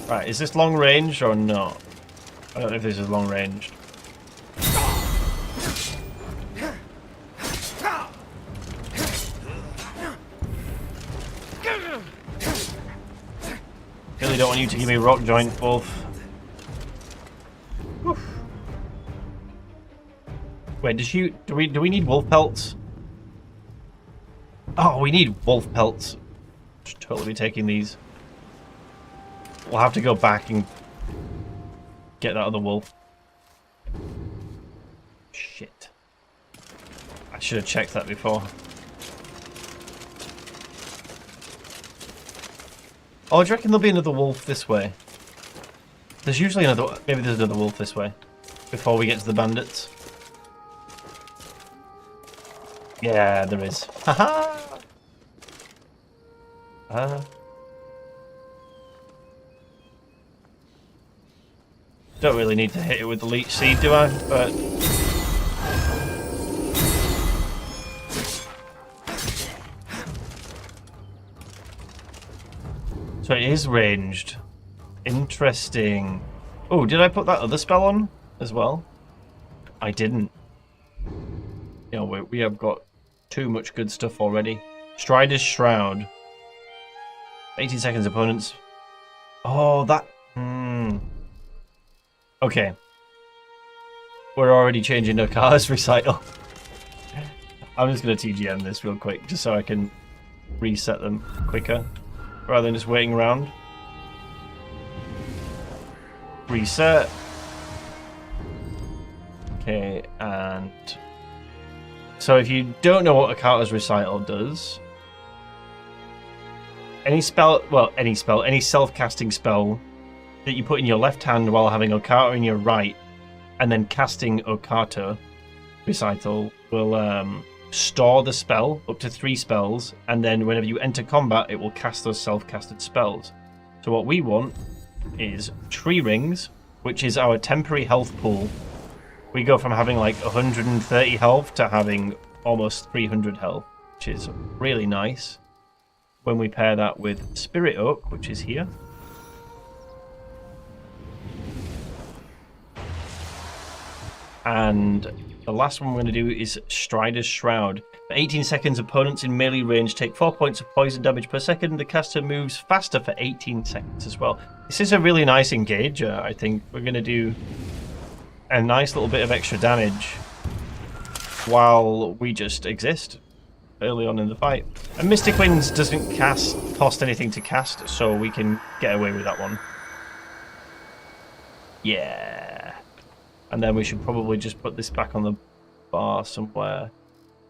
Right, is this long range or not? I don't know if this is long range. Really don't want you to give me rock joint, Wolf. Wait, do we need wolf pelts? Oh, we need wolf pelts. Should totally be taking these. We'll have to go back and get that other wolf. Shit. I should have checked that before. Oh, do you reckon there'll be another wolf this way? There's usually another... Maybe there's another wolf this way. Before we get to the bandits. Yeah, there is. Haha! Don't really need to hit it with the leech seed, do I? But... So it is ranged. Interesting. Oh, did I put that other spell on as well? I didn't. You know, we have got too much good stuff already. Strider's Shroud. 18 seconds opponents. Oh, that... Okay. We're already changing Okata's recital. I'm just going to TGM this real quick, just so I can reset them quicker, rather than just waiting around. Reset. Okay, and... So if you don't know what Okata's recital does... Any self-casting spell that you put in your left hand while having Okata in your right, and then casting Okata recital will store the spell, up to 3 spells, and then whenever you enter combat, it will cast those self-casted spells. So what we want is Tree Rings, which is our temporary health pool. We go from having like 130 health to having almost 300 health, which is really nice. When we pair that with Spirit Oak, which is here. And the last one we're going to do is Strider's Shroud. For 18 seconds, opponents in melee range take 4 points of poison damage per second. The caster moves faster for 18 seconds as well. This is a really nice engager, I think. We're going to do a nice little bit of extra damage while we just exist early on in the fight. And Mystic Winds doesn't cost anything to cast, so we can get away with that one. Yeah. And then we should probably just put this back on the bar somewhere.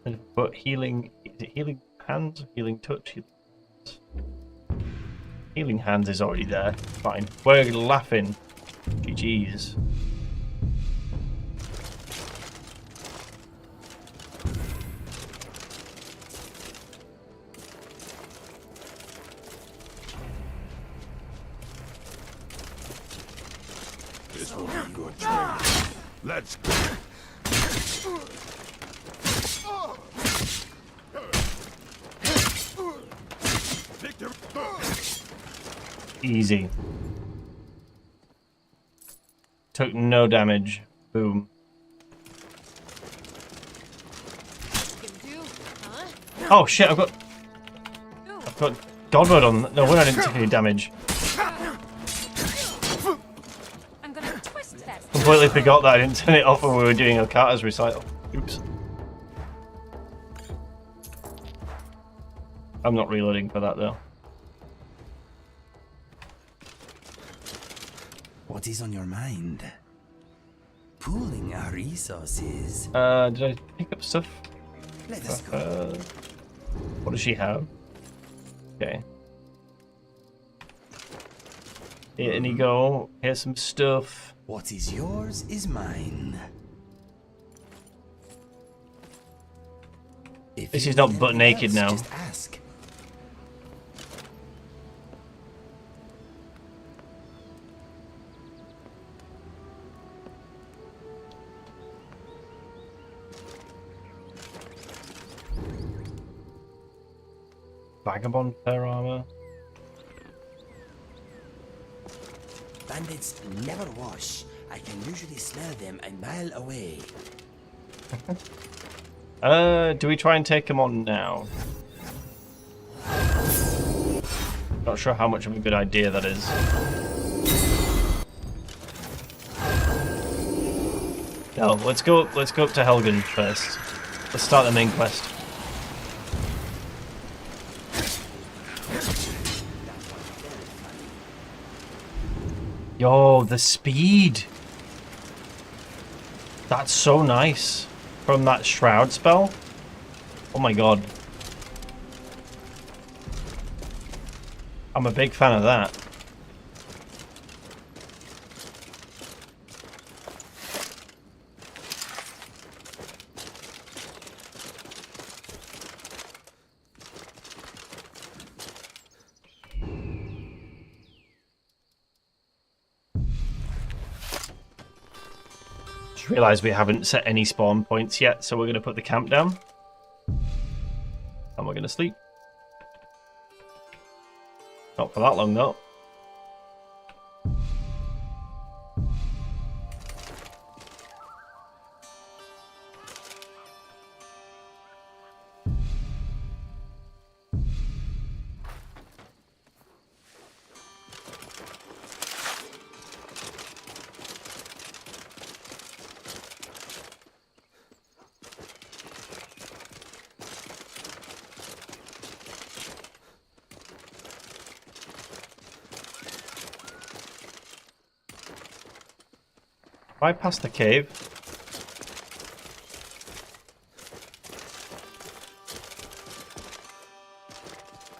And put healing... Is it healing hands? Healing touch? Healing hands is already there. Fine. We're laughing. GG's. This will be good training. Let's go. Easy. Took no damage. Boom. Oh shit, I've got God mode on. No wonder I didn't take any damage. Completely forgot that I didn't turn it off when we were doing Okata's recital. Oops. I'm not reloading for that though. What is on your mind? Pooling our resources. Did I pick up stuff? Let us go. What does she have? Okay. Here and you go. Here's some stuff. What is yours is mine. This is not butt naked now. Just ask. Vagabond fair armor. Bandits never wash. I can usually smell them a mile away. Do we try and take him on now? Not sure how much of a good idea that is. No, let's go up to Helgen first. Let's start the main quest. Yo, the speed! That's so nice. From that shroud spell. Oh my god. I'm a big fan of that. Realize we haven't set any spawn points yet, so we're going to put the camp down and we're going to sleep. Not for that long though. Bypass the cave.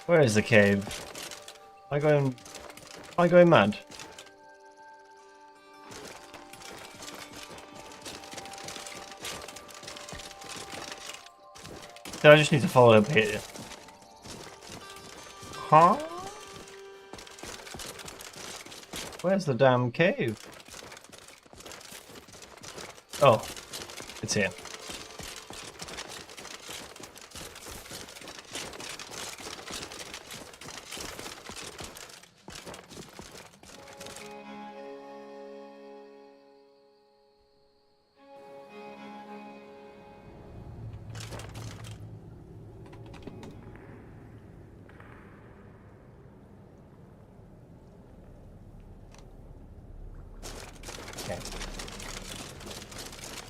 Where is the cave? Am I going mad? Did I just need to follow up here? Huh? Where's the damn cave? Oh, it's here.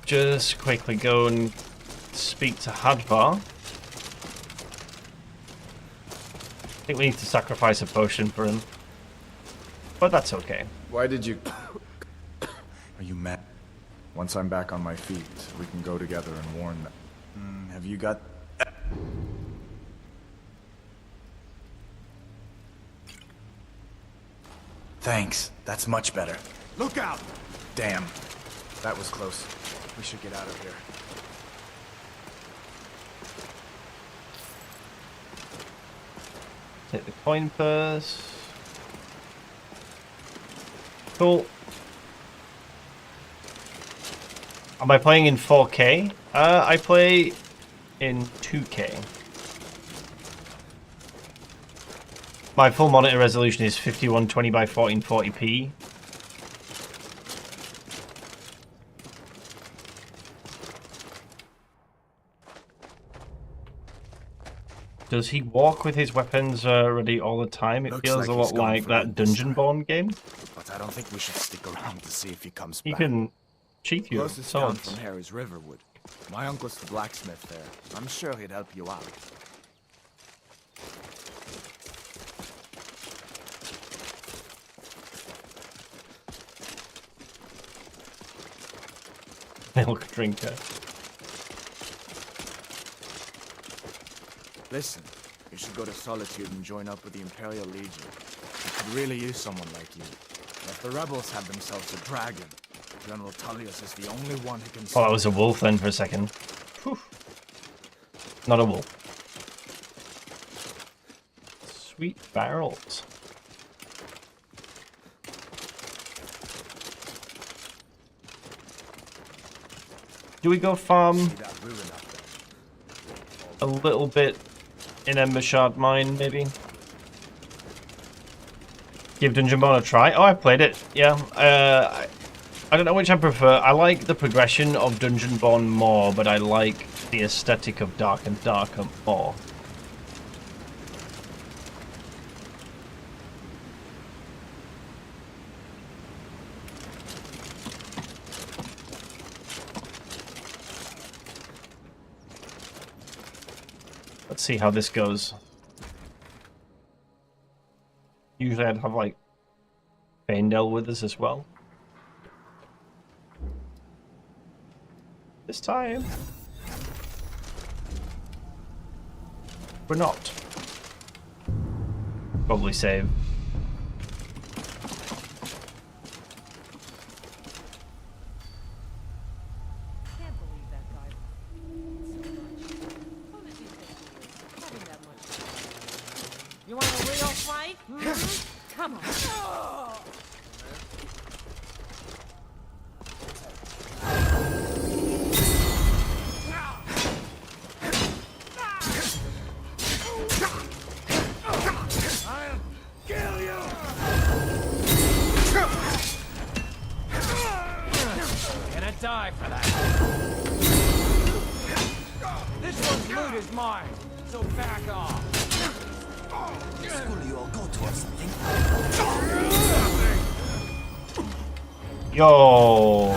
Just quickly go and speak to Hadvar. I think we need to sacrifice a potion for him. But that's okay. Why did you... Are you mad? Once I'm back on my feet, we can go together and warn them. Have you got... Thanks. That's much better. Look out! Damn. That was close. We should get out of here. Take the coin purse. Cool. Am I playing in 4K? I play in 2K. My full monitor resolution is 5120 by 1440p. Does he walk with his weapons ready all the time? It feels a lot like that Dungeonborn game. But I don't think we should stick around to see if he comes You back. can cheat you. Closest town from here is Riverwood. My uncle's the blacksmith there. I'm sure he'd help you out. Milk drinker. Listen, you should go to Solitude and join up with the Imperial Legion. We could really use someone like you. If the rebels have themselves a dragon, General Tullius is the only one who can... Oh, that was a wolf then for a second. Whew. Not a wolf. Sweet barrels. Do we go farm a little bit in Ember Shard Mine, maybe? Give Dungeon Born a try? Oh, I played it. Yeah. I don't know which I prefer. I like the progression of Dungeon Born more, but I like the aesthetic of Dark and Darker more. Let's see how this goes. Usually I'd have like Faendel with us as well. This time we're not. Probably save. You want a real fight? Come on. I'll kill you! Gonna die for that. This one's loot is mine, so back off. School you all go to or something? Yo.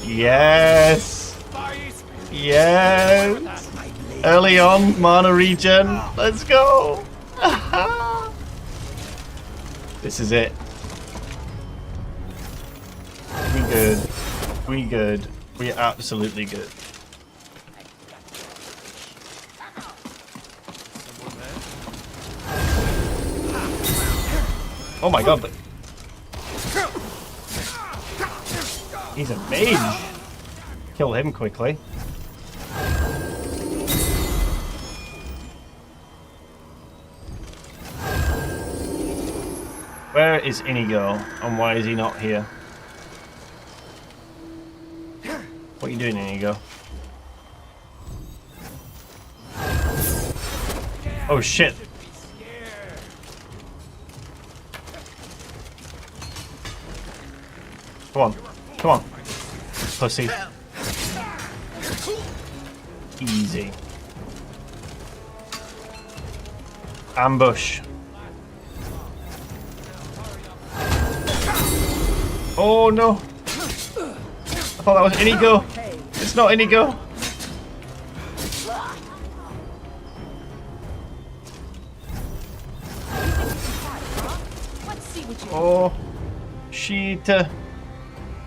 Yes. Yes. Early on, mana regen. Let's go. This is it. We good. We good. We absolutely good. Oh my god, but he's a mage. Kill him quickly. Where is Inigo and why is he not here? What are you doing, Inigo? Oh shit. Come on. Come on. Pussy. Easy. Ambush. Oh no. I thought that was Inigo. It's not Inigo. Oh. Sheeta.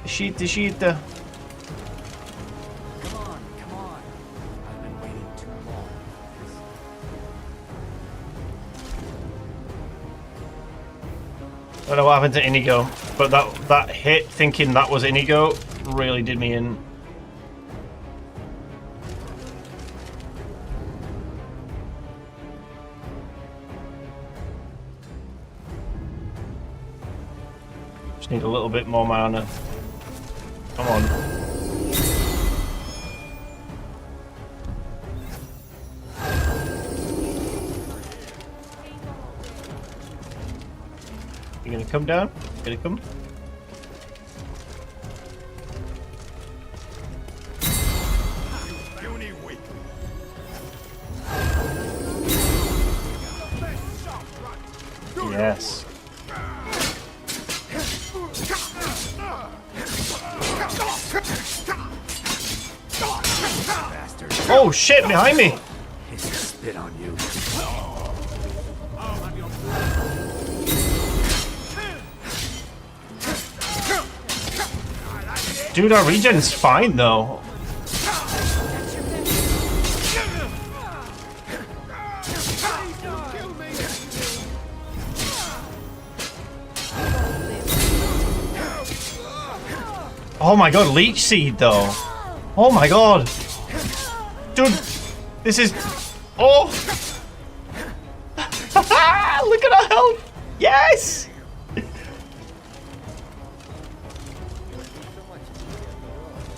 Sheeta, sheeta. Come on, come on. I've been waiting too long. I don't know what happened to Inigo, but that hit, thinking that was Inigo, really did me in. Just need a little bit more mana. Come on. You gonna come down? You gonna come? Yes. Oh shit, behind me! Spit on you. Dude, our regen's fine though. Oh my god, leech seed though. Oh my god. Dude, this is... Oh! Look at our health! Yes!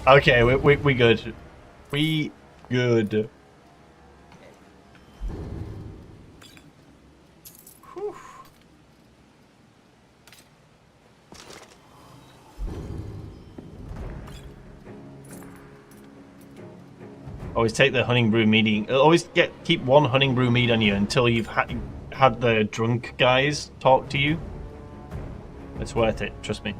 Okay, we good. We good. Whew. Always take the honey brew mead. Always keep one honey brew mead on you until you've had the drunk guys talk to you. It's worth it, trust me.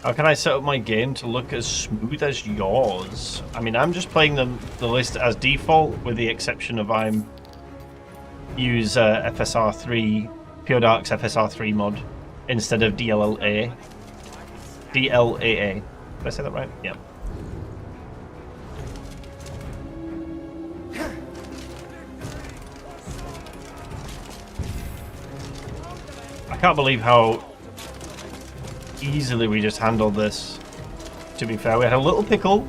How can I set up my game to look as smooth as yours? I mean, I'm just playing the list as default, with the exception of use FSR3, Pure Dark's FSR3 mod instead of DLLA. DLAA. Did I say that right? Yeah. I can't believe how easily we just handled this. To be fair, we had a little pickle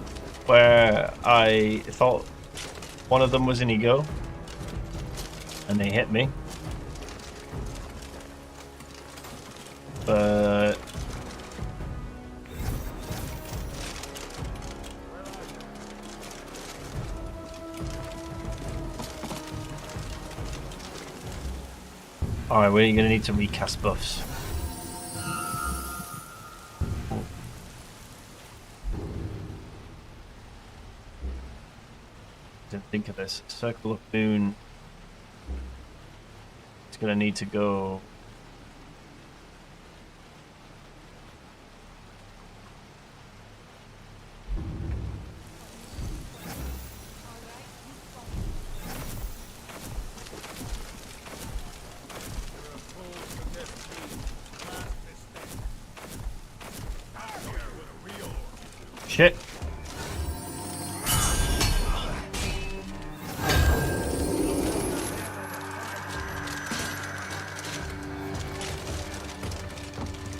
where I thought one of them was an ego and they hit me, but alright, we're gonna need to recast buffs. Didn't think of this. Circle of Moon. It's gonna need to go. Shit.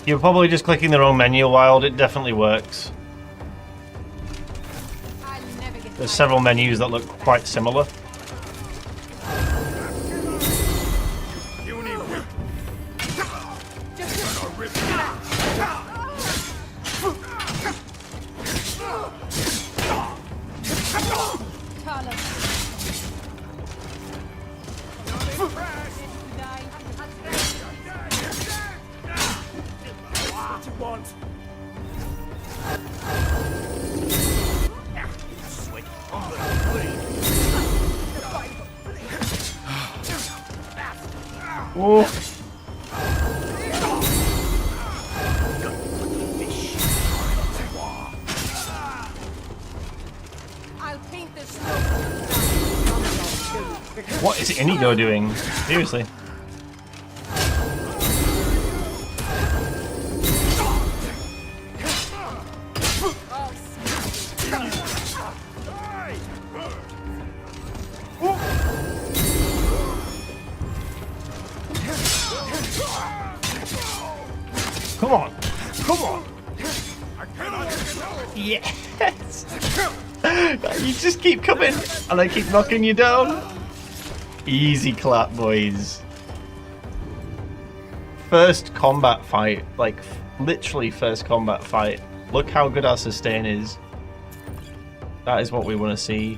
You're probably just clicking the wrong menu, Wild. It definitely works. There's several menus that look quite similar. Oh. What is Inigo doing? Seriously. Come on! Come on! Yes! You just keep coming and I keep knocking you down. Easy clap, boys. First combat fight, like literally first combat fight. Look how good our sustain is. That is what we want to see.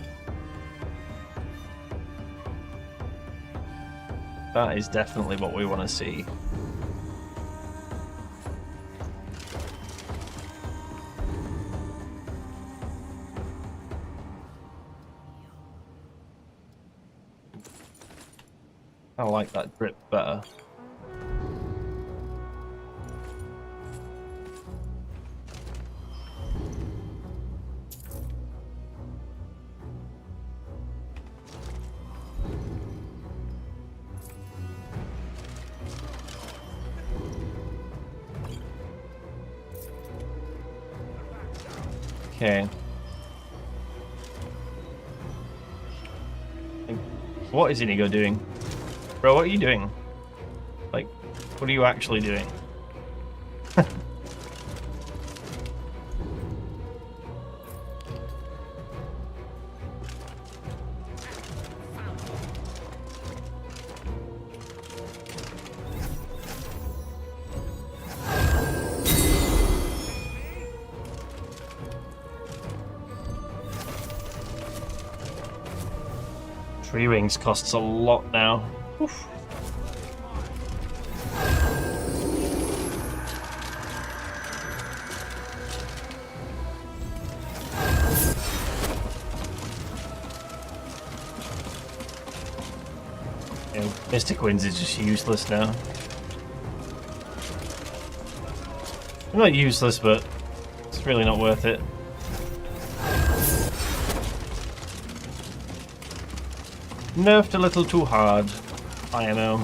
That is definitely what we want to see. I like that grip better. Okay. What is Inigo doing? Bro, what are you doing? Like, what are you actually doing? Tree rings costs a lot now. Oof. Yeah, Mystic Winds is just useless now. Not useless, but it's really not worth it. Nerfed a little too hard, IMO.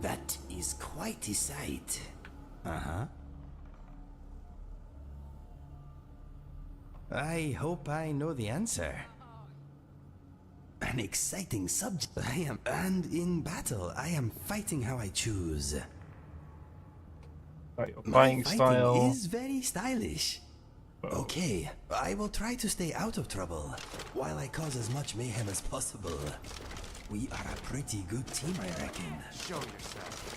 That is quite a sight. Uh-huh. I hope I know the answer. An exciting subject. And in battle, I am fighting how I choose. Right, My fighting fighting style. is very stylish. Okay, I will try to stay out of trouble, while I cause as much mayhem as possible. We are a pretty good team, I reckon. Show yourself.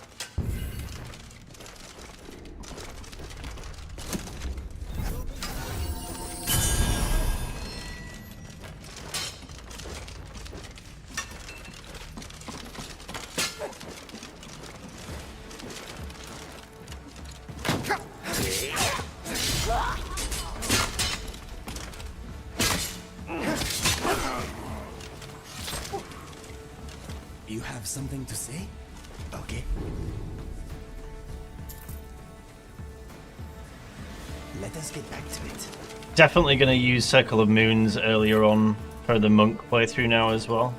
You have something to say? Okay. Let us get back to it. Definitely going to use Circle of Moons earlier on for the monk playthrough now as well.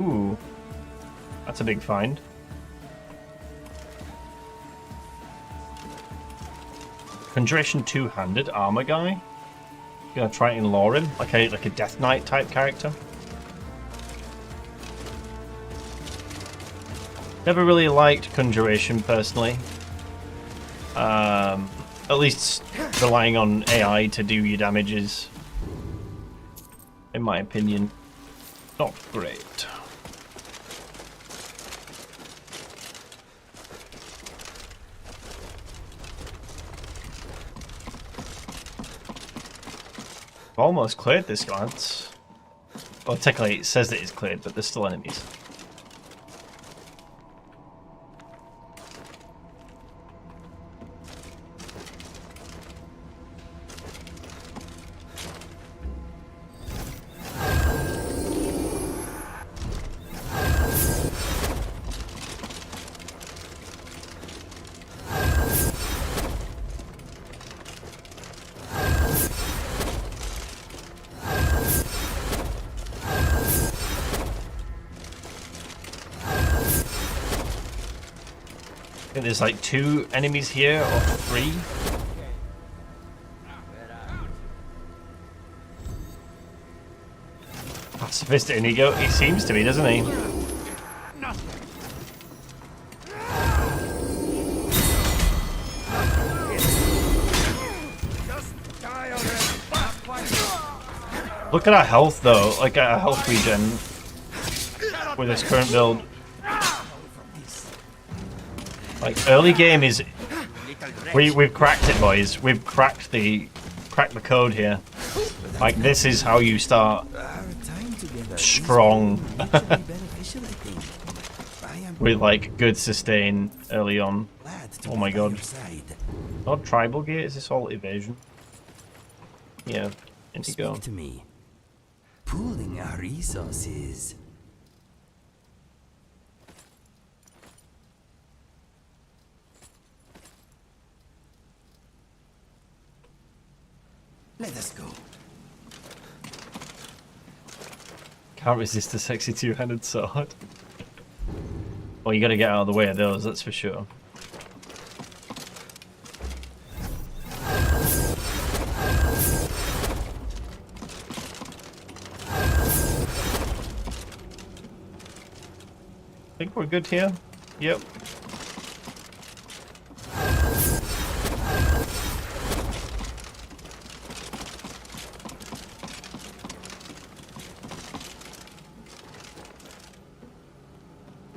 Ooh, that's a big find. Conjuration two-handed armor guy. Gonna try it in LoreRim, like a Death Knight type character. Never really liked Conjuration personally. At least relying on AI to do your damages, in my opinion, not great. Almost cleared this glance. Well, technically it says that it's cleared, but there's still enemies. I think there's like 2 enemies here, or 3. Pacifist Inigo, he seems to be, doesn't he? Look at our health though, like our health regen with this current build. Like early game is, we've cracked it, boys. We've cracked the code here. Like this is how you start strong with like good sustain early on. Oh my god! Not tribal gear. Is this all evasion? Yeah. Indigo. Speak to me. Pooling our resources. Let us go. Can't resist a sexy two-handed sword. Well, you gotta get out of the way of those, that's for sure. I think we're good here. Yep.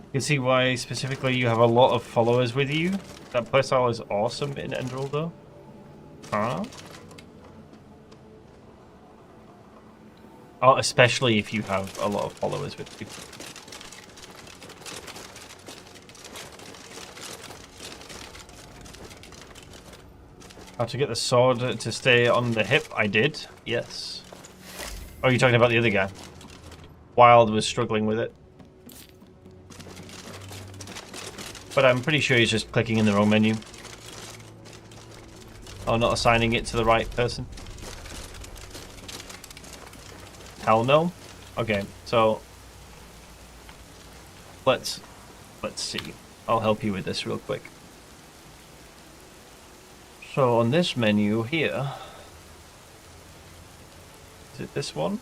You can see why specifically you have a lot of followers with you. That playstyle is awesome in Winterhold though. Huh? Oh, especially if you have a lot of followers with you. How to get the sword to stay on the hip? I did, yes. Oh, you're talking about the other guy. Wild was struggling with it. But I'm pretty sure he's just clicking in the wrong menu. Oh, not assigning it to the right person. Hell no. Okay, so let's see. I'll help you with this real quick. So on this menu here, is it this one?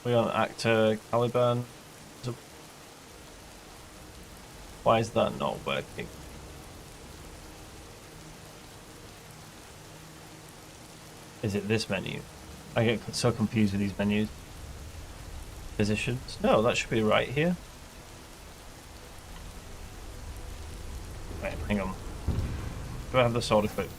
We're on actor Caliban. Why is that not working? Is it this menu? I get so confused with these menus. Positions? No, that should be right here. Wait, hang on. Do I have the sword equipped?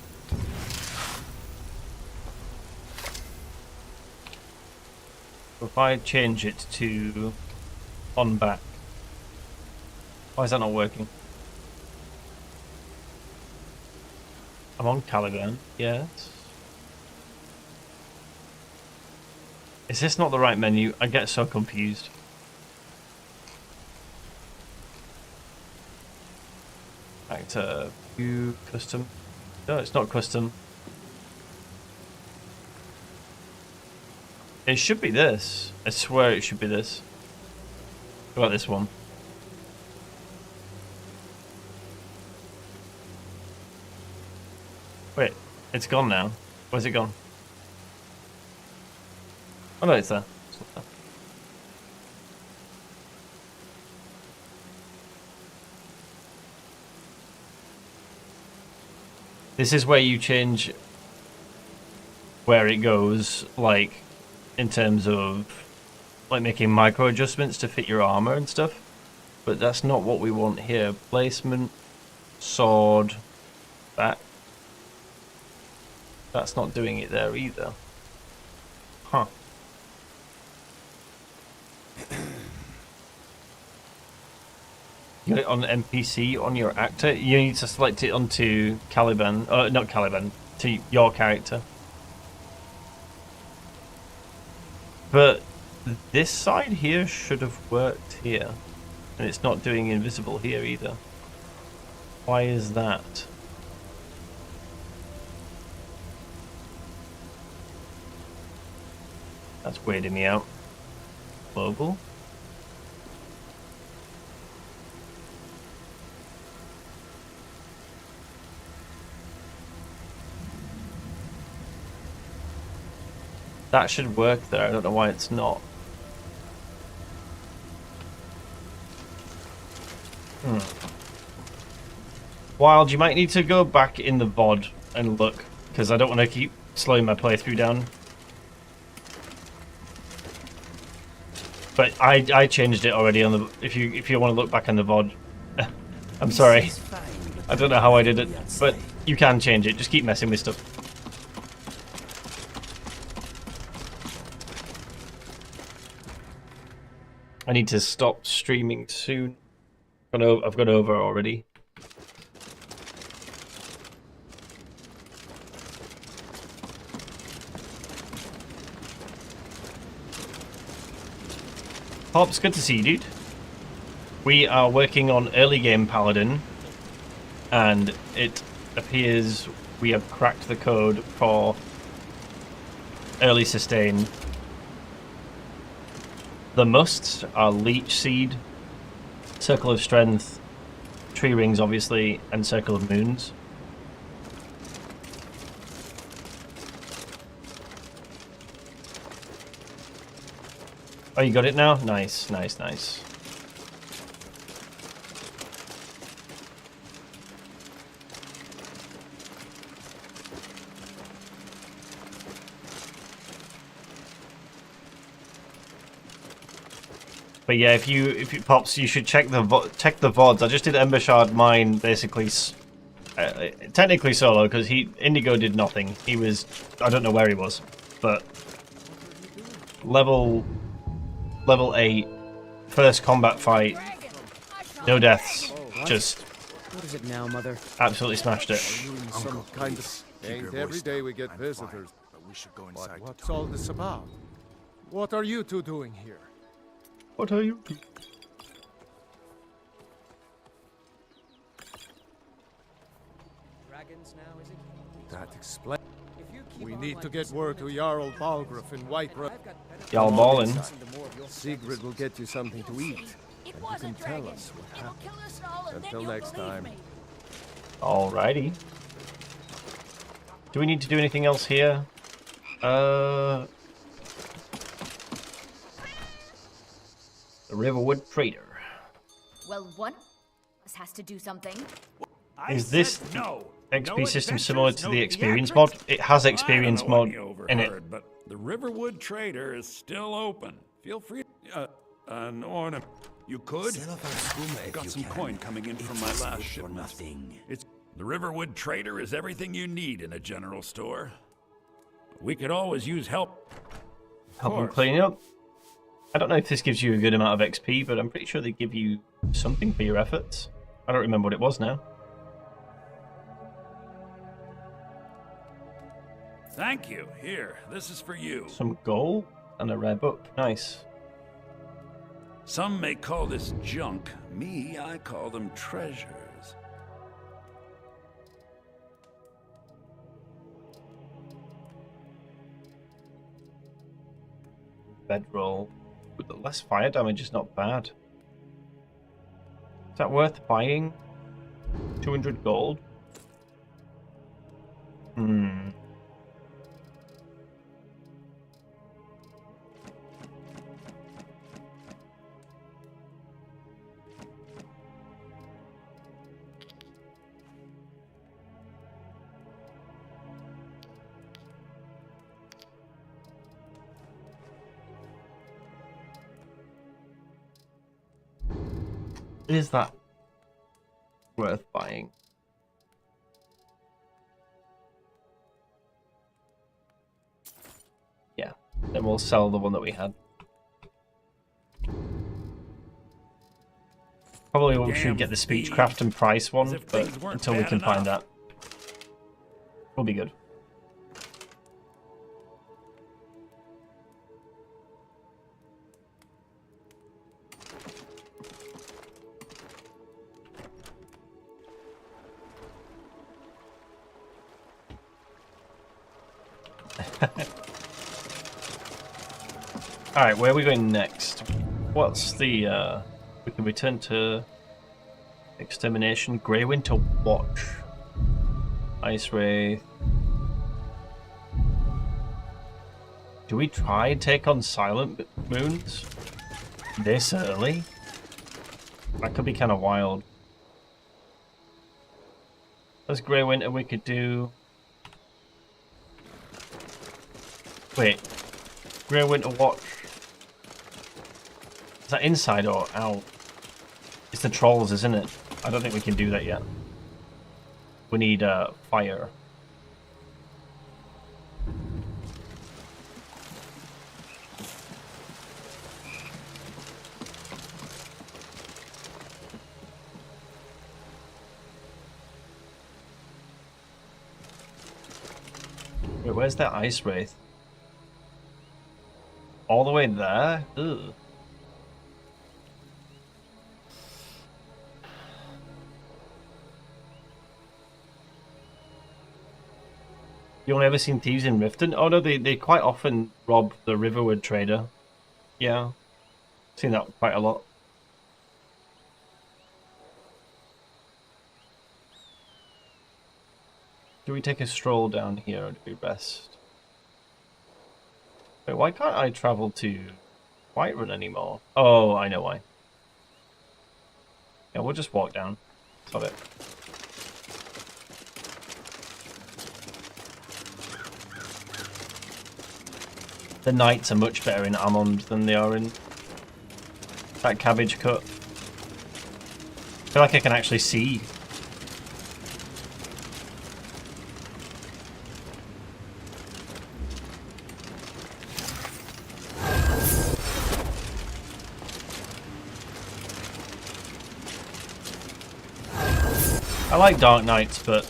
If I change it to on back, why is that not working? I'm on Paladin, yes. Is this not the right menu? I get so confused. Back to view custom. No, it's not custom. It should be this. I swear it should be this. What about this one? Wait, it's gone now. Where's it gone? Oh no, it's there. It's not there. This is where you change where it goes, like in terms of like making micro adjustments to fit your armor and stuff. But that's not what we want here. Placement, sword, back. That's not doing it there either. Huh. You got it on NPC on your actor. You need to select it onto Caliban. Not Caliban. To your character. But this side here should have worked here. And it's not doing invisible here either. Why is that? That's weirding me out. Global. That should work there. I don't know why it's not. Wild, you might need to go back in the VOD and look, because I don't want to keep slowing my playthrough down. But I changed it already on the. If you want to look back on the VOD, I'm sorry. I don't know how I did it, but you can change it. Just keep messing with stuff. I need to stop streaming soon. I've gone over already. Pops, good to see you, dude. We are working on early game Paladin, and it appears we have cracked the code for early sustain. The musts are Leech Seed, Circle of Strength, Tree Rings obviously, and Circle of Moons. Oh, you got it now? Nice, nice, nice. But yeah, if you pops, you should check the VODs. I just did Ember Shard mine basically, technically solo because Indigo did nothing. He was, I don't know where he was, but level 8, first combat fight, no deaths, just What is it now, Mother? absolutely smashed it. Some kind of... Ain't every day we get visitors. But we should go inside. What's all this about? What are you two doing here? What are you doing? Dragons now, is it? That explains... We need to get word to Jarl Balgruuf in Whiterun. Jarl Ballin. Sigrid will get you something to eat. And you can tell us what happened. Until next time. Alrighty. Do we need to do anything else here? The Riverwood Trader. Well, one of us has to do something. Is this XP system similar to the experience mod? It has experience mod in it. But the Riverwood Trader is still open. Feel free. An ornament. You could. I've got some coin coming in from my last shipment. It's the Riverwood Trader is everything you need in a general store. We could always use help. Help them clean up. I don't know if this gives you a good amount of XP, but I'm pretty sure they give you something for your efforts. I don't remember what it was now. Thank you. Here, this is for you. Some gold and a rare book. Nice. Some may call this junk. Me, I call them treasures. Bedroll. With the less fire damage is not bad. Is that worth buying? 200 gold? Hmm. Is that worth buying? Yeah, then we'll sell the one that we had. Probably we should get the Speechcraft and Price one, but until we can find that, we'll be good. Alright, where are we going next? What's the, we can return to Extermination, Grey Winter Watch, Ice Wraith. Do we try and take on Silent Moons this early? That could be kind of wild. There's Grey Winter, we could do... Wait, Grey Winter Watch. Is that inside or out? It's the trolls, isn't it? I don't think we can do that yet. We need fire. Wait, where's that Ice Wraith? All the way there? Ugh. You only ever seen thieves in Riften? Oh no, they quite often rob the Riverwood trader. Yeah. Seen that quite a lot. Do we take a stroll down here or do we rest? Wait, why can't I travel to Whiterun anymore? Oh, I know why. Yeah, we'll just walk down. Got it. The knights are much better in Amond than they are in that cabbage cut. I feel like I can actually see. I like Dark Knights, but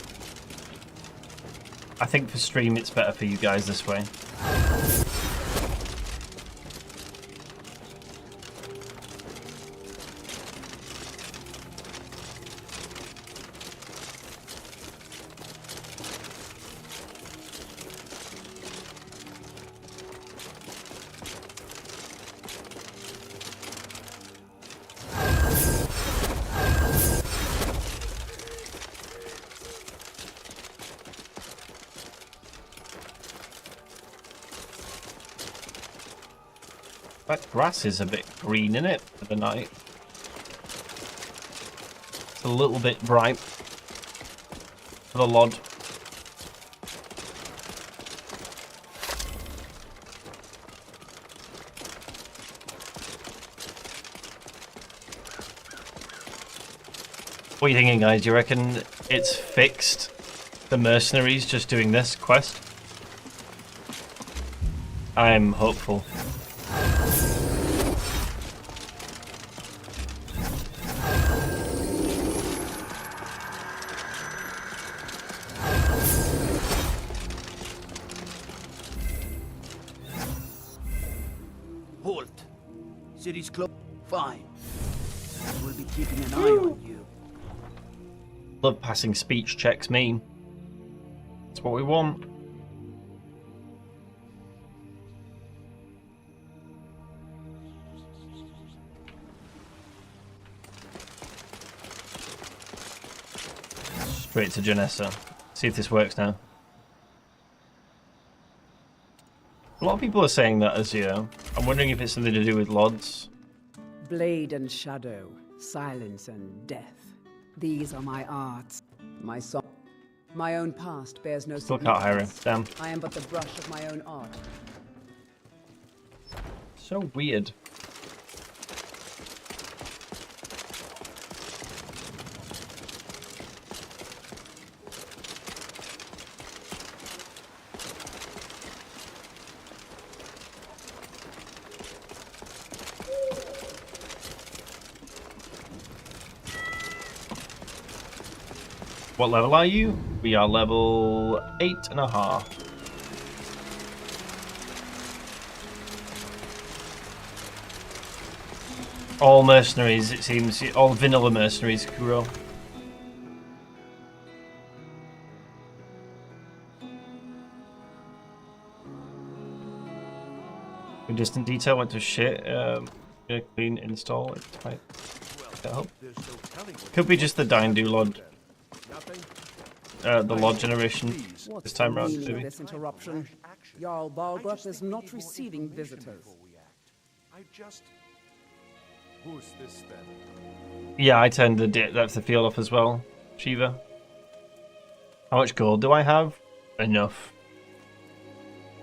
I think for stream it's better for you guys this way. That grass is a bit green, in it, for the night. It's a little bit bright for the Lod. What are you thinking, guys? Do you reckon it's fixed? The mercenaries just doing this quest? I'm hopeful. Halt. City's closed. Fine. We'll be keeping an eye on you. Love passing speech checks me. That's what we want. Straight to Janessa. See if this works now. A lot of people are saying that as you. I'm wondering if it's something to do with Lods. Blade and shadow, silence and death. These are my arts. My song. My own past bears no Still can't hire him. Damn. I am but the brush of my own art. So weird. What level are you? We are level 8.5. All mercenaries, it seems. All vanilla mercenaries, Kuro. Distant detail went to shit. Clean install. It's tight. Could be just the Dindu Lod. The Lod generation this time around, maybe. This interruption. Jarl Balgruth is not receiving visitors. Who's this then? Yeah, I tend to that's the field off as well. Shiva. How much gold do I have? Enough.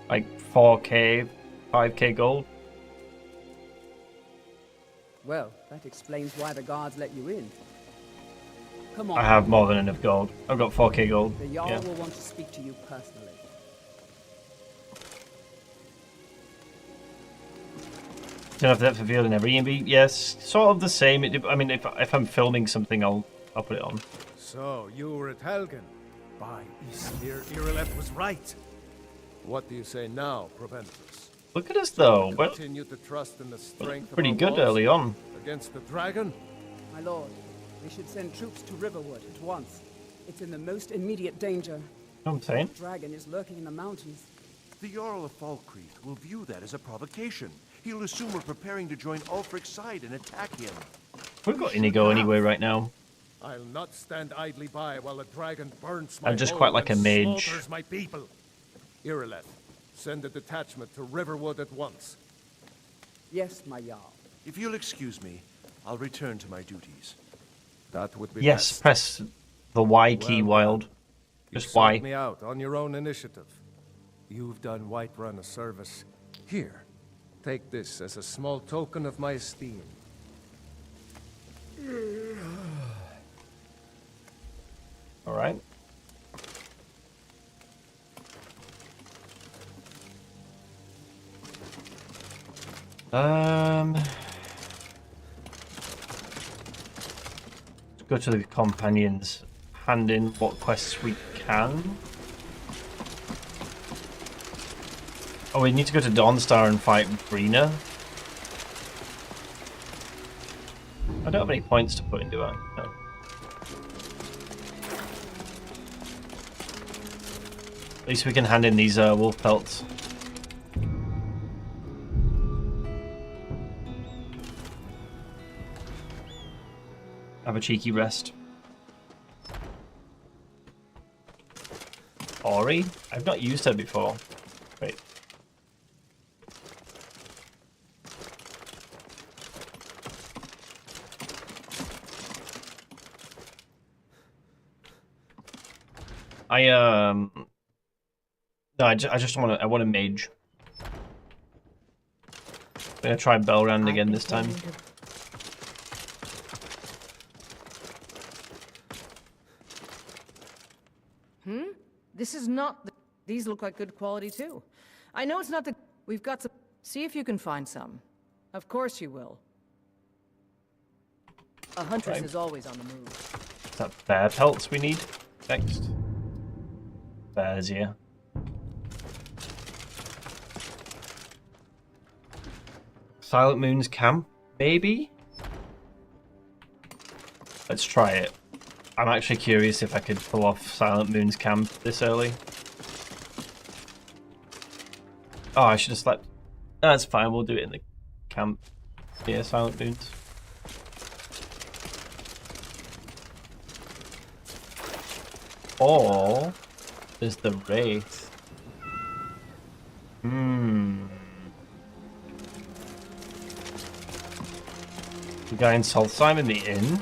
Like 4k, 5k gold. Well, that explains why the guards let you in. Come on. I have more than enough gold. I've got 4k gold. The Jarl Yeah. will want to speak to you personally. Don't have depth of field in every EMB. Yes, sort of the same. I mean, if I'm filming something, I'll put it on. So, you were at Helgen. By Ismir, Irileth was right. What do you say now, Proventus? Look at us, though. Well, Continue to trust in the strength of pretty our good walls early on. against the dragon? My lord, we should send troops to Riverwood at once. It's in the most immediate danger. I'm saying. Dragon is lurking in the mountains. The Jarl of Falkreath will view that as a provocation. He'll assume we're preparing to join Ulfric's side and attack him. We've got Inigo anyway right now. I'll not stand idly by while the dragon burns my I'm just home quite like a and mage. slaughters my people. Irileth, send a detachment to Riverwood at once. Yes, my Jarl. If you'll excuse me, I'll return to my duties. That would be Yes, best. press the Y key, Wild. Just Sought Y. me out on your own initiative. You've done Whiterun a service. Here, take this as a small token of my esteem. All right. Let's go to the companions. Hand in what quests we can. Oh, we need to go to Dawnstar and fight Brina. I don't have any points to put into it. No. At least we can hand in these wolf pelts. Have a cheeky rest. Ori? I've not used her before. Wait. No, I just want to. I want a mage. I'm gonna try Belrand again this time. This is not the... These look like good quality, too. I know it's not the... We've got some... See if you can find some. Of course you will. A huntress is always on the move. Is that bear pelts we need next? Bears, yeah. Silent Moon's camp, maybe? Let's try it. I'm actually curious if I could pull off Silent Moon's camp this early. Oh, I should have slept. No, that's fine, we'll do it in the camp. Yeah, Silent Moon's. Or there's the Wraith. The guy in Solstheim in the inn?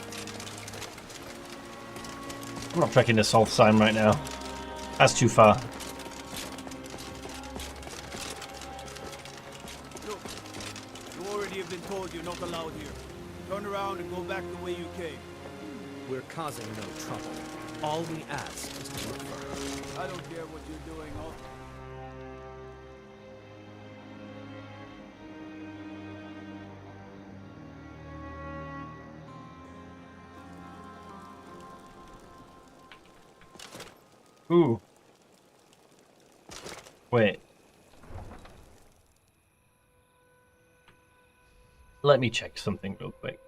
I'm not trekking to Solstheim right now. That's too far. Look, you already have been told you're not allowed here. Turn around and go back the way you came. We're causing no trouble. All we ask is to look for her. I don't care what you're doing. Ooh. Wait. Let me check something real quick.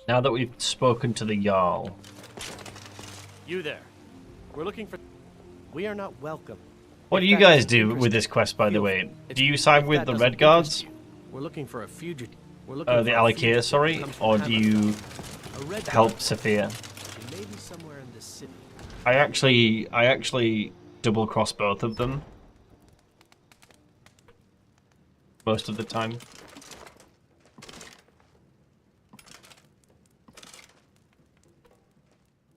Now that we've spoken to the Jarl. You there. We're looking for... We are not welcome. What do you guys do with this quest, by the way? Do you side with the Red Guards? We're looking for a fugitive. The Alakir, sorry? Or do you help Saphir? Maybe somewhere in the city. I actually double cross both of them. Most of the time.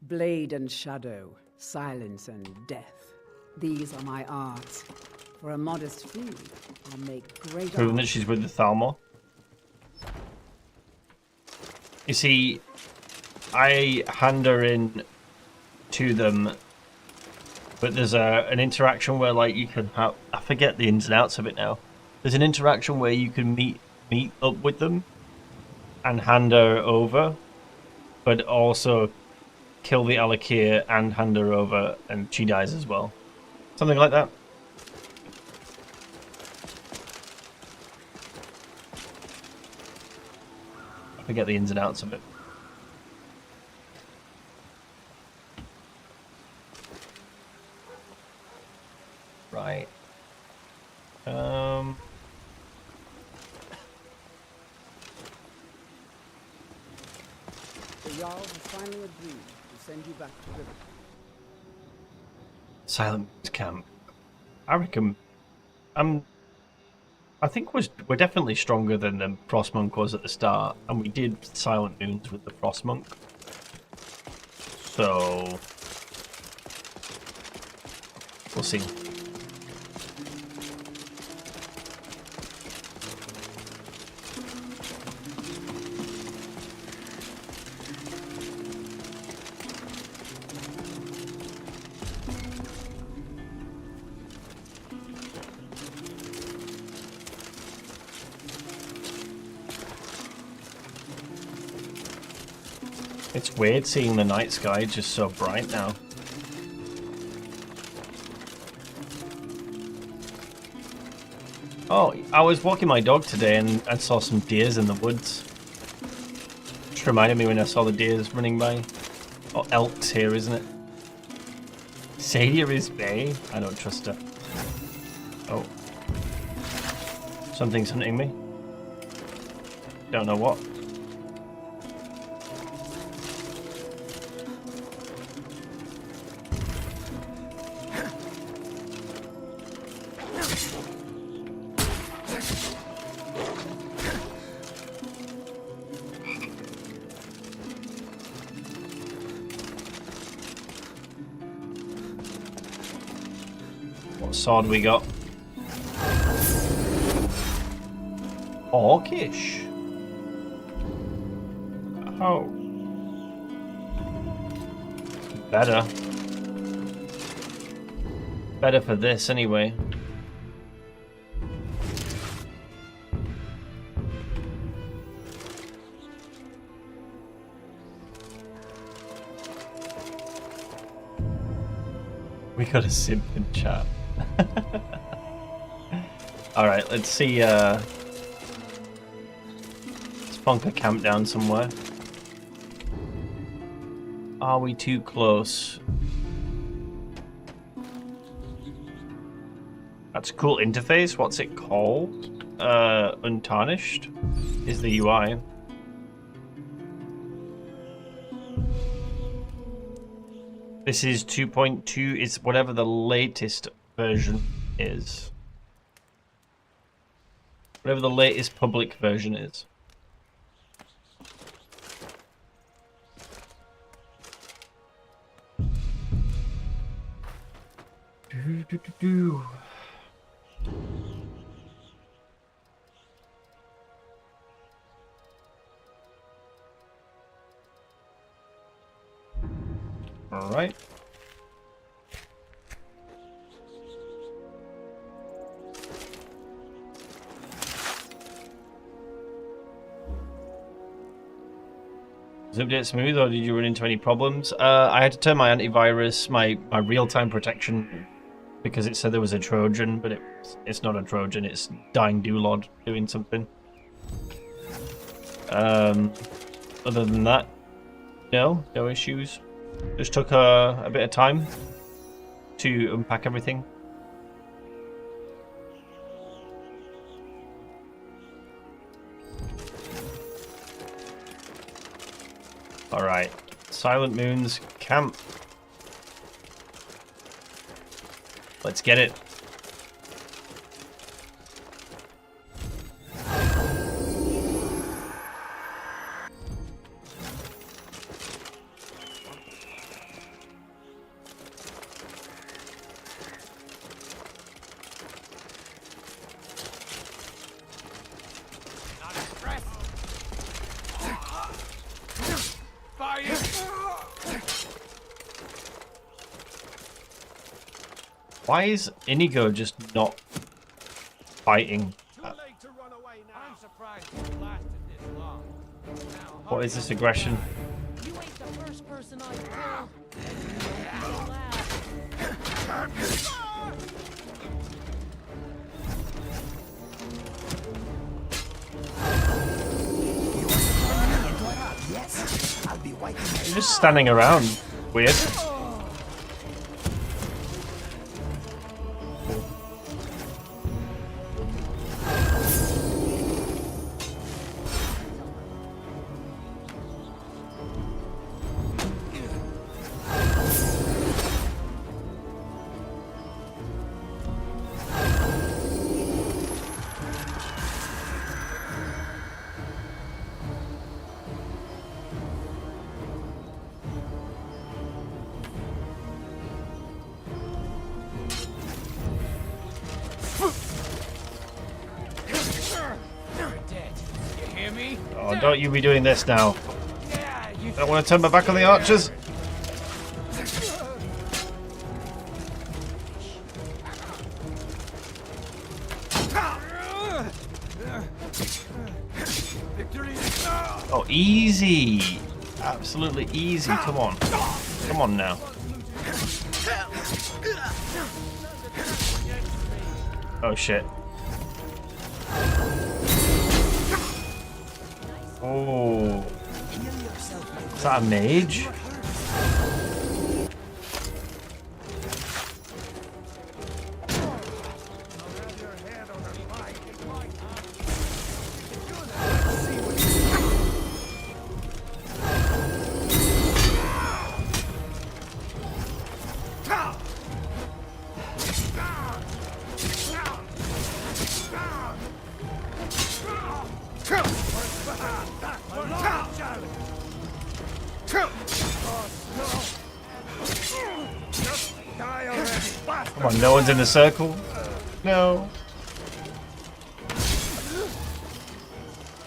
Blade and shadow, silence and death. These are my arts. For a modest fee, I'll make great Proving that art. she's with the Thalmor. You see, I hand her in to them, but there's an interaction where, like, you can have... I forget the ins and outs of it now. There's an interaction where you can meet up with them and hand her over, but also kill the Alakir and hand her over, and she dies as well. Something like that. I forget the ins and outs of it. Right. The Jarl has finally agreed to send you back to Riverwood. Silent camp. I reckon. I think we're definitely stronger than the Frostmonk was at the start, and we did Silent Moons with the Frostmonk. So we'll see. It's weird seeing the night sky just so bright now. Oh, I was walking my dog today and I saw some deers in the woods. Just reminded me when I saw the deers running by. Oh, elks here, isn't it? Sadia is Bay? I don't trust her. Oh. Something's hunting me. Don't know what. What sword we got? Orcish. Oh. Better. Better for this anyway. We got a simp in chat. Alright, let's see, let's plonk a camp down somewhere. Are we too close? That's a cool interface. What's it called? Untarnished is the UI. This is 2.2. It's whatever the latest version is. Whatever the latest public version is. All right. Was the update smooth, or did you run into any problems? I had to turn my antivirus, my real-time protection, because it said there was a Trojan, but it's not a Trojan, it's Dying Dulod doing something. Other than that, no issues. Just took a bit of time to unpack everything. Alright, Silent Moons camp. Let's get it. Why is Inigo just not fighting? What is this aggression? You ain't the first person I killed. Yes, I'll be wiping my I'm just standing around. Weird. Oh, don't you be doing this now. I don't want to turn my back on the archers. Oh, easy. Absolutely easy. Come on. Come on now. Oh, shit. Oh. Is that a mage? Come on, no one's in the circle. No.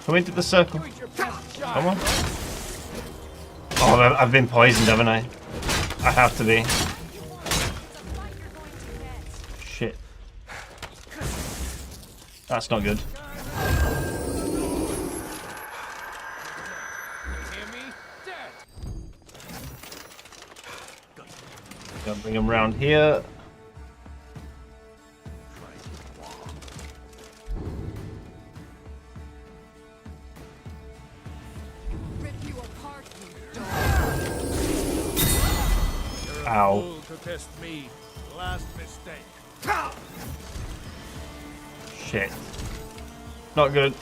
Come into the circle. Come on. Oh, I've been poisoned, haven't I? I have to be. Shit. That's not good. Gotta bring him round here. Ow. Shit. Not good.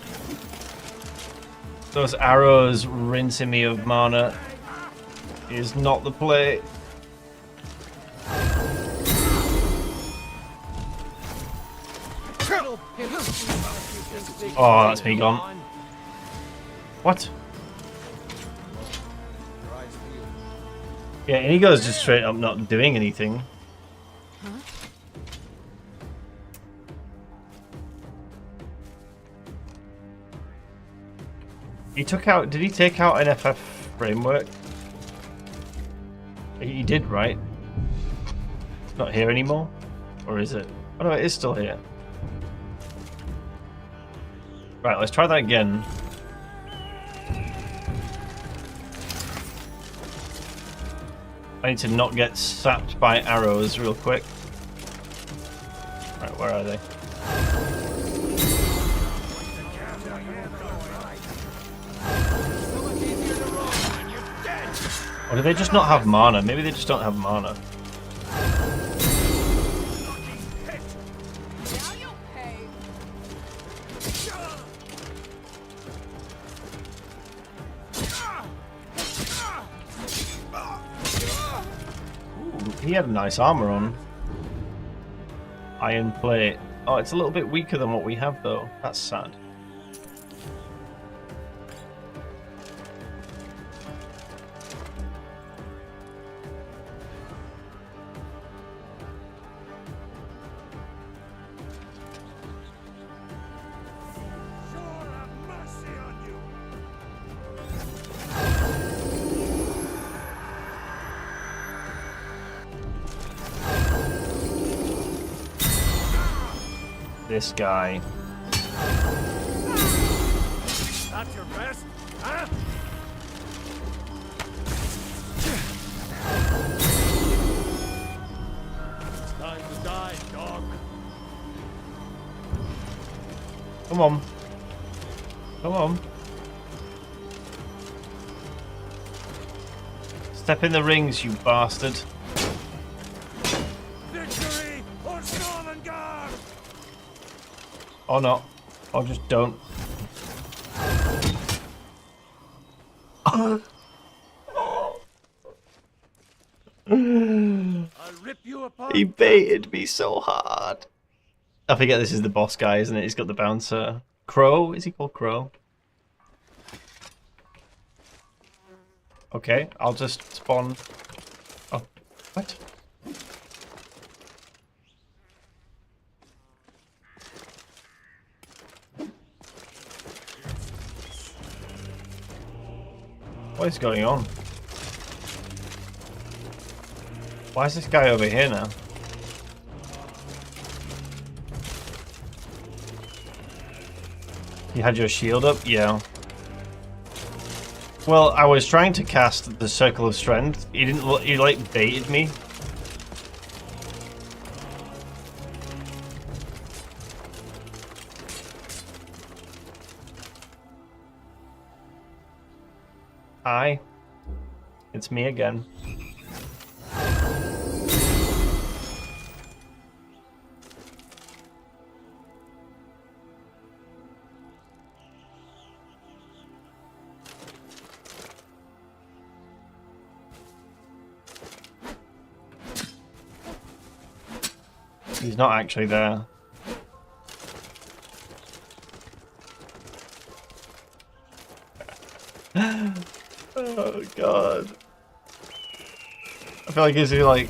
Those arrows rinsing me of mana is not the play. Oh, that's me gone. What? Yeah, and he goes just straight up not doing anything. He took out... Did he take out an FF framework? He did, right? It's not here anymore? Or is it? Oh no, it is still here. Right, let's try that again. I need to not get sapped by arrows real quick. Right, where are they? Or do they just not have mana? Maybe they just don't have mana. He had nice armor on. Iron plate. Oh, it's a little bit weaker than what we have, though. That's sad. This guy. That's your best, huh? It's time to die, dog. Come on. Come on. Step in the rings, you bastard. Victory or Sovngarde! Or not. Or just don't. I'll rip you apart. He baited me so hard. I forget this is the boss guy, isn't it? He's got the bouncer. Crow? Is he called Crow? Okay, I'll just spawn. Oh, what? What is going on? Why is this guy over here now? You had your shield up? Yeah. Well, I was trying to cast the Circle of Strength. He didn't. He like baited me. Hi. It's me again. He's not actually there. Oh god. I feel like he's gonna like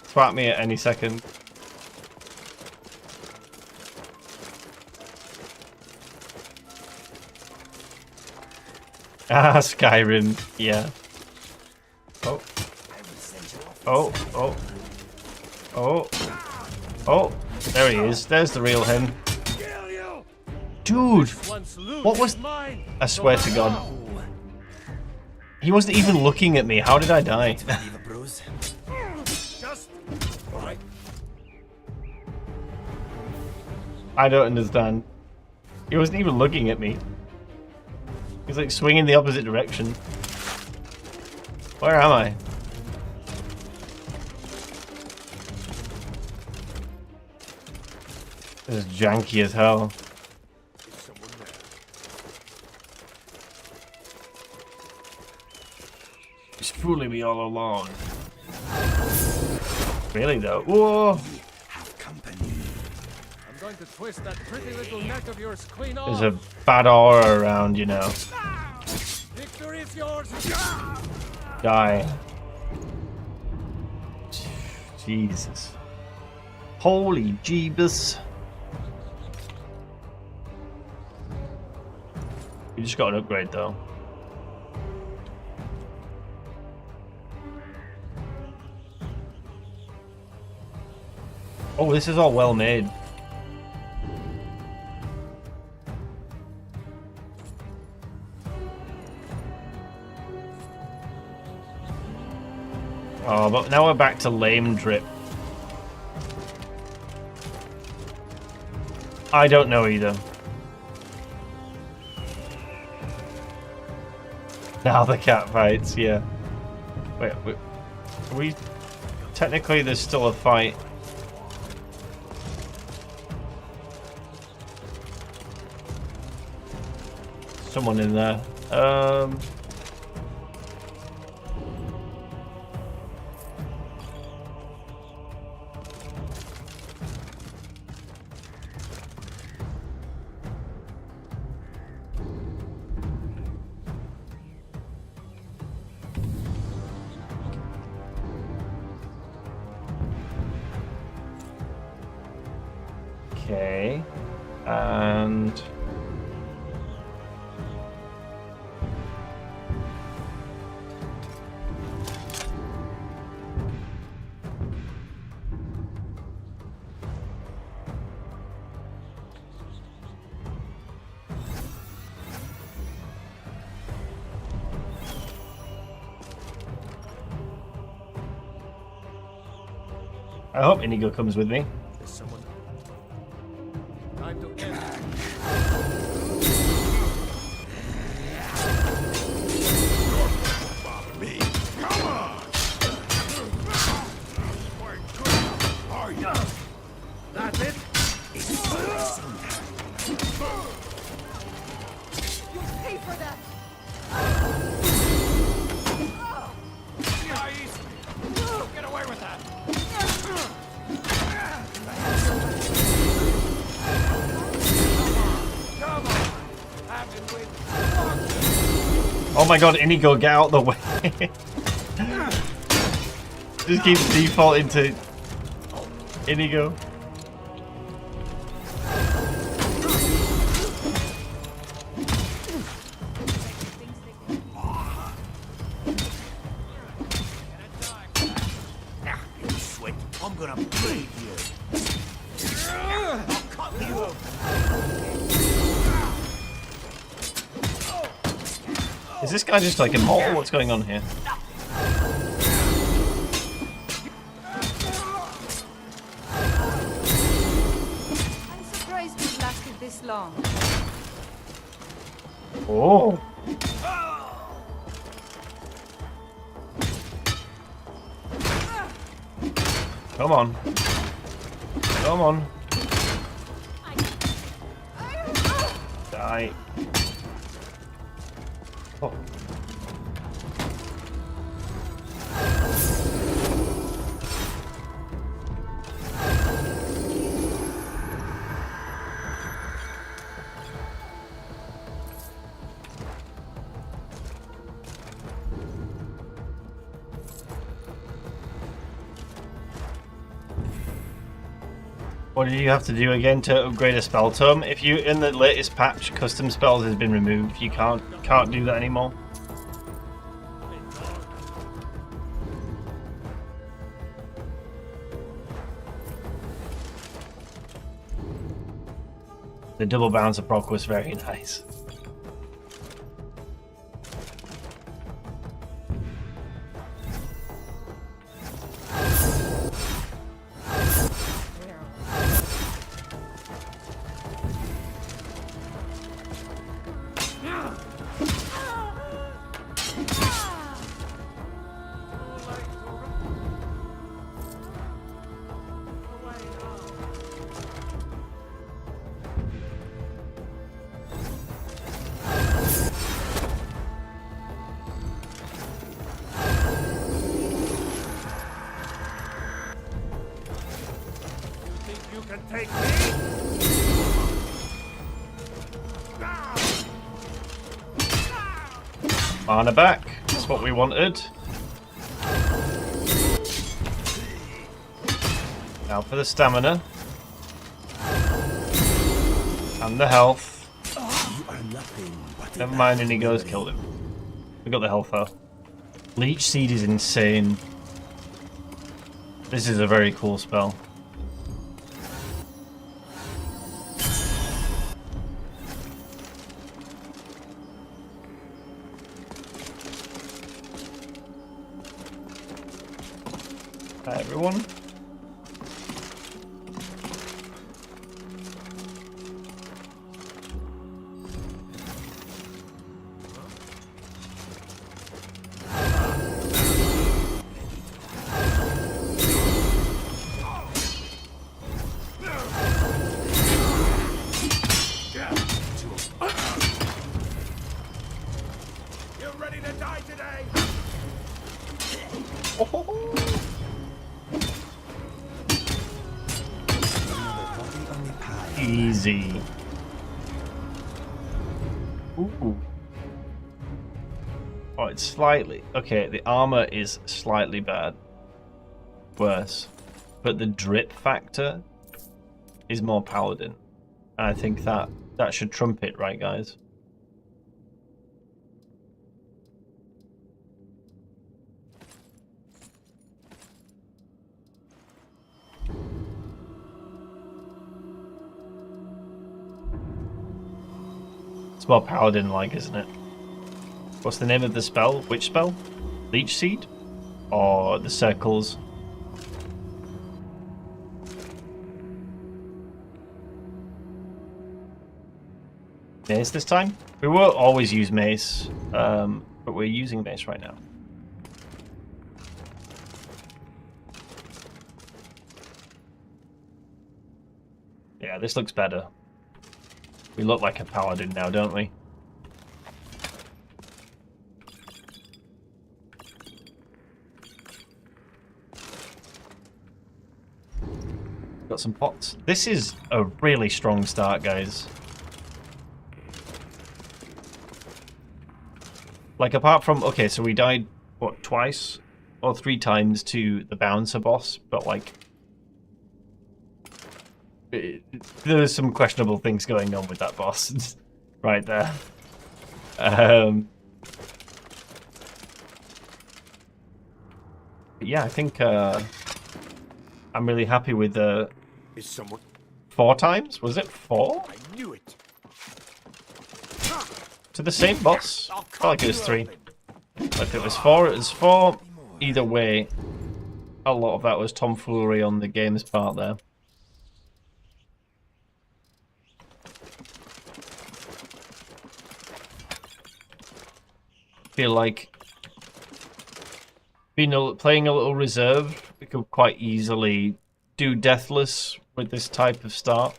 swat me at any second. Ah, Skyrim, yeah. Oh. Oh, oh. Oh. Oh. There he is. There's the real him. Dude! What was... I swear to God. He wasn't even looking at me. How did I die? I don't understand. He wasn't even looking at me. He's like swinging the opposite direction. Where am I? This is janky as hell. He's fooling me all along. Really though? Whoa! I'm going to twist that pretty little neck of yours clean off. There's a bad aura around, you know. Victory is yours. Die. Jesus. Holy Jeebus. You just got an upgrade though. Oh, this is all well made. Oh, but now we're back to lame drip. I don't know either. Now the cat fights, yeah. Wait, we technically there's still a fight. Someone in there. Okay, and I hope Inigo comes with me. There's someone. Time to end. Me. Come on. Are you? That's it. You'll pay for that. See how easy. Get away with that. Oh my god, Inigo, get out the way. Just keeps defaulting to Inigo. I'm gonna plague you. I'll cut you up. Is this guy just like immortal? What's going on here? I'm surprised it lasted this long. Oh. Come on. Come on. Die. Oh. What do you have to do again to upgrade a spell tome? If you in the latest patch, custom spells has been removed. You can't do that anymore. The double bouncer proc was very nice. Take me. Mana back. That's what we wanted. Now for the stamina. And the health. Never mind, and he goes, killed him. We got the health though. Leech Seed is insane. This is a very cool spell. Hi everyone. You're ready to die today. Easy. Ooh. Oh, it's slightly... Okay, the armor is slightly bad. Worse. But the drip factor is more Paladin. And I think that should trump it, right, guys? It's more Paladin-like, isn't it? What's the name of the spell? Which spell? Leech Seed? Or the circles? Mace this time? We will always use mace, but we're using mace right now. Yeah, this looks better. We look like a paladin now, don't we? Got some pots. This is a really strong start, guys. Like, apart from... Okay, so we died, what, twice? Or 3 times to the bouncer boss, but, like... There's some questionable things going on with that boss. Right there. Yeah, I think... I'm really happy with the Is someone 4 times? Was it 4? I knew it. To the same boss? I felt like it was 3. If it was 4, it was 4. Either way, a lot of that was tomfoolery on the game's part there. Feel like playing a little reserve, we could quite easily do deathless with this type of start.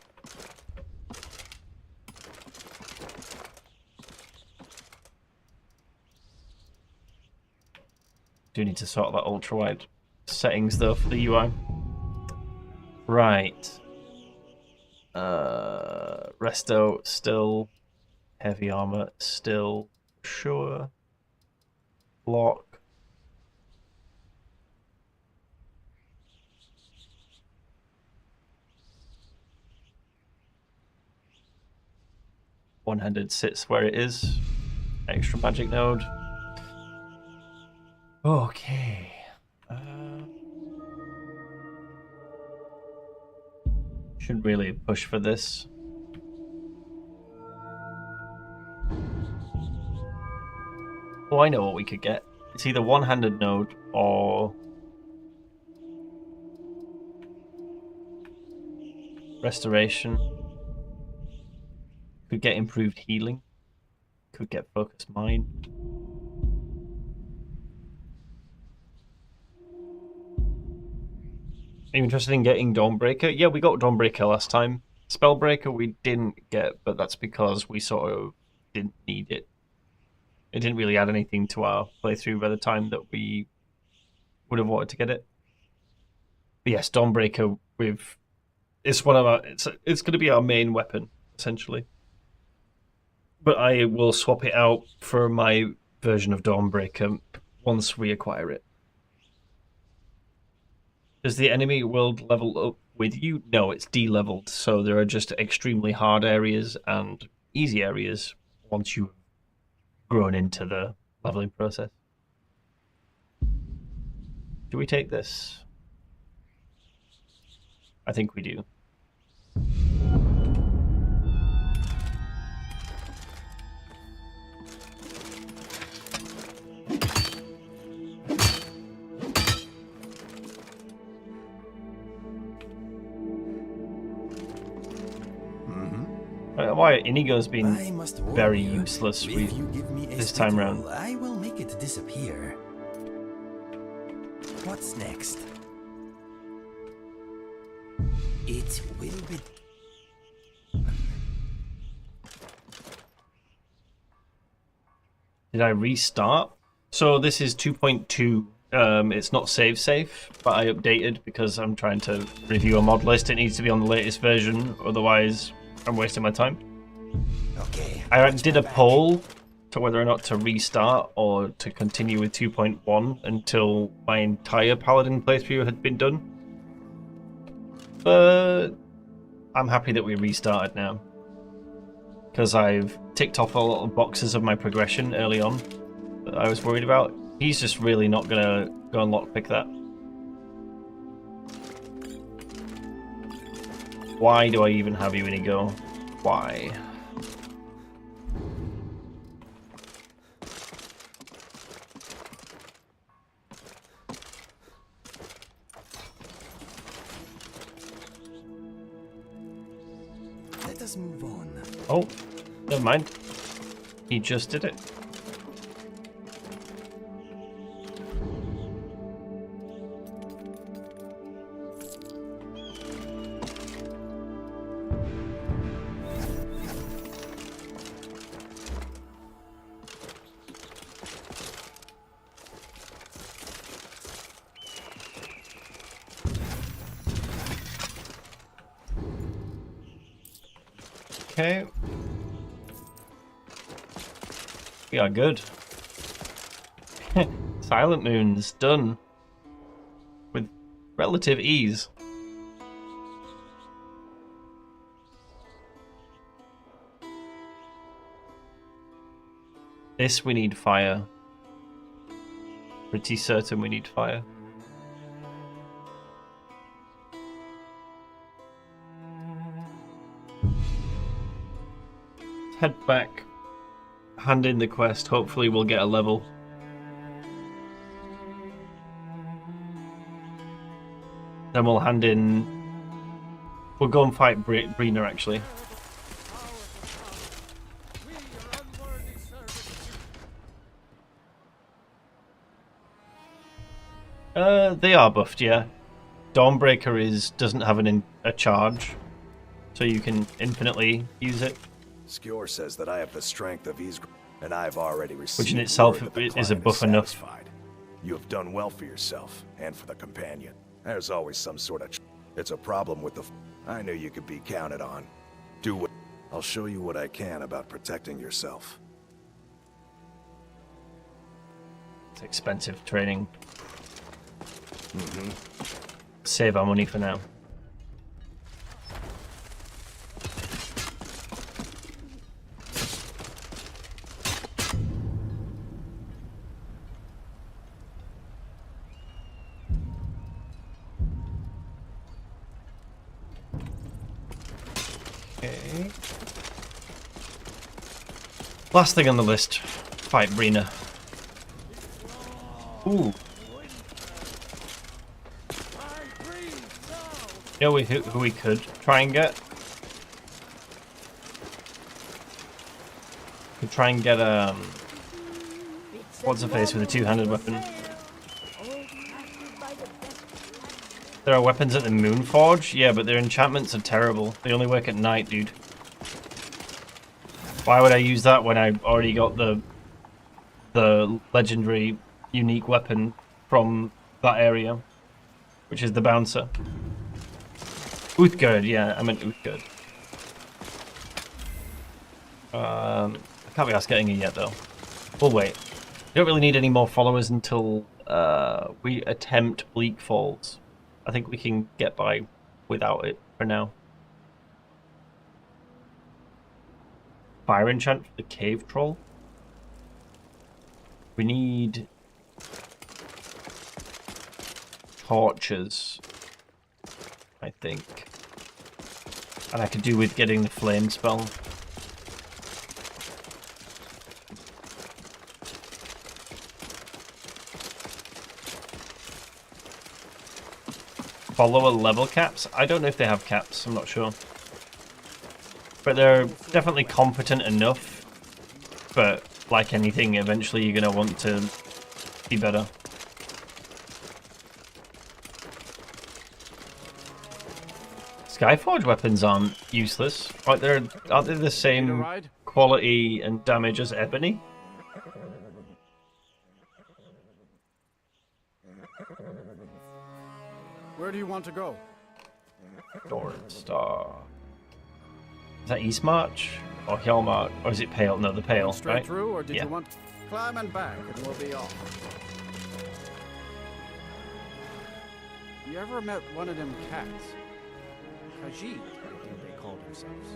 Do need to sort that ultra wide settings though for the UI. Right. Resto still. Heavy armor still. Sure. Block. One-handed sits where it is. Extra magic node. Okay. Should really push for this. Oh, I know what we could get. It's either one-handed node or restoration. Could get improved healing. Could get focused mind. Are you interested in getting Dawnbreaker? Yeah, we got Dawnbreaker last time. Spellbreaker we didn't get, but that's because we sort of didn't need it. It didn't really add anything to our playthrough by the time that we would have wanted to get it. But yes, Dawnbreaker it's one of our it's going to be our main weapon essentially. But I will swap it out for my version of Dawnbreaker once we acquire it. Does the enemy world level up with you? No, it's de-leveled, so there are just extremely hard areas and easy areas once you've grown into the leveling process. Do we take this? I think we do. Why Inigo's been very useless this time round. I will make it disappear. What's next? It will be. Did I restart? So this is 2.2. It's not save safe, but I updated because I'm trying to review a mod list. It needs to be on the latest version, otherwise I'm wasting my time. Okay. I did a poll to whether or not to restart or to continue with 2.1 until my entire Paladin playthrough had been done. But I'm happy that we restarted now. Because I've ticked off a lot of boxes of my progression early on that I was worried about. He's just really not going to go and lockpick that. Why do I even have you, Inigo? Why? Let us move on. Oh, never mind. He just did it. Okay. We are good. Silent Moon's done. With relative ease. This we need fire. Pretty certain we need fire. head back, hand in the quest. Hopefully we'll get a level. Then we'll hand in... We'll go and fight Brina, actually. They are buffed, yeah. Dawnbreaker doesn't have a charge, so you can infinitely use it. Skewer says that I have the strength of Ys, and I've already received. Which in itself word that the is a client buff enough. satisfied. You have done well for yourself and for the companion. There's always some sort of. It's a problem with the. I knew you could be counted on. Do what. I'll show you what I can about protecting yourself. It's expensive training. Save our money for now. Okay. Last thing on the list, fight Brina. Ooh. You know who we could try and get? Could try and get what's the face with a two-handed weapon? There are weapons at the Moonforge? Yeah, but their enchantments are terrible. They only work at night, dude. Why would I use that when I already got the legendary unique weapon from that area, which is the bouncer? Uthgerd, yeah, I meant Uthgerd. I can't be asked getting it yet, though. We'll wait. We don't really need any more followers until we attempt Bleak Falls. I think we can get by without it for now. Fire enchant for the cave troll. We need torches, I think. And I could do with getting the flame spell. Follower level caps? I don't know if they have caps, I'm not sure. But they're definitely competent enough. But like anything, eventually you're going to want to be better. Skyforge weapons aren't useless. Aren't they the same quality and damage as ebony? Where do you want to go? Star. Is that East March? Or Hjalmarch? Or is it Pale? No, the Pale, Straight right? through, or did Yeah. you want climb and back, and we'll be off? You ever met one of them cats? Khajiit, I think they called themselves.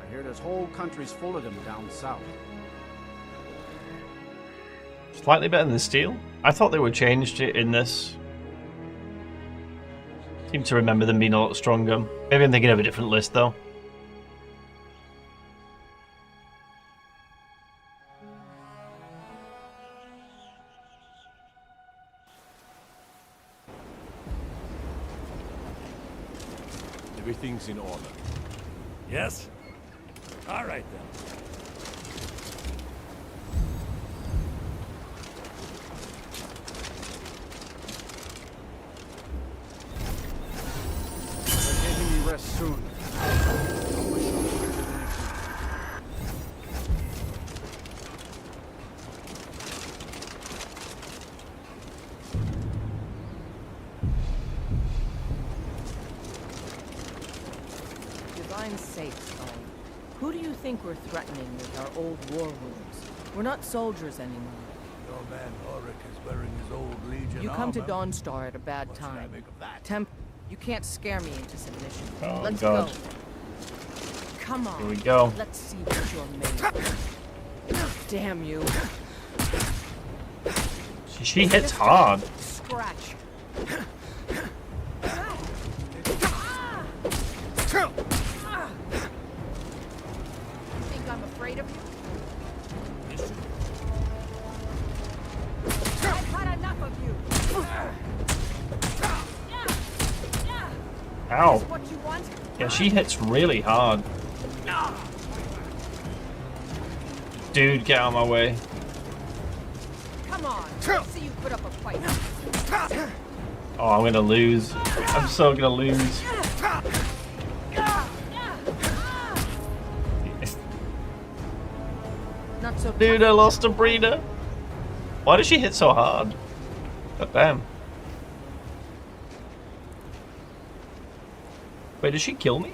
I hear there's whole countries full of them down south. Slightly better than steel? I thought they were changed in this. Seem to remember them being a lot stronger. Maybe I'm thinking of a different list though. Everything's in order. Yes? All right then. They're taking me rest soon. Divine sakes, Owen. Who do you think we're threatening with our old war wounds? We're not soldiers anymore. Your man Ulrich is wearing his old Legion You come to armor. Dawnstar at a bad time. You can't scare me into submission. Oh, Let's God. go. Come on. Here we go. Let's see what you're made of. Damn you. She hits hard. Scratch. You think I'm afraid Ow. Yeah, she hits really hard. Dude, get out of my way. Come on. See you put up a fight. Oh, I'm gonna lose. I'm so gonna lose. Not so Dude, I lost a breeder. Why does she hit so hard? God damn. Wait, did she kill me?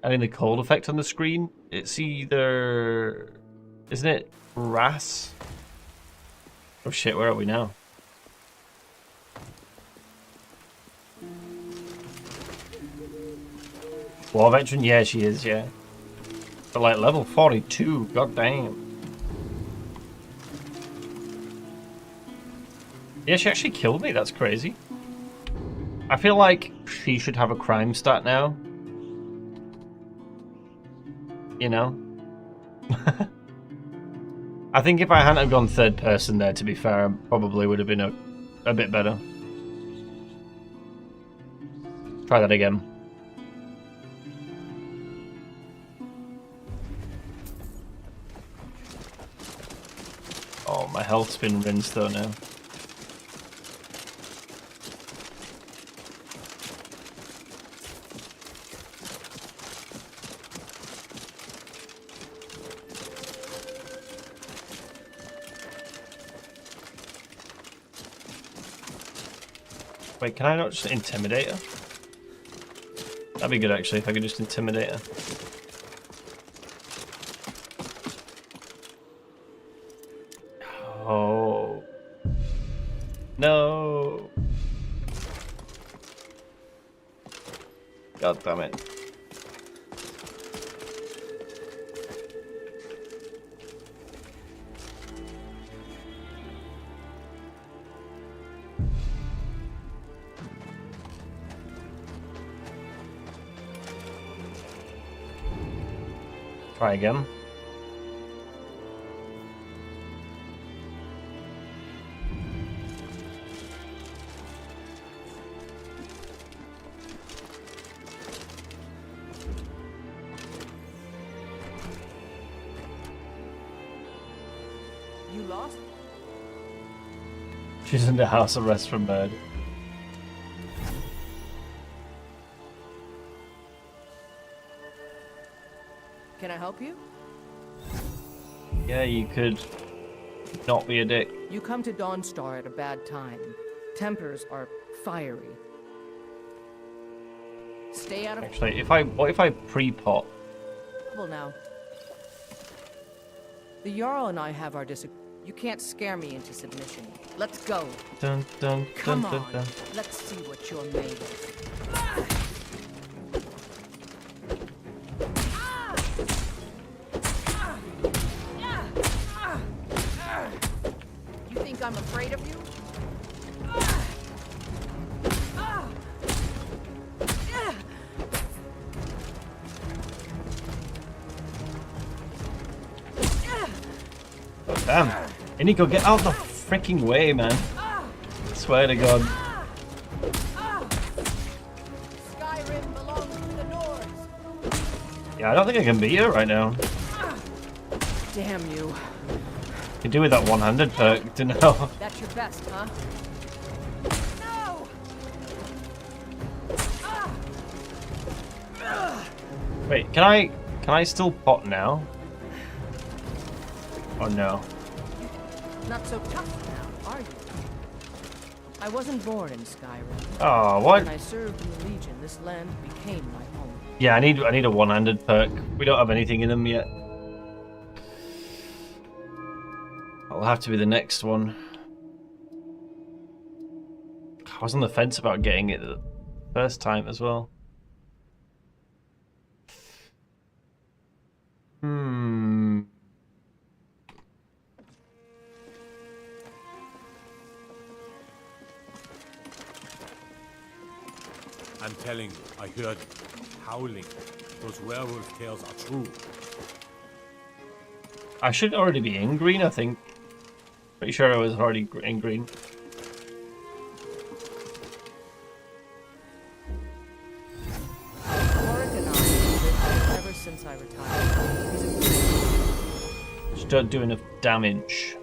Adding the cold effect on the screen. It's either... Isn't it Ras? Oh shit, where are we now? War veteran? Yeah, she is, yeah. But like level 42, god damn. Yeah, she actually killed me, that's crazy. I feel like she should have a crime stat now. You know? I think if I hadn't have gone third person there, to be fair, I probably would have been a bit better. Try that again. Oh, my health's been rinsed though now. Wait, can I not just intimidate her? That'd be good actually if I could just intimidate her. Oh. No. God damn it. Try again. You lost? She's in the house arrest for murder. Can I help you? Yeah, you could not be a dick. You come to Dawnstar at a bad time. Tempers are fiery. Stay out of Actually, what if I pre-pot? trouble now. The Jarl and I have our disagreements. You can't scare me into submission. Let's go. Dun, dun, Come dun, on. dun, dun. Let's see what you're made of. You think I'm afraid of you? Oh, damn. Inigo, get out the freaking way, man. I swear to God. Skyrim belongs to the Nords. Yeah, I don't think I can beat her right now. Damn you. You do with that one-handed perk to know. That's your best, huh? No! Wait, can I still pot now? Oh no. Not so tough now, are you? I wasn't born in Skyrim. Oh, what? When I served in the Legion, this land became my home. Yeah, I need a one-handed perk. We don't have anything in them yet. That'll have to be the next one. I was on the fence about getting it the first time as well. I'm telling you, I heard howling. Those werewolf tales are true. I should already be in green, I think. Pretty sure I was already in green. Ever since I retired. Just don't do enough damage.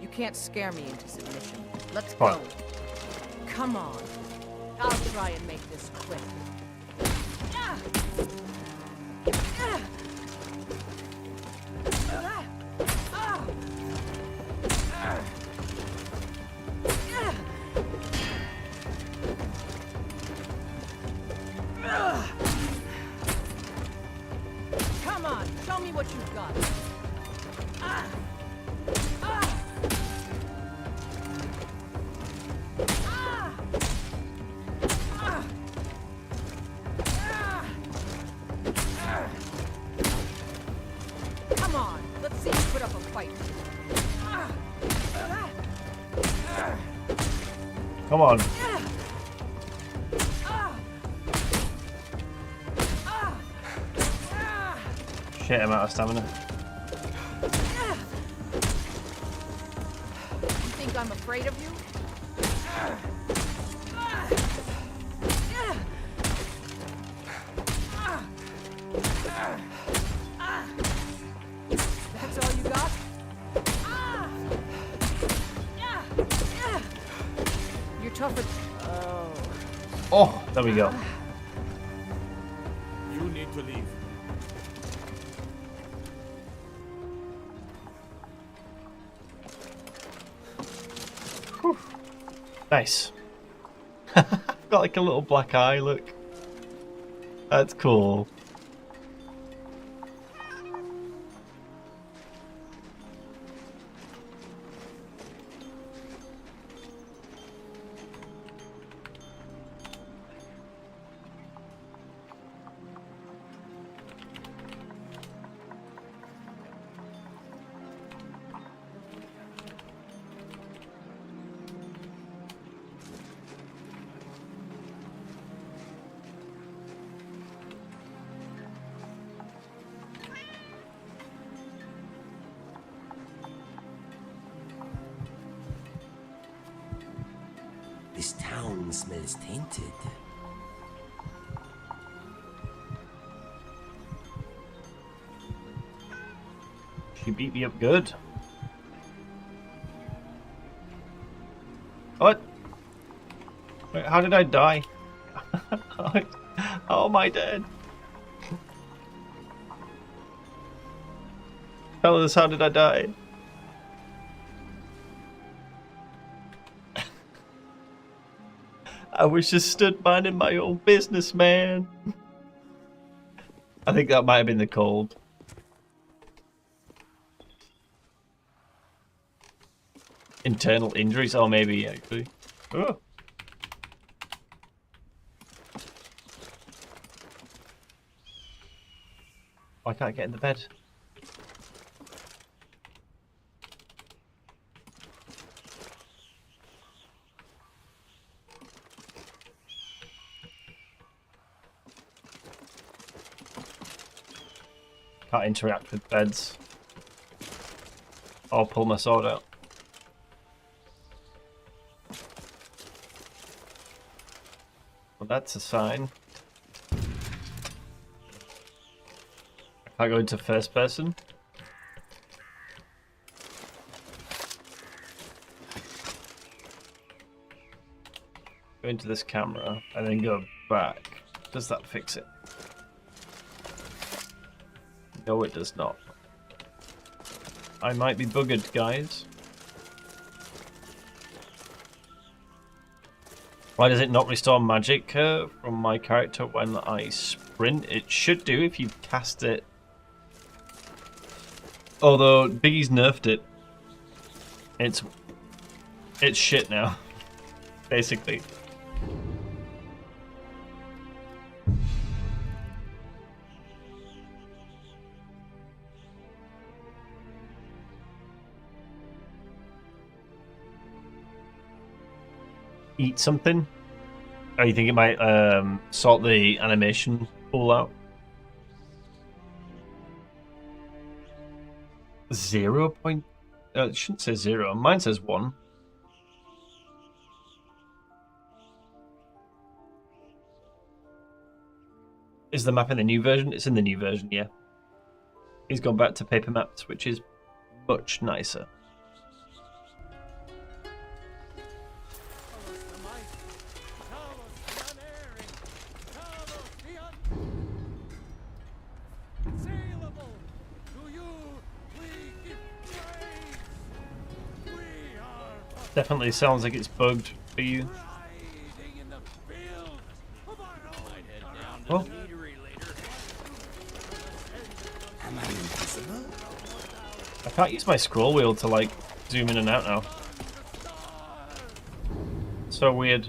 You can't scare me into submission. Let's Fine. go. Come on. I'll try and make this quick. Come on, show me what you've got. Come on, let's see you put up a fight. Come on. Shit, I'm out of stamina. You think I'm afraid of you? That's all you got? You're tougher. Oh. Oh, there we go. You need to leave. Whew. Nice. I've got like a little black eye, look. That's cool. This town smells tainted. She beat me up good. What? Wait, how did I die? How am I dead? Tell us, how did I die? I was just stood minding my own business, man. I think that might have been the cold. Internal injuries? Oh, maybe, actually. Oh. Why can't I get in the bed? Can't interact with beds. I'll pull my sword out. Well, that's a sign. I can't go into first person. Go into this camera and then go back. Does that fix it? No, it does not. I might be buggered, guys. Why does it not restore magic from my character when I sprint? It should do if you cast it. Although Biggie's nerfed it. It's shit now. basically. Eat something? Oh, you think it might sort the animation pool out? 0 point... it shouldn't say 0. Mine says 1. Is the map in the new version? It's in the new version, yeah. He's gone back to paper maps, which is much nicer. Definitely sounds like it's bugged for you. Oh. I can't use my scroll wheel to like zoom in and out now. So weird.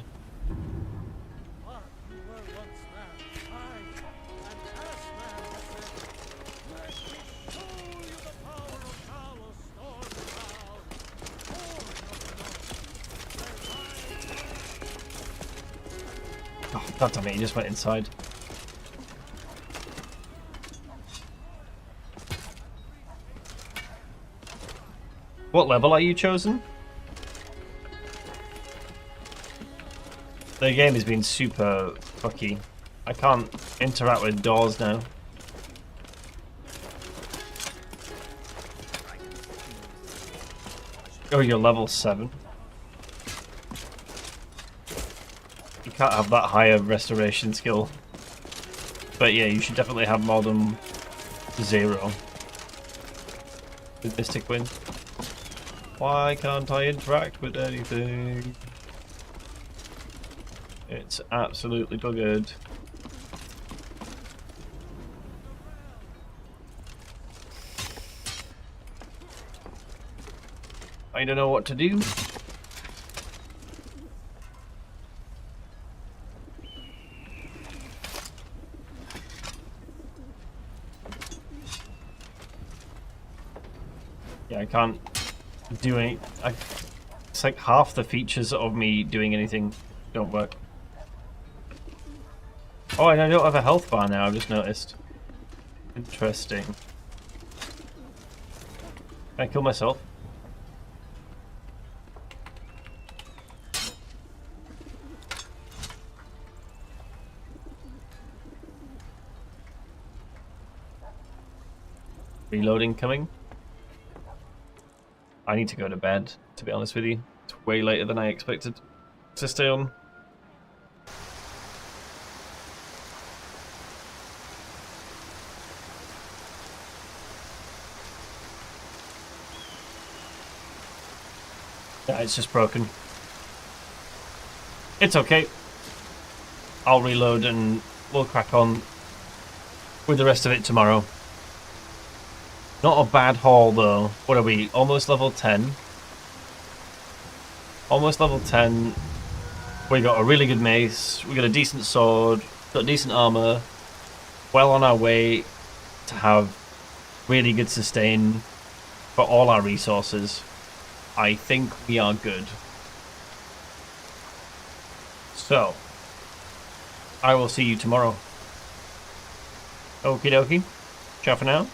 Oh, God damn it, he just went inside. What level are you chosen? The game has been super fucky. I can't interact with doors now. Oh, you're level 7. You can't have that higher restoration skill. But yeah, you should definitely have more than 0 with Mystic Wind. Why can't I interact with anything? It's absolutely buggered. I don't know what to do. Yeah, I can't do any. It's like half the features of me doing anything don't work. Oh, and I don't have a health bar now, I've just noticed. Interesting. Can I kill myself? Reloading coming. I need to go to bed, to be honest with you. It's way later than I expected to stay on. Yeah, it's just broken. It's okay. I'll reload and we'll crack on with the rest of it tomorrow. Not a bad haul though. What are we? Almost level 10. Almost level 10. We got a really good mace. We got a decent sword. Got decent armor. Well on our way to have really good sustain for all our resources. I think we are good. So, I will see you tomorrow. Okie dokie. Ciao for now.